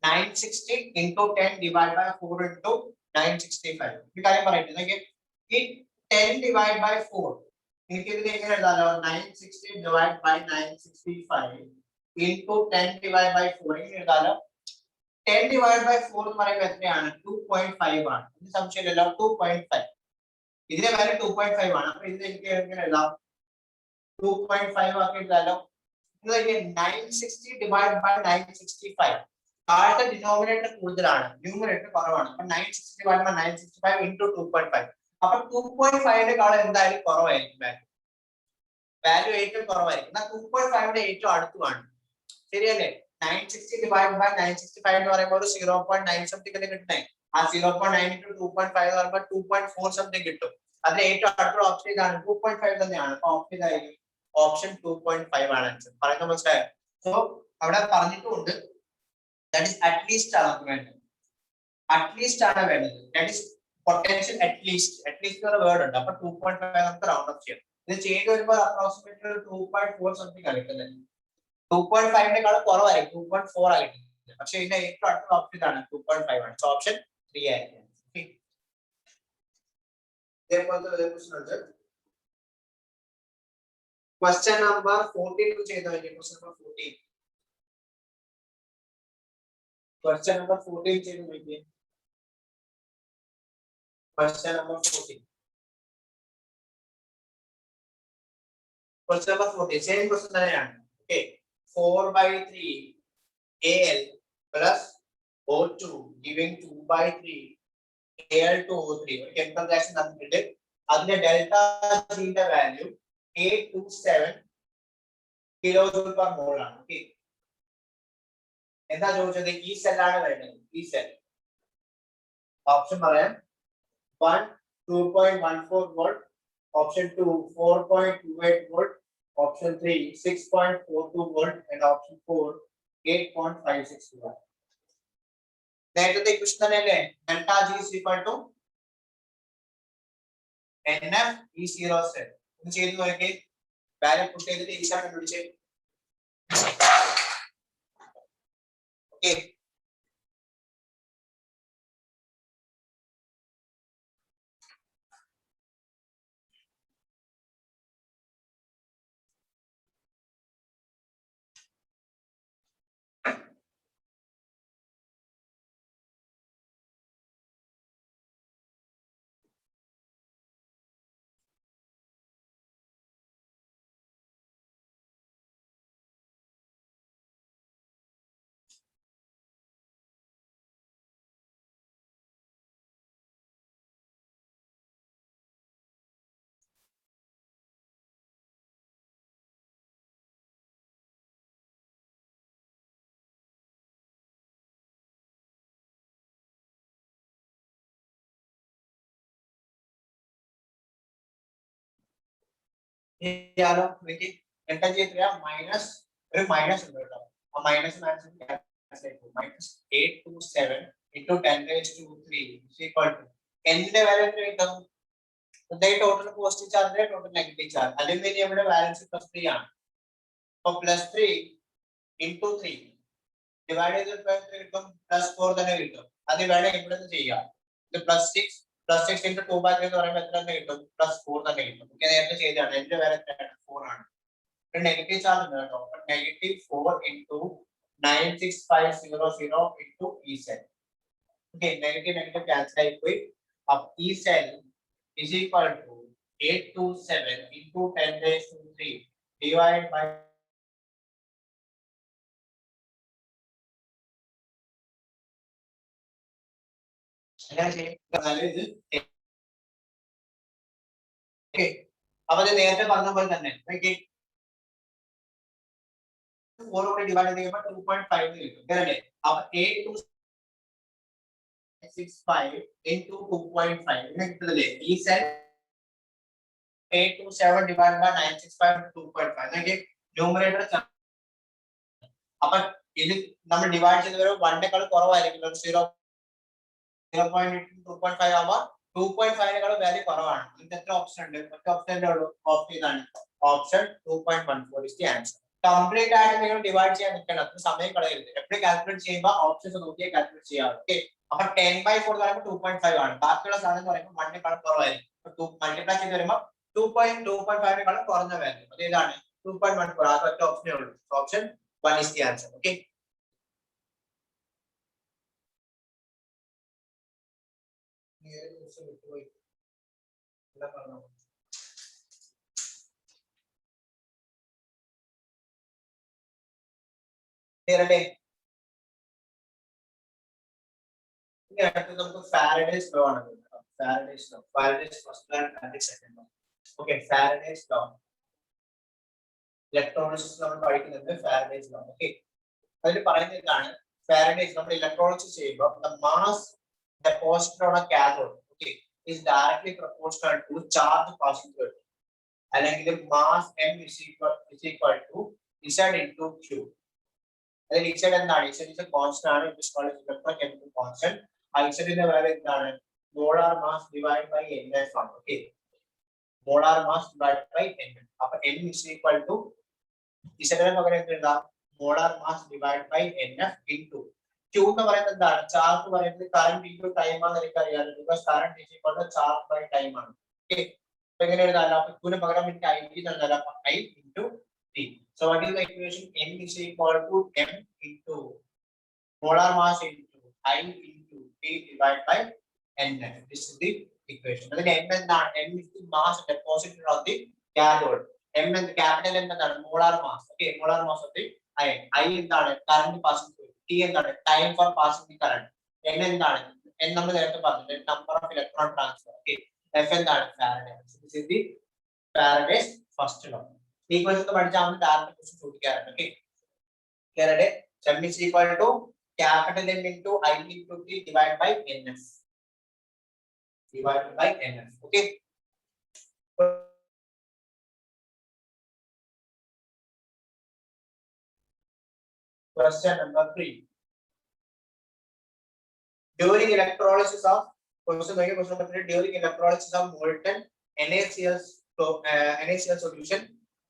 960 into 10 divided by 4 into 965. ഈ കാര്യം പറയട്ടെ. നോക്കിയാൽ ഈ 10 divided by 4 എനിക്ക് ഇതിനെ എങ്ങനെ എഴുതാലോ? 960 divided by 965 into 10 divided by 4 എങ്ങനെ എഴുതാലോ? 10 divided by 4 എന്ന് പറയുമ്പോൾ എത്രയാണ്? 2.5 ആണ്. ഇത് സംശയമില്ലല്ലോ. 2.5 ഇതിന്റെ വാല്യൂ 2.5 ആണ്. അപ്പൊ ഇത് എനിക്ക് എങ്ങനെ എഴുതാം? 2.5 ആക്കി എഴുതാലോ. ഇത് 960 divided by 965. താഴത്തെ ഡിനോമിനേറ്റർ കൂടുതലാണ്, ന്യൂമറേറ്റർ കുറവാണ്. അപ്പൊ 960 divided by 965 into 2.5. അപ്പൊ 2.5 എന്തായാലും കുറവായിരിക്കും വാല്യൂ ഏറ്റവും കുറവായിരിക്കും. 2.5 ഏറ്റവും അടുത്തുമാണ്. ശരിയല്ലേ? 960 divided by 965 എന്ന് പറയുമ്പോൾ ഒരു 0.9 something അല്ലേ കിട്ടുന്നേ. ആ 0.9 into 2.5 എന്ന് പറയുമ്പോൾ 2.4 something കിട്ടും. അതിന് ഏറ്റവും അടുത്ത ഓപ്ഷൻ ഇതാണ് 2.5 തന്നെയാണ്. അപ്പോൾ ഓപ്ഷൻ ഇതായിരിക്കും ഓപ്ഷൻ 2.5 ആണ് ആൻസർ. പറയുന്നത് മനസ്സിലായോ? സോ അവിടെ പറഞ്ഞിട്ടുണ്ട് that is at least ആണ് നമുക്ക് വേണ്ടത്. at least ആണ് വേണ്ടത്. that is potential at least ഒരു വേർഡ് ഉണ്ട്. അപ്പോൾ 2.5 നമുക്ക് റൗണ്ട് അപ്പ് ചെയ്യാം. ഇത് ചെയ്ത് വരുമ്പോൾ അപ്രോക്സിമേറ്റ്ലി 2.4 സംതിങ് ആണ് കിട്ടുന്നത്. 2.5 കുറവായിരിക്കും 2.4 ആയിട്ട്. പക്ഷെ ഇതിന്റെ ഏറ്റവും അടുത്ത ഓപ്ഷൻ ഇതാണ് 2.5 ആണ്. സോ ഓപ്ഷൻ 3 ആയിരിക്കും. ക്വസ്റ്റ്യൻ നമ്പർ 14 ചെയ്തു കഴിഞ്ഞു. ക്വസ്റ്റ്യൻ നമ്പർ 14 ചെയ്തു നോക്കിയേ. Question number 14. Question number 14 same question തന്നെയാണ്. Okay 4/3 Al plus O2 giving 2/3 Al to O3. ഒരു കെമിക്കൽ റിയാക്ഷൻ നടന്നിട്ടുണ്ട്. അതിന്റെ ഡെൽറ്റ ജിയുടെ വാല്യൂ 827 കിലോജൂൾ പെർ മോൾ ആണ്. ഓക്കേ എന്താ ചോദിച്ചത്? ഈ സെല്ലാണ് വേണ്ടത്. ഈ സെൽ ഓപ്ഷൻ പറയാം. 1 2.14 volt, option 2 4.28 volt, option 3 6.42 volt and option 4 8.56 volt. നേരത്തെ ഇക്വേഷൻ തന്നെയല്ലേ? Delta G is equal to NF E0 cell. ഒന്ന് ചെയ്തു നോക്കിയേ. വാല്യൂ പുട്ട് ചെയ്തിട്ട് ഈസി ആണ് കണ്ടുപിടിച്ചേ. ഓക്കേ ചെയ്യാലോ. എനിക്ക് ഡെൽറ്റ ജി എത്രയാ? മൈനസ് ഒരു മൈനസ് ഉണ്ട് കേട്ടോ. ആ മൈനസ് -827 into 10⁻³ എന്തിന്റെ വാല്യൂ എത്ര കിട്ടും? Total positive charge total negative charge. അലുമിനിയമിന്റെ വാലൻസ് +3 ആണ്. അപ്പോൾ +3 into 3 ഡിവൈഡ് ചെയ്തിട്ട് എത്ര കിട്ടും? +4 തന്നെ കിട്ടും. അത് വേണം ഇവിടെ നിന്ന് ചെയ്യാം. ഇത് +6 into 2/3 എന്ന് പറയുമ്പോൾ എത്ര തന്നെ കിട്ടും? +4 തന്നെ കിട്ടും. ഓക്കേ നേരത്തെ ചെയ്തതാണ്. എന്റെ വാല്യൂ എത്രയാണ്? 4 ആണ്. ഒരു നെഗറ്റീവ് ചാർജ് ഉണ്ട് കേട്ടോ. -4 into 96500 into E cell. Okay negative cancel ആയി പോയി. അപ്പോൾ E cell is equal to 827 into 10⁻³ divided by അപ്പൊ നേരത്തെ പറഞ്ഞ പോലെ തന്നെ 4 കൊണ്ട് ഡിവൈഡ് ചെയ്യുമ്പോൾ 2.5 കിട്ടും. അപ്പൊ 865 into 2.5 കിട്ടുന്നില്ലേ? ഈ cell 827 divided by 965 into 2.5 numerator. അപ്പൊ ഇത് നമ്മൾ ഡിവൈഡ് ചെയ്ത് വരുമ്പോൾ 1 കുറവായിരിക്കും. 0.2.5 ആവുമ്പോൾ 2.5 വാല്യൂ കുറവാണ്. ഇതിന് എത്ര ഓപ്ഷൻ ഉണ്ട്? ഒറ്റ ഓപ്ഷനേ ഉള്ളൂ. ഓപ്ഷൻ ഇതാണ്. Option 2.14 is the answer. Complete ആയിട്ട് നിങ്ങൾ ഡിവൈഡ് ചെയ്യാൻ നിൽക്കണം. അത്ര സമയം കളയരുത്. എപ്പോഴും കാൽക്കുലേറ്റ് ചെയ്യുമ്പോൾ ഓപ്ഷൻസ് നോക്കിയേ കാൽക്കുലേറ്റ് ചെയ്യാം. ഓക്കെ അപ്പൊ 10/4 എന്ന് പറയുമ്പോൾ 2.5 ആണ്. ബാക്കിയുള്ള സാധനം എന്ന് പറയുമ്പോൾ 1 കുറവായിരിക്കും. മൾട്ടിപ്ലൈ ചെയ്ത് വരുമ്പോൾ 2.5 കുറഞ്ഞ വാല്യൂ. അത് ഏതാണ്? 2.14. അത് ഒറ്റ ഓപ്ഷനേ ഉള്ളൂ. Option 1 is the answer. Okay നമുക്ക് ഫാരഡേസ് ലോ ആണ്. Faraday's law, Faraday's first and second law. Okay Faraday's law electronics നമ്മൾ പഠിക്കുന്നത് ഫാരഡേസ് ലോ. ഓക്കേ അതിൽ പറയുന്നത് എന്താണ്? ഫാരഡേസ് നമ്മൾ ഇലക്ട്രോളിസിസ് ചെയ്യുമ്പോൾ the mass deposited on a cathode, okay, is directly proportional to charge passing through it. അല്ലെങ്കിൽ mass m is equal to z into q. അതിൽ z എന്താണ്? z is a constant ആണ്. It is called as electrochemical constant. z ന്റെ വാല്യൂ എന്താണ്? molar mass divided by nf ആണ്. Okay, molar mass divided by nf. അപ്പോൾ m is equal to z ന് പകരം എന്ത് എഴുതാം? molar mass divided by nf into q എന്ന് പറയുന്നത് എന്താണ്? ചാർജ് പറയുന്നത് കറന്റ് ഇൻടു ടൈം ആണെന്ന് എനിക്ക് അറിയാമല്ലോ. Because current is equal to charge by time ആണ്. ഓക്കേ, അപ്പോൾ എങ്ങനെ എഴുതാം? അപ്പോൾ q ന് പകരം എനിക്ക് i എഴുതാം. അപ്പോൾ i into t. So what is the equation? n is equal to m into molar mass into i into t divided by nf. This is the equation. അതിൽ m എന്താണ്? m is the mass deposited on the cathode. m and capital m എന്താണ്? molar mass. Okay, molar mass of the ion. I എന്താണ്? current passing through. t എന്താണ്? time for passing the current. n എന്താണ്? n നമ്മൾ നേരത്തെ പറഞ്ഞു, number of electron transfer. Okay, f എന്താണ്? Faraday. This is the Faraday's first law. Equation ഒക്കെ പഠിച്ചാൽ നമ്മൾ ഡയറക്റ്റ് ക്വസ്റ്റ്യൻ ചോദിക്കാറുണ്ട്. Okay, Faraday m is equal to capital M into I into t divided by nf. Divided by nf. Okay. Question number 3. During electrolysis of during electrolysis of molten NaCl solution,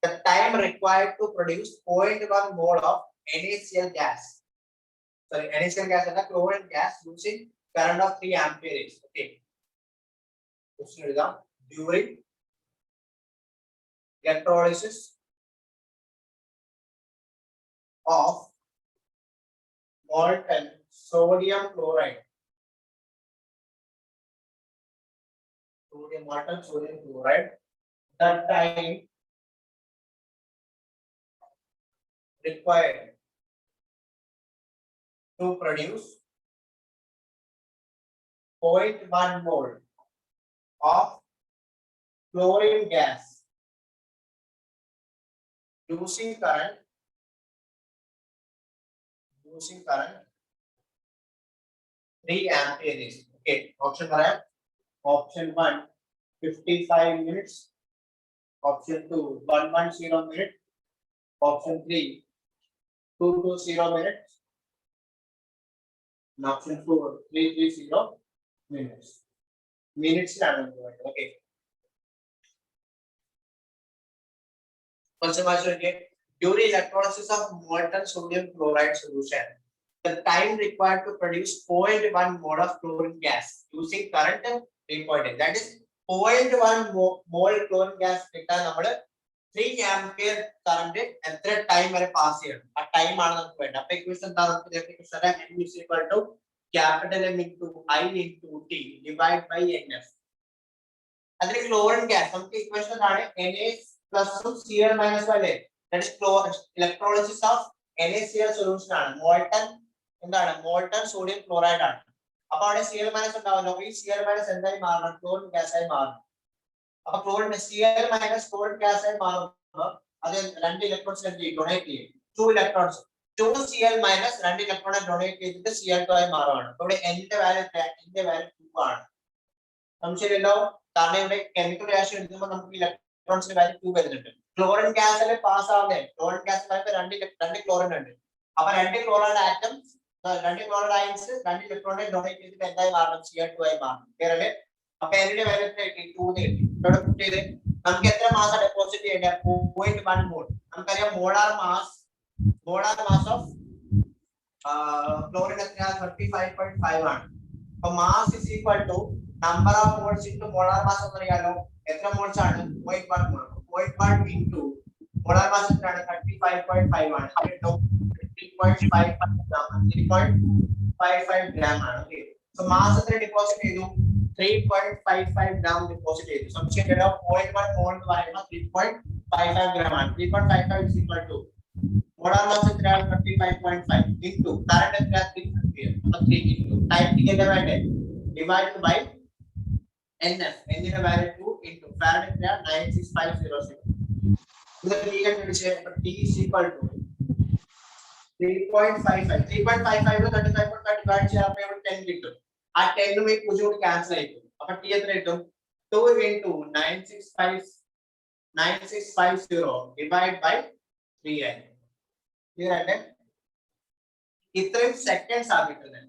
the time required to produce 0.1 mole of NaCl gas. Sorry, NaCl gas is a chlorine gas using current of 3 amperes. Okay. Question is during electrolysis of molten sodium chloride. Molten sodium chloride. The time required to produce 0.1 mole of chlorine gas using current 3 amperes. Okay, option correct. Option 1 55 minutes. Option 2 110 minutes. Option 3 220 minutes. And option 4 330 minutes. Minutes ആണ്. Okay. Question again. During electrolysis of molten sodium chloride solution, the time required to produce 0.1 mole of chlorine gas using current 3.8. That is 0.1 mole chlorine gas കിട്ടാൻ നമ്മൾ 3 ampere current എത്ര ടൈം വരെ പാസ് ചെയ്യണം? ആ ടൈം ആണ് നമുക്ക് വേണ്ടത്. അപ്പോൾ ഇക്വേഷൻ എന്താ? നമുക്ക് equation n is equal to capital M into I into T divided by NF. അതിൽ ക്ലോറിൻ ഗ്യാസ് നമുക്ക് ഇക്വേഷൻ ആണ് Na plus Cl minus അല്ലേ? That is electrolysis of NaCl solution ആണ്. molten എന്താണ്? molten sodium chloride ആണ്. അപ്പോൾ അവിടെ Cl minus ഉണ്ടാവുമല്ലോ. ഈ Cl minus എന്തായി മാറണം? ക്ലോറിൻ ഗ്യാസ് ആയി മാറണം. അപ്പോൾ chlorine Cl minus chlorine gas ആയി മാറുമ്പോൾ അത് രണ്ട് ഇലക്ട്രോൺസ് ഡൊണേറ്റ് ചെയ്യും. 2 ഇലക്ട്രോൺസ് 2 Cl minus രണ്ട് ഇലക്ട്രോണെ ഡൊണേറ്റ് ചെയ്തിട്ട് Cl2 ആയി മാറുകയാണ്. അപ്പോൾ ഇവിടെ n ന്റെ വാല്യൂ 2 ആണ്. സംശയമില്ലല്ലോ, കാരണം ഇവിടെ കെമിക്കൽ റിയാക്ഷൻ എടുക്കുമ്പോൾ നമുക്ക് ഇലക്ട്രോൺസിന്റെ വാല്യൂ 2 വരുന്നുണ്ട്. ക്ലോറിൻ ഗ്യാസിലെ പാസ് ആവുന്നേ ക്ലോറിൻ ഗ്യാസിൽ രണ്ട് ക്ലോറിൻ ഉണ്ട്. അപ്പൊ രണ്ട് ക്ലോറൈഡ് ആറ്റംസ് രണ്ട് ക്ലോറൈഡ് അയൻസ് രണ്ട് ഇലക്ട്രോണെ ഡൊണേറ്റ് ചെയ്തിട്ട് എന്തായി മാറണം? Cl2 ആയി മാറണം. ക്ലിയർ അല്ലേ? അപ്പൊ n വാല്യൂ 2 കിട്ടി. ഇവിടെ പുട്ട് ചെയ്ത് നമുക്ക് എത്ര മാസ് ഡെപ്പോസിറ്റ് ചെയ്യേണ്ടത്? 0.1 മോൾ. നമുക്കറിയാം മോളാർ മാസ് ഓഫ് ക്ലോറിൻ എത്ര? 35.5 ആണ്. അപ്പൊ mass is equal to number of moles into molar mass എന്ന് അറിയാലോ. എത്ര മോൾസ് ആണ്? 0.1 മോൾ. 0.1 into molar mass എത്രയാണ്? 35.5 ആണ്. 3.55 gram ആണ്. Okay, so mass എത്ര ഡെപ്പോസിറ്റ് ചെയ്തു? 3.55 gram ഡെപ്പോസിറ്റ് ചെയ്തു. സംശയമില്ലല്ലോ, 0.1 മോൾ എന്ന് പറയുമ്പോൾ 3.55 gram ആണ്. 3.55 is equal to molar mass എത്രയാണ്? 35.5 into current എത്രയാണ്? 3 അപ്പോൾ 3 into time t ന്റെ value divided by NF. N ന്റെ വാല്യൂ 2 into Faraday എത്രയാണ്? 96506. ഇത് legal condition. T is equal to 3.55 35.5 divide ചെയ്യാൻ 10 കിട്ടും. ആ 10 ഉം 0 ക്യാൻസൽ ആയി പോകും. അപ്പൊ ടി എത്ര കിട്ടും? 2 into 9650 ഡിവൈഡ് ബൈ 3 ആയി. ക്ലിയർ അല്ലേ? ഇത്രയും സെക്കൻഡ്സ് ആ കിട്ടുന്നത്.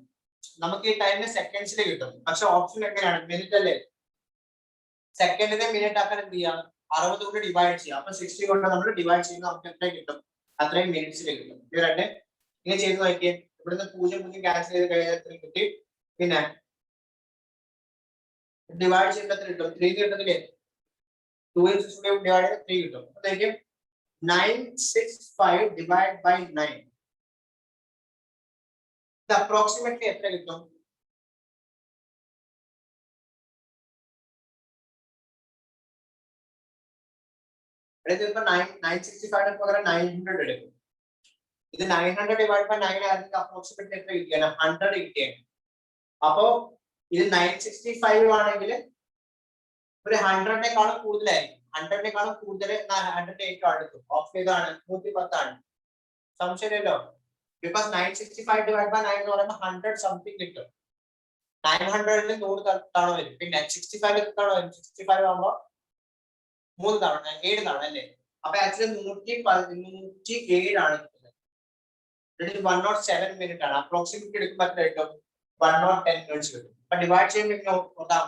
നമുക്ക് ഈ ടൈമിന് സെക്കൻഡ്സിൽ കിട്ടും. പക്ഷെ ഓപ്ഷൻ എങ്ങനെയാണ്? മിനിറ്റ് അല്ലേ? സെക്കൻഡിനെ മിനിറ്റ് ആക്കാൻ എന്ത് ചെയ്യാം? 60 കൊണ്ട് ഡിവൈഡ് ചെയ്യാം. അപ്പൊ 60 കൊണ്ട് നമ്മൾ ഡിവൈഡ് ചെയ്യുമ്പോൾ നമുക്ക് എത്ര കിട്ടും? അത്രയും മിനിറ്റ്സിൽ കിട്ടും. ക്ലിയർ അല്ലേ? ഇങ്ങനെ ചെയ്ത് നോക്കിയേ. ഇവിടുന്ന് 0 ക്യാൻസൽ ചെയ്ത് കഴിഞ്ഞാൽ എത്ര കിട്ടി? പിന്നെ ഡിവൈഡ് ചെയ്യുമ്പോൾ എത്ര കിട്ടും? 3 കിട്ടുന്നില്ലേ? 2 ഡിവൈഡ് ചെയ്ത് 3 കിട്ടും. അപ്പോഴത്തേക്കും 965 ഡിവൈഡ് ബൈ 9 ഇത് അപ്രോക്സിമേറ്റ്ലി എത്ര കിട്ടും? ഇതിപ്പോ 965 പകരം 900 എടുക്കും. ഇത് 900 ഡിവൈഡ് ബൈ 9 ആണെങ്കിൽ അപ്രോക്സിമേറ്റ്ലി എത്ര കിട്ടിയാണ്? 100 കിട്ടിയാണ്. അപ്പോ ഇത് 965 ആണെങ്കിൽ ഒരു 100-നേക്കാളും കൂടുതലായിരിക്കും. 100-നേക്കാളും കൂടുതൽ 108 അടുത്തു. ഓപ്ഷൻ ഏതാണ്? 110 ആണ്. സംശയമില്ലല്ലോ. ബിക്കോസ് 965 ഡിവൈഡ് ബൈ 9 എന്ന് പറയുമ്പോൾ 100 സംതിങ് കിട്ടും. 900-ൽ 100 തവണ വരും. പിന്നെ 65 എത്ര തവണ വരും? 65 ആകുമ്പോൾ 3 തവണ 7 തവണ അല്ലേ? അപ്പൊ ആക്ച്വലി 107 ആണ് കിട്ടുന്നത്. 107 മിനിറ്റ് ആണ്. അപ്രോക്സിമേറ്റ് എടുക്കുമ്പോൾ എത്ര കിട്ടും? 110 മിനിറ്റ്സ് കിട്ടും. അപ്പൊ ഡിവൈഡ് ചെയ്യുമ്പോൾ നോക്കാം.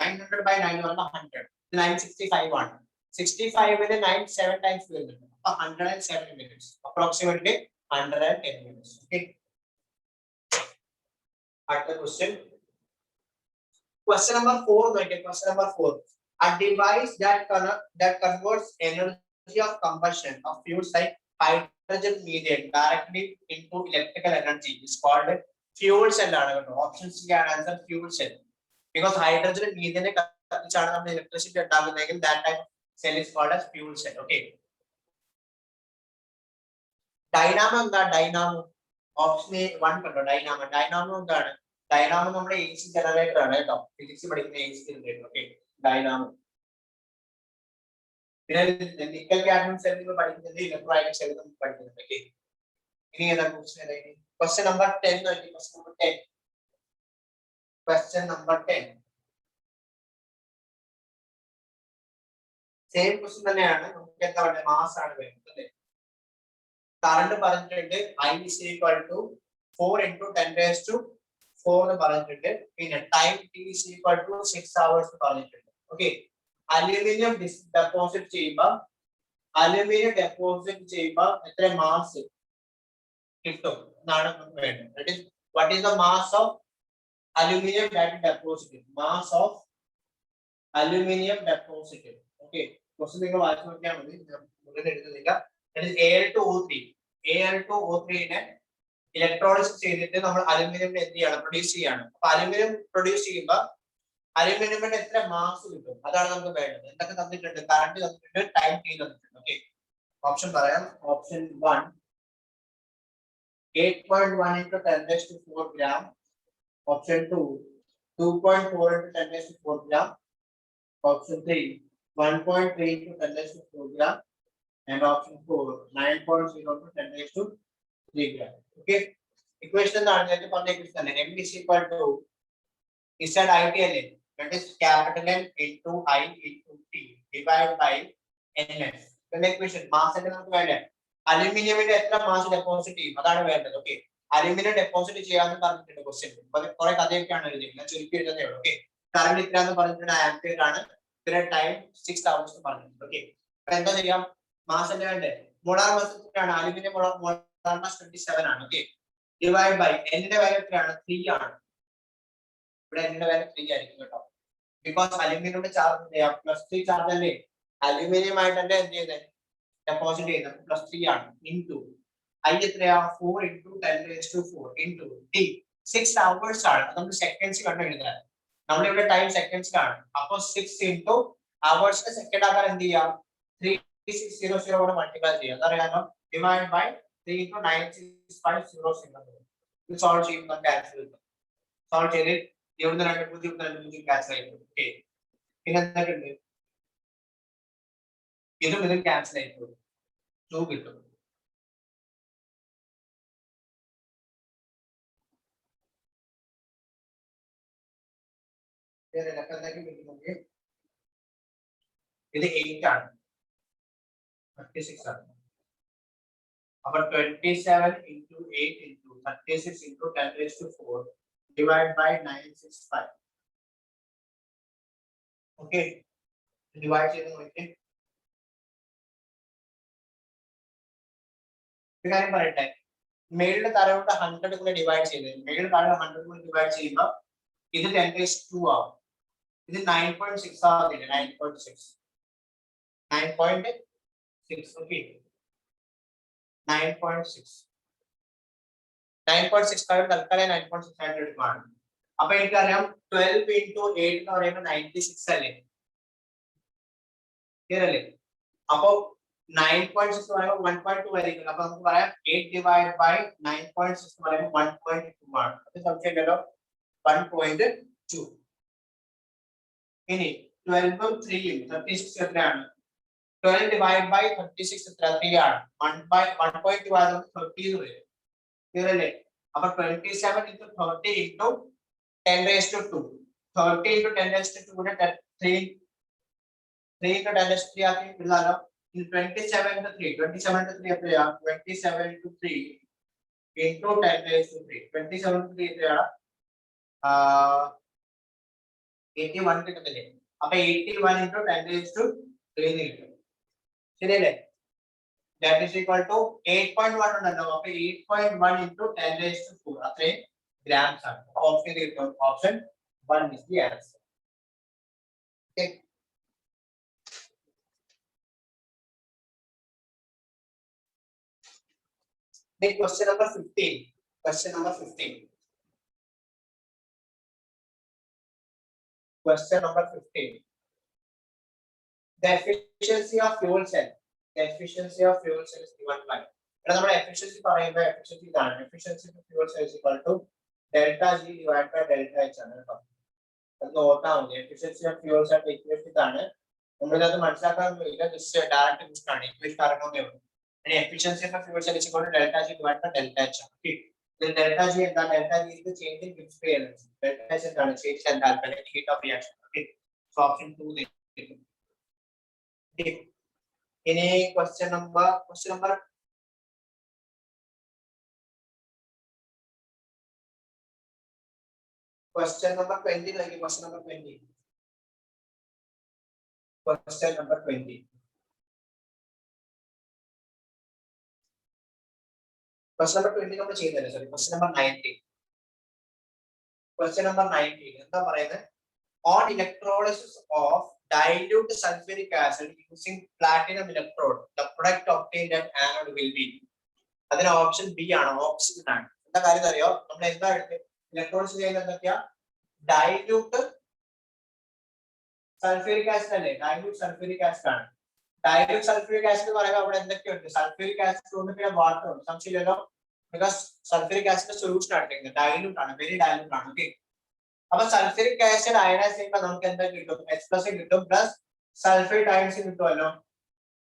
900 by 9 എന്ന് പറയുമ്പോൾ 100. 965 ആണ്. 65-ന് 9 7 ടൈംസ് വരുന്നുണ്ട്. അപ്പൊ 107 മിനിറ്റ്സ്. Approximately 110 minutes. ഓക്കെ. അടുത്ത ക്വസ്റ്റ്യൻ. Question number 4 നോക്കിയേ. Question number 4. A device that converts energy of combustion of fuels like hydrogen, methane directly into electrical energy is called fuel cell ആണ് കേട്ടോ. ഓപ്ഷൻസ് ആണ് answer fuel cell. Because hydrogen and methane കത്തിച്ചാണ് നമ്മൾ ഇലക്ട്രിസിറ്റി ഉണ്ടാക്കുന്നതെങ്കിൽ that type cell is called as fuel cell. Okay. Dynamo എന്താ? ഡൈനാമോ ഓപ്ഷൻ 1 കണ്ടോ? ഡൈനാമോ എന്താണ്? ഡൈനാമോ നമ്മുടെ AC ജനറേറ്റർ ആണ് കേട്ടോ. ഫിസിക്സ് പഠിക്കുന്ന AC ജനറേറ്റർ. ഓക്കെ. ഡൈനാമോ. പിന്നെ നിക്കൽ കാഡ്മിയം സെൽ നിങ്ങൾ പഠിക്കുന്നത് ഇലക്ട്രോലൈറ്റിക് സെൽ നമ്മൾ പഠിക്കുന്നുണ്ട്. ഓക്കെ. ഇനി ഏതാ ക്വസ്റ്റ്യൻ? ക്വസ്റ്റ്യൻ നമ്പർ 10 നോക്കി. Question number 10. സെയിം ക്വസ്റ്റ്യൻ തന്നെയാണ്. നമുക്ക് എന്താ പറയുക? മാസ് ആണ് വരുന്നത് അല്ലേ? കറണ്ട് പറഞ്ഞിട്ടുണ്ട് I is equal to 4 into 10⁴ എന്ന് പറഞ്ഞിട്ടുണ്ട്. പിന്നെ time T is equal to 6 hours എന്ന് പറഞ്ഞിട്ടുണ്ട്. ഓക്കെ. അലുമിനിയം ഡെപ്പോസിറ്റ് ചെയ്യുമ്പോൾ എത്ര മാസ് കിട്ടും എന്നാണ് നമുക്ക് വേണ്ടത്. That is what is the mass of aluminium that deposited? Mass of aluminium deposit. Okay. Question നിങ്ങൾ വായിച്ചു നോക്കിയാൽ മതി. മുഴുവൻ എഴുതുന്നില്ല. Al2O3നെ ഇലക്ട്രോളിസിസ് ചെയ്തിട്ട് നമ്മൾ അലുമിനിയം എന്ത് ചെയ്യണം? പ്രൊഡ്യൂസ് ചെയ്യണം. അപ്പൊ അലുമിനിയം പ്രൊഡ്യൂസ് ചെയ്യുമ്പോൾ അലുമിനിയമിന്റെ എത്ര മാസ് കിട്ടും? അതാണ് നമുക്ക് വേണ്ടത്. എന്തൊക്കെ തന്നിട്ടുണ്ട്? കറണ്ട് തന്നിട്ടുണ്ട്, ടൈം T തന്നിട്ടുണ്ട്. ഓക്കെ. ഓപ്ഷൻ പറയാം. Option 1 8.1 into 10⁴ gram. Option 2 2.4 into 10⁴ gram. Option 3 1.3 into 10⁴ gram. And option 4 9.0 to 10⁻³ gram. Okay. Equation എന്താണ്? നേരത്തെ പറഞ്ഞ equation തന്നെ. M is equal to Z IT അല്ലേ? That is capital N into I into T divided by NS. പിന്നെ equation മാസ് ഒക്കെ നമുക്ക് വേണ്ടേ? അലുമിനിയമിന്റെ എത്ര മാസ് ഡെപ്പോസിറ്റ് ചെയ്യും? അതാണ് വേണ്ടത്. ഓക്കെ. അലുമിനിയം ഡെപ്പോസിറ്റ് ചെയ്യാന്ന് പറഞ്ഞിട്ടുണ്ട് ക്വസ്റ്റ്യൻ. കുറെ കഥയൊക്കെയാണ് എഴുതിയത്. ഞാൻ ചുരുക്കി എഴുതുന്നേ ഉള്ളൂ. ഓക്കെ. കറണ്ട് ഇത്രയാന്ന് പറഞ്ഞിട്ടുണ്ട്, ആംപിയർ ആണ്. പിന്നെ ടൈം 6 hours എന്ന് പറഞ്ഞിട്ടുണ്ട്. ഓക്കെ. അപ്പൊ എന്താ ചെയ്യാം? മാസ് തന്നെ വേണ്ടേ? മോളാർ മാസ് എത്രയാണ്? അലുമിനിയം മോളാർ മാസ് 27 ആണ്. ഓക്കെ. ഡിവൈഡ് ബൈ എന്നിന്റെ വാല്യൂ എത്രയാണ്? 3 ആണ്. ഇവിടെ എന്നിന്റെ വാല്യൂ 3 ആയിരിക്കും കേട്ടോ. ബിക്കോസ് അലുമിനിയത്തിന്റെ ചാർജ് +3 ചാർജ് അല്ലേ? അലുമിനിയം ആയിട്ടല്ലേ എന്ത് ചെയ്യുന്നത്? ഡെപ്പോസിറ്റ് ചെയ്യുന്നത്. +3 ആണ്. ഇൻടു I എത്രയാ? 4 into 10⁴ ഇൻടു T 6 hours ആണ്. നമ്മൾ സെക്കൻഡ്സ് കണ്ടു എഴുതാൻ. നമ്മളിവിടെ ടൈം സെക്കൻഡ്സിലാണ്. അപ്പൊ 6 into hours സെക്കൻഡ് ആക്കാൻ എന്ത് ചെയ്യാം? 3600 കൊണ്ട് മൾട്ടിപ്ലൈ ചെയ്യാം. അതറിയാമോ? Divide by 3 into 96500. ഇത് സോൾവ് ചെയ്യുമ്പോൾ ക്യാൻസൽ കിട്ടും. സോൾവ് ചെയ്ത് ഇവിടുന്ന് 2 0 ക്യാൻസൽ ആയി പോകും. ഓക്കെ. പിന്നെ എന്തൊക്കെയുണ്ട്? ഇതും ക്യാൻസൽ ആയി പോകും. 2 കിട്ടും. ഇത് 8 ആണ് 36 ആണ്. അപ്പൊ 27 into 8 into 36 into 10 raised to 4 divided by 965. Okay, divide ചെയ്ത് നോക്കിയേ. ഒരു കാര്യം പറയട്ടെ, മേളിലെ താഴോട്ട് 100 കൂടെ ഡിവൈഡ് ചെയ്ത് മേളിലെ താഴെ 100 കൂടെ ഡിവൈഡ് ചെയ്യുമ്പോൾ ഇത് 10 raised to 2 ആവും. ഇത് 9.6 ആവുന്നില്ല. 9.6 okay. 9.6 തൽക്കാലം 9.6 ആയിട്ട് എടുക്കുകയാണ്. അപ്പൊ എനിക്കറിയാം 12 into 8 എന്ന് പറയുമ്പോൾ 96 അല്ലേ, ക്ലിയർ അല്ലേ? അപ്പൊ 9.6 പറയുമ്പോൾ 1.2 ആയിരിക്കും. അപ്പൊ നമുക്ക് പറയാം 8 divided by 9.6 എന്ന് പറയുമ്പോൾ 1.2 ആണ്. അത് സംശയമില്ലല്ലോ, 1.2. ഇനി 12 ഉം 3 ഉം 36 എത്രയാണ്? 12 divided by 36 എത്ര? 3 ആണ്. 1.2 ആയതുകൊണ്ട് 30 എന്ന് വരും, ക്ലിയർ അല്ലേ? അപ്പൊ 27 into 30 into 10 raised to 2. 30 into 10 raised to 2 നെ 3 into 10 raised to 3 ആക്കി എഴുതാലോ. 27 into 3 എത്രയാ? 27 into 3 into 10 raised to 3. 27 into 3 എത്രയാണ്? 81 കിട്ടുന്നില്ലേ? അപ്പൊ 81 into 10 raised to 3 കിട്ടും, ശരിയല്ലേ? That is equal to 8.1 ഉണ്ടല്ലോ. അപ്പൊ 8.1 into 10 raised to 4 അത്രയും grams ആണ്. ഓപ്ഷൻ കിട്ടും. Option 1 is the answer. Okay. Then question number 15. Question number 15. Question number 15. The efficiency of fuel cell. The efficiency of fuel cell is given by. ഇവിടെ നമ്മുടെ efficiency പറയുമ്പോൾ efficiency ഇതാണ്. Efficiency of fuel cell is equal to delta G divided by delta H ആണ് കേട്ടോ. അത് നോട്ടാ മതി. Efficiency of fuel cell equation ഇതാണ്. നമ്മളത് മനസ്സിലാക്കാനൊന്നുമില്ല, ജസ്റ്റ് ഡയറക്റ്റ് ക്വസ്റ്റ്യൻ ആണ്. ഇക്വേഷൻ അറിയണമെന്നേ ഉള്ളൂ. And efficiency of fuel cell is equal to delta G divided by delta H. Okay. Then delta G എന്താണ്? Delta G is the change in Gibbs energy. Delta H എന്താണ്? Change in enthalpy, heat of reaction. Okay. So option 2 is. Okay. Any question number 20 like question number 20. Question number 20. Question number 20 നമ്മൾ ചെയ്തല്ലേ? Sorry, question number 19. Question number 19 എന്താ പറയുന്നത്? On electrolysis of dilute sulfuric acid using platinum electrode, the product obtained at anode will be. അതിന് ഓപ്ഷൻ ബി ആണ്, ഓപ്ഷൻ ആണ്. എന്താ കാര്യം അറിയോ? നമ്മൾ എന്താ ഇലക്ട്രോളിസിസ് ചെയ്യുന്നത് എന്തൊക്കെയാ? ഡൈല്യൂട്ട് സൾഫ്യൂരിക് ആസിഡ് അല്ലേ? ഡൈല്യൂട്ട് സൾഫ്യൂരിക് ആസിഡ് ആണ്. ഡൈല്യൂട്ട് സൾഫ്യൂരിക് ആസിഡ് എന്ന് പറയുമ്പോൾ അവിടെ എന്തൊക്കെയുണ്ട്? സൾഫ്യൂരിക് ആസിഡ് ഉണ്ട്, പിന്നെ വാട്ടർ ഉണ്ട്. സംശയമില്ലല്ലോ, ബിക്കോസ് സൾഫ്യൂരിക് ആസിഡ് സൊല്യൂഷൻ ആണ്, ഡൈല്യൂട്ട് ആണ്, വെരി ഡൈല്യൂട്ട് ആണ്. ഓക്കെ. അപ്പൊ സൾഫ്യൂരിക് ആസിഡ് അയണൈസ് ചെയ്യുമ്പോൾ നമുക്ക് എന്താ കിട്ടും? H+ കിട്ടും, പ്ലസ് സൾഫേറ്റ് അയൺസ് കിട്ടുമല്ലോ,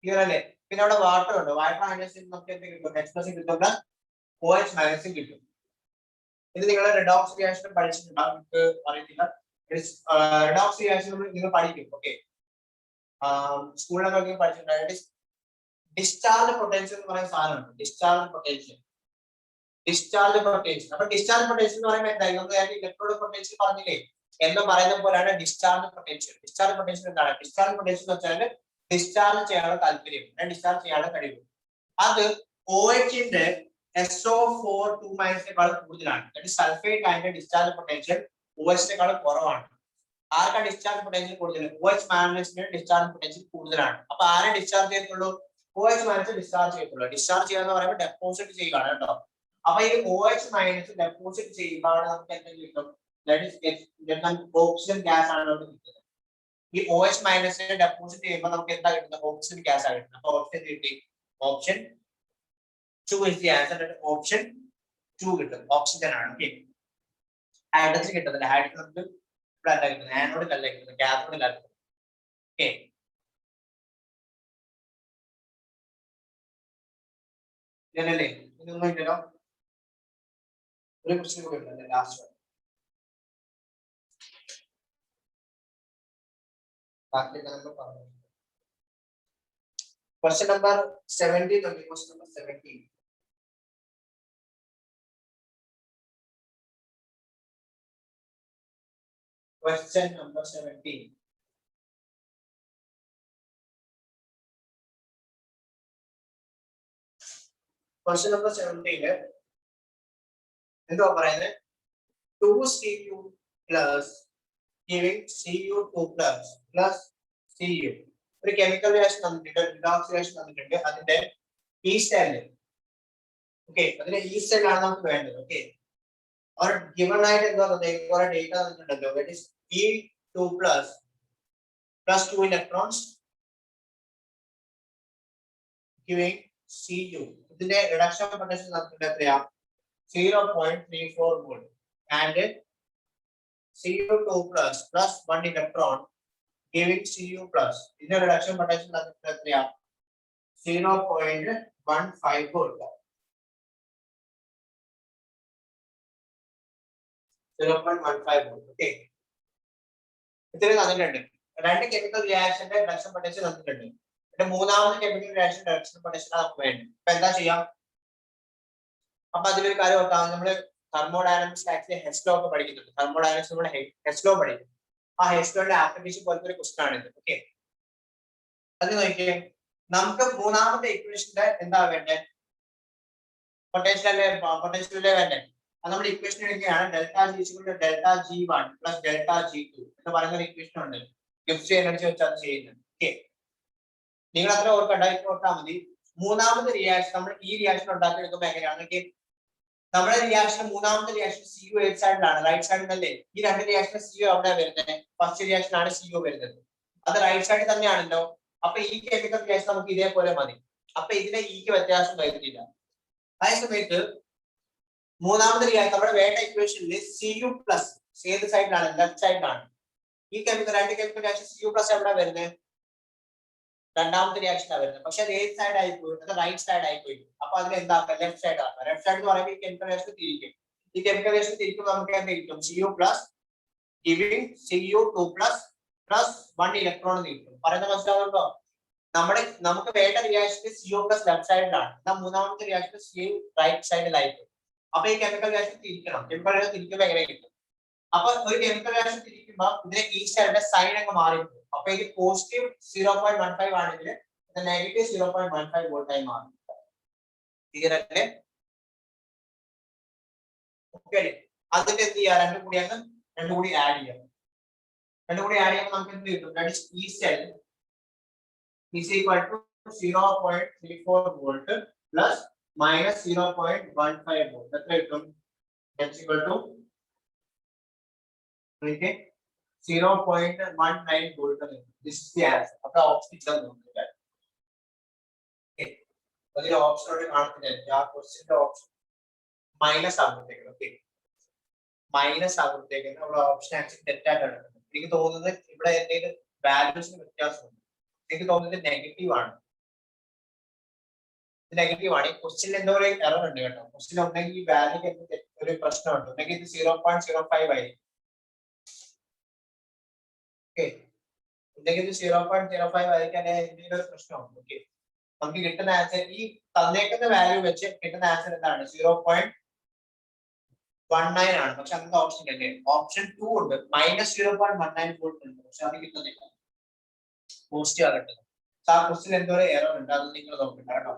ക്ലിയർ അല്ലേ? പിന്നെ അവിടെ വാട്ടർ ഉണ്ട്, വാട്ടർ അയണൈസ് ചെയ്യുമ്പോൾ നമുക്ക് എന്ത് കിട്ടും? H+ കിട്ടും, പ്ലസ് OH- കിട്ടും. ഇത് നിങ്ങൾ റെഡോക്സ് റിയാക്ഷൻ പഠിച്ചിട്ടുണ്ടാവും, നിങ്ങൾക്ക് അറിയത്തില്ല. റെഡോക്സ് റിയാക്ഷൻ നിങ്ങൾ പഠിക്കും. ഓക്കെ, സ്കൂളിലൊക്കെ പഠിച്ചിട്ടുണ്ടാവും. ഡിസ്ചാർജ് പൊട്ടൻഷ്യൽ എന്ന് പറയുന്ന സാധനമുണ്ട്. Discharge potential. അപ്പൊ ഡിസ്ചാർജ് പൊട്ടൻഷ്യൽ എന്ന് പറയുമ്പോൾ എന്തായി? നമ്മൾ ഇലക്ട്രോഡ് പൊട്ടൻഷ്യൽ പറഞ്ഞില്ലേ? എന്ന് പറയുന്ന പോലെയാണ് ഡിസ്ചാർജ് പൊട്ടൻഷ്യൽ. ഡിസ്ചാർജ് പൊട്ടൻഷ്യൽ എന്താണ്? ഡിസ്ചാർജ് പൊട്ടൻഷ്യൽ എന്ന് വെച്ചാൽ ഡിസ്ചാർജ് ചെയ്യാനുള്ള താല്പര്യം, ഡിസ്ചാർജ് ചെയ്യാനുള്ള കഴിവ്. അത് OH-ന്റെ SO4 2- കൂടുതലാണ്. സൾഫേറ്റ് അതിന്റെ ഡിസ്ചാർജ് പൊട്ടൻഷ്യൽ OH-നേക്കാളും കുറവാണ്. ആർക്കാ ഡിസ്ചാർജ് പൊട്ടൻഷ്യൽ കൂടുതൽ? OH- ഡിസ്ചാർജ് പൊട്ടൻഷ്യൽ കൂടുതലാണ്. അപ്പൊ ആരെ ഡിസ്ചാർജ് ചെയ്യത്തുള്ളൂ? OH- ഡിസ്ചാർജ് ചെയ്യത്തുള്ളൂ. ഡിസ്ചാർജ് ചെയ്യാന്ന് പറയുമ്പോൾ ഡെപ്പോസിറ്റ് ചെയ്യുകയാണ് കേട്ടോ. അപ്പൊ ഈ OH- ഡെപ്പോസിറ്റ് ചെയ്യുമ്പോൾ നമുക്ക് എന്തെങ്കിലും കിട്ടും? ഓക്സിജൻ ഗ്യാസ് ആണ് നമുക്ക് കിട്ടുന്നത്. ഈ OH- ഡെപ്പോസിറ്റ് ചെയ്യുമ്പോൾ നമുക്ക് എന്താ കിട്ടുന്നത്? ഓക്സിജൻ ഗ്യാസ് ആണ് കിട്ടുന്നത്. അപ്പൊ ഓപ്ഷൻ കിട്ടി, option 2 is the answer. Option 2 കിട്ടും, ഓക്സിജൻ ആണ്. ഓക്കെ, ഹൈഡ്രജൻ കിട്ടുന്നില്ല. ഹൈഡ്രജൻ നമുക്ക് ഇവിടെ അല്ല കിട്ടുന്നത്, ആനോഡിലല്ല കിട്ടുന്നത്, കാഥോഡിലല്ല കിട്ടുന്നത്. ഓക്കെ, ഇതല്ലേ? ഇതൊന്നും ഇല്ലല്ലോ. ഒരു ക്വസ്റ്റ്യൻ കൂടി ഉണ്ടല്ലേ, last. Question number 17. Question number 17. Question number 17. Question number 17. എന്തുവാ പറയുന്നത്? 2Cu plus giving Cu2 plus Cu. ഒരു കെമിക്കൽ റിയാക്ഷൻ തന്നിട്ടുണ്ട്, റിഡോക്സ് റിയാക്ഷൻ തന്നിട്ടുണ്ട്. അതിന്റെ ഈ സ്റ്റൈല്, ഓക്കെ, അതിന്റെ ഈ സ്റ്റൈലാണ് നമുക്ക് വേണ്ടത്. ഓക്കെ, और given ആയിട്ട് എന്താ കുറെ ഡേറ്റ തന്നിട്ടുണ്ടല്ലോ. that is E2 plus 2 electrons giving Cu. ഇതിന്റെ റിഡക്ഷൻ പൊട്ടൻഷ്യൽ തന്നിട്ടുണ്ട് എത്രയാ? 0.34 volt and Cu2 plus 1 electron giving Cu plus. ഇതിന്റെ റിഡക്ഷൻ പൊട്ടൻഷ്യൽ തന്നിട്ടുണ്ട് എത്രയാ? 0.15 volt. 0.15 volt. ഓക്കെ, ഇത്രയും തന്നിട്ടുണ്ട്. രണ്ട് കെമിക്കൽ റിയാക്ഷന്റെ റിഡക്ഷൻ പൊട്ടൻഷ്യൽ തന്നിട്ടുണ്ട്. പിന്നെ മൂന്നാമത്തെ കെമിക്കൽ റിയാക്ഷൻ റിഡക്ഷൻ പൊട്ടൻഷ്യൽ നമുക്ക് വേണ്ടി. അപ്പൊ എന്താ ചെയ്യാം? അപ്പൊ അതിലൊരു കാര്യം ഓർത്താൽ നമ്മള് തെർമോഡൈനാമിക്സ് ആക്ച്വലി ഹെസ്ലോ ഒക്കെ പഠിക്കുന്നുണ്ട്. തെർമോഡൈനാമിക്സ് നമ്മൾ ഹെസ്ലോ പഠിക്കും. ആ ഹെസ്ലോയുടെ ആപ്ലിക്കേഷൻ പോലത്തെ ഒരു ക്വസ്റ്റൻ ആണ് ഇത്. ഓക്കെ, അത് നോക്കിയേ, നമുക്ക് മൂന്നാമത്തെ ഇക്വേഷന്റെ എന്താ വേണ്ടേ? പൊട്ടൻഷ്യലല്ലേ വേണ്ടേ? അത് നമ്മുടെ ഇക്വേഷൻ എഴുതിയാണ്. Delta G1 plus delta G2 എന്ന് പറയുന്ന ഒരു ഇക്വേഷൻ ഉണ്ട്. ഗിഫ്റ്റ് എനർജി വെച്ച് അത് ചെയ്യുന്നത്. ഓക്കെ, നിങ്ങൾ അത്ര ഓർക്കണ്ട, ഇപ്പൊ ഓർത്താൽ മതി. മൂന്നാമത്തെ റിയാക്ഷൻ നമ്മൾ ഈ റിയാക്ഷൻ ഉണ്ടാക്കിയെടുക്കുമ്പോൾ എങ്ങനെയാണെങ്കിൽ, നമ്മുടെ റിയാക്ഷൻ മൂന്നാമത്തെ റിയാക്ഷൻ Cu ഏത് സൈഡിലാണ്? റൈറ്റ് സൈഡിലല്ലേ? ഈ രണ്ട് റിയാക്ഷൻ Cu അവിടെ വരുന്നത്. ഫസ്റ്റ് റിയാക്ഷൻ ആണ് Cu വരുന്നത്, അത് റൈറ്റ് സൈഡിൽ തന്നെയാണല്ലോ. അപ്പൊ ഈ കെമിക്കൽ റിയാക്ഷൻ നമുക്ക് ഇതേപോലെ മതി. അപ്പൊ ഇതിനെ ഈക്ക് വ്യത്യാസം വരുന്നില്ല. അതേ സമയത്ത് മൂന്നാമത്തെ റിയാക്ഷൻ നമ്മുടെ വേണ്ട ഇക്വേഷനിൽ Cu പ്ലസ് ഏത് സൈഡിലാണ്? ലെഫ്റ്റ് സൈഡിലാണ്. ഈ കെമിക്കൽ രണ്ട് കെമിക്കൽ റിയാക്ഷൻ Cu പ്ലസ് എവിടെ വരുന്നത്? രണ്ടാമത്തെ റിയാക്ഷനാണ് വരുന്നത്. പക്ഷെ അത് ഏത് സൈഡ് ആയി പോയി? അത് റൈറ്റ് സൈഡ് ആയി പോയി. അപ്പൊ അതിന് എന്താക്കാം? ലെഫ്റ്റ് സൈഡ് ആക്കാം. ലെഫ്റ്റ് സൈഡ് എന്ന് പറയുമ്പോൾ ഈ കെമിക്കൽ റിയാക്ഷൻ തിരിക്കും. ഈ കെമിക്കൽ റിയാക്ഷൻ തിരിക്കുമ്പോൾ നമുക്ക് എന്ത് കിട്ടും? Cu plus giving Cu2 plus 1 electron കിട്ടും. പറയുന്നത് മനസ്സിലാവുന്നുണ്ടോ? നമുക്ക് വേണ്ട റിയാക്ഷൻ Cu പ്ലസ് ലെഫ്റ്റ് സൈഡിലാണ്, എന്നാൽ മൂന്നാമത്തെ റിയാക്ഷൻ Cu റൈറ്റ് സൈഡിലായിരിക്കും. അപ്പൊ ഈ കെമിക്കൽ റിയാക്ഷൻ തിരിക്കണം. കെമിക്കൽ റിയാക്ഷൻ തിരിക്കുമ്പോൾ എങ്ങനെ കിട്ടും? അപ്പൊ ഒരു കെമിക്കൽ റിയാക്ഷൻ തിരിക്കുമ്പോൾ ഇതിന്റെ ഈ സൈഡിന്റെ സൈൻ അങ്ങ് മാറിപ്പോകും. അപ്പൊ ഇത് പോസിറ്റീവ് 0.15 ആണെങ്കിൽ ഇത് നെഗറ്റീവ് 0.15 വോൾട്ട് ആയി മാറും. ക്ലിയർ അല്ലേ? ഓക്കെ, അതിന്റെ എന്ത് ചെയ്യാം? രണ്ടും കൂടി ആഡ് ചെയ്യാം. രണ്ടും കൂടി ആഡ് ചെയ്യുമ്പോൾ നമുക്ക് എന്ത് കിട്ടും? ദാറ്റ് ഈസ് ഈ cell is equal to 0.34 volt plus minus 0.15 volt. എത്ര കിട്ടും? That's equal to 0.19 volt. This is the answer. അപ്പൊ ഓപ്ഷൻ ഇതാണ് നോക്കുക. ഓക്കേ, അതിലെ ഓപ്ഷൻ ഇവിടെ കാണിക്കുന്നില്ല. ആ ക്വസ്റ്റ്യന്റെ ഓപ്ഷൻ മൈനസ് ആകുമ്പോഴത്തേക്ക്, ഓക്കെ, മൈനസ് ആകുമ്പോഴത്തേക്ക് നമ്മുടെ ഓപ്ഷൻ ആക്ച്വലി തെറ്റായിട്ടാണ്. എനിക്ക് തോന്നുന്നത് ഇവിടെ എന്തെങ്കിലും വാല്യൂസിന് വ്യത്യാസമുണ്ട്. എനിക്ക് തോന്നുന്നത് നെഗറ്റീവ് ആണ്. നെഗറ്റീവ് ആണ്. ഈ ക്വസ്റ്റ്യനിൽ എന്തോ ഒരു എറർ ഉണ്ട് കേട്ടോ. ക്വസ്റ്റ്യൻ ഉണ്ടെങ്കിൽ ഈ വാല്യൂക്ക് ഒരു പ്രശ്നമുണ്ട്. ഉണ്ടെങ്കിൽ ഇത് 0.05 ആയിരിക്കും. ഓക്കെ, ഉണ്ടെങ്കിൽ ഇത് 0.05 ആയിരിക്കാൻ എന്തെങ്കിലും ഒരു പ്രശ്നമുണ്ട്. ഓക്കെ, നമുക്ക് കിട്ടുന്ന ആൻസർ ഈ തന്നേക്കുന്ന വാല്യൂ വെച്ച് കിട്ടുന്ന ആൻസർ എന്താണ്? 0.19 ആണ്. പക്ഷെ അങ്ങനത്തെ ഓപ്ഷൻ അല്ലേ? ഓപ്ഷൻ 2 ഉണ്ട്, മൈനസ് 0.19 വോൾട്ട് ഉണ്ട്. പക്ഷെ അത് കിട്ടുന്നില്ല. പോസിറ്റീവ് ആകട്ടെ. ആ ക്വസ്റ്റ്യൻ എന്തോ ഒരു എറർ ഉണ്ട്, അത് നിങ്ങൾ നോക്കണ്ട കേട്ടോ.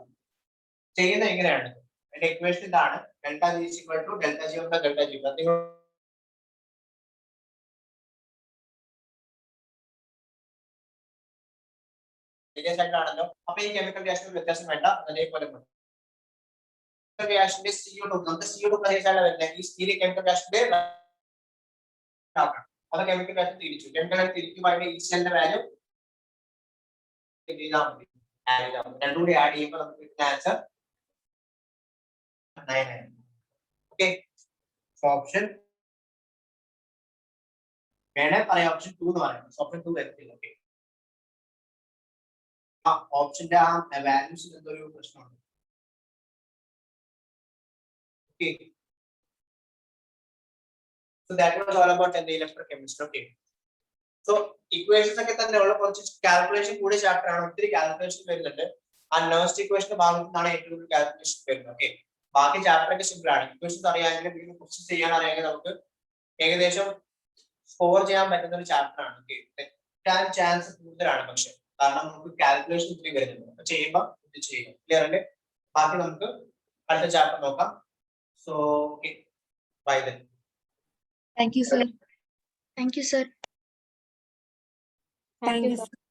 ചെയ്യുന്നത് എങ്ങനെയാണ്? അതിന്റെ ഇക്വേഷൻ ഇതാണ്. Delta G is equal to delta G plus delta G. ആണല്ലോ. അപ്പൊ ഈ കെമിക്കൽ റിയാക്ഷൻ വ്യത്യാസം വേണ്ട, അതേപോലെ റിയാക്ഷന്റെ CO2 നമുക്ക് CO2 പ്ലസ് വരുന്നത് ഈ സ്റ്റീൽ കെമിക്കൽ റിയാക്ഷന്റെ അത് കെമിക്കൽ റിയാക്ഷൻ തിരിച്ചു. കെമിക്കൽ തിരിക്കുമ്പോൾ ഈ സെല്ലിന്റെ വാല്യൂ രണ്ടും കൂടി ആഡ് ചെയ്യുമ്പോൾ നമുക്ക് കിട്ടുന്ന ആൻസർ 9 ആണ്. ഓക്കെ, ഓപ്ഷൻ വേണേ പറയാം, ഓപ്ഷൻ 2 എന്ന് പറയാം. ഓപ്ഷൻ 2 വരത്തില്ല. ഓക്കെ, ആ ഓപ്ഷന്റെ ആ വാല്യൂസിന് എന്തൊരു പ്രശ്നമുണ്ട്. Okay, so that was all about the electrochemistry. Okay. So equations ഒക്കെ തന്നെ ഉള്ള കുറച്ച് കാൽക്കുലേഷൻ കൂടിയ ചാപ്റ്റർ ആണ്, ഒത്തിരി കാൽക്കുലേഷൻ വരുന്നുണ്ട്. ആ നെർസ്റ്റ് ഇക്വേഷന്റെ ഭാഗത്തു നിന്നാണ് ഏറ്റവും കൂടുതൽ കാൽക്കുലേഷൻ വരുന്നത്. ഓക്കെ, ബാക്കി ചാപ്റ്റർ ഒക്കെ സിമ്പിൾ ആണ്. ഇക്വേഷൻസ് അറിയാമെങ്കിൽ പിന്നെ ക്വസ്റ്റ്യൻ ചെയ്യാൻ അറിയാമെങ്കിൽ നമുക്ക് ഏകദേശം സ്കോർ ചെയ്യാൻ പറ്റുന്ന ഒരു ചാപ്റ്റർ ആണ്. തെറ്റാൻ ചാൻസ് കൂടുതലാണ്, പക്ഷെ കാരണം നമുക്ക് കാൽക്കുലേഷൻ ഒത്തിരി വരുന്നുണ്ട്. അപ്പൊ ചെയ്യുമ്പോൾ ഇത് ചെയ്യും. ക്ലിയർ അല്ലേ? ബാക്കി നമുക്ക് അടുത്ത ചാപ്റ്റർ നോക്കാം. So okay, bye then. Thank you, sir. Thank you, sir. Thank you, sir.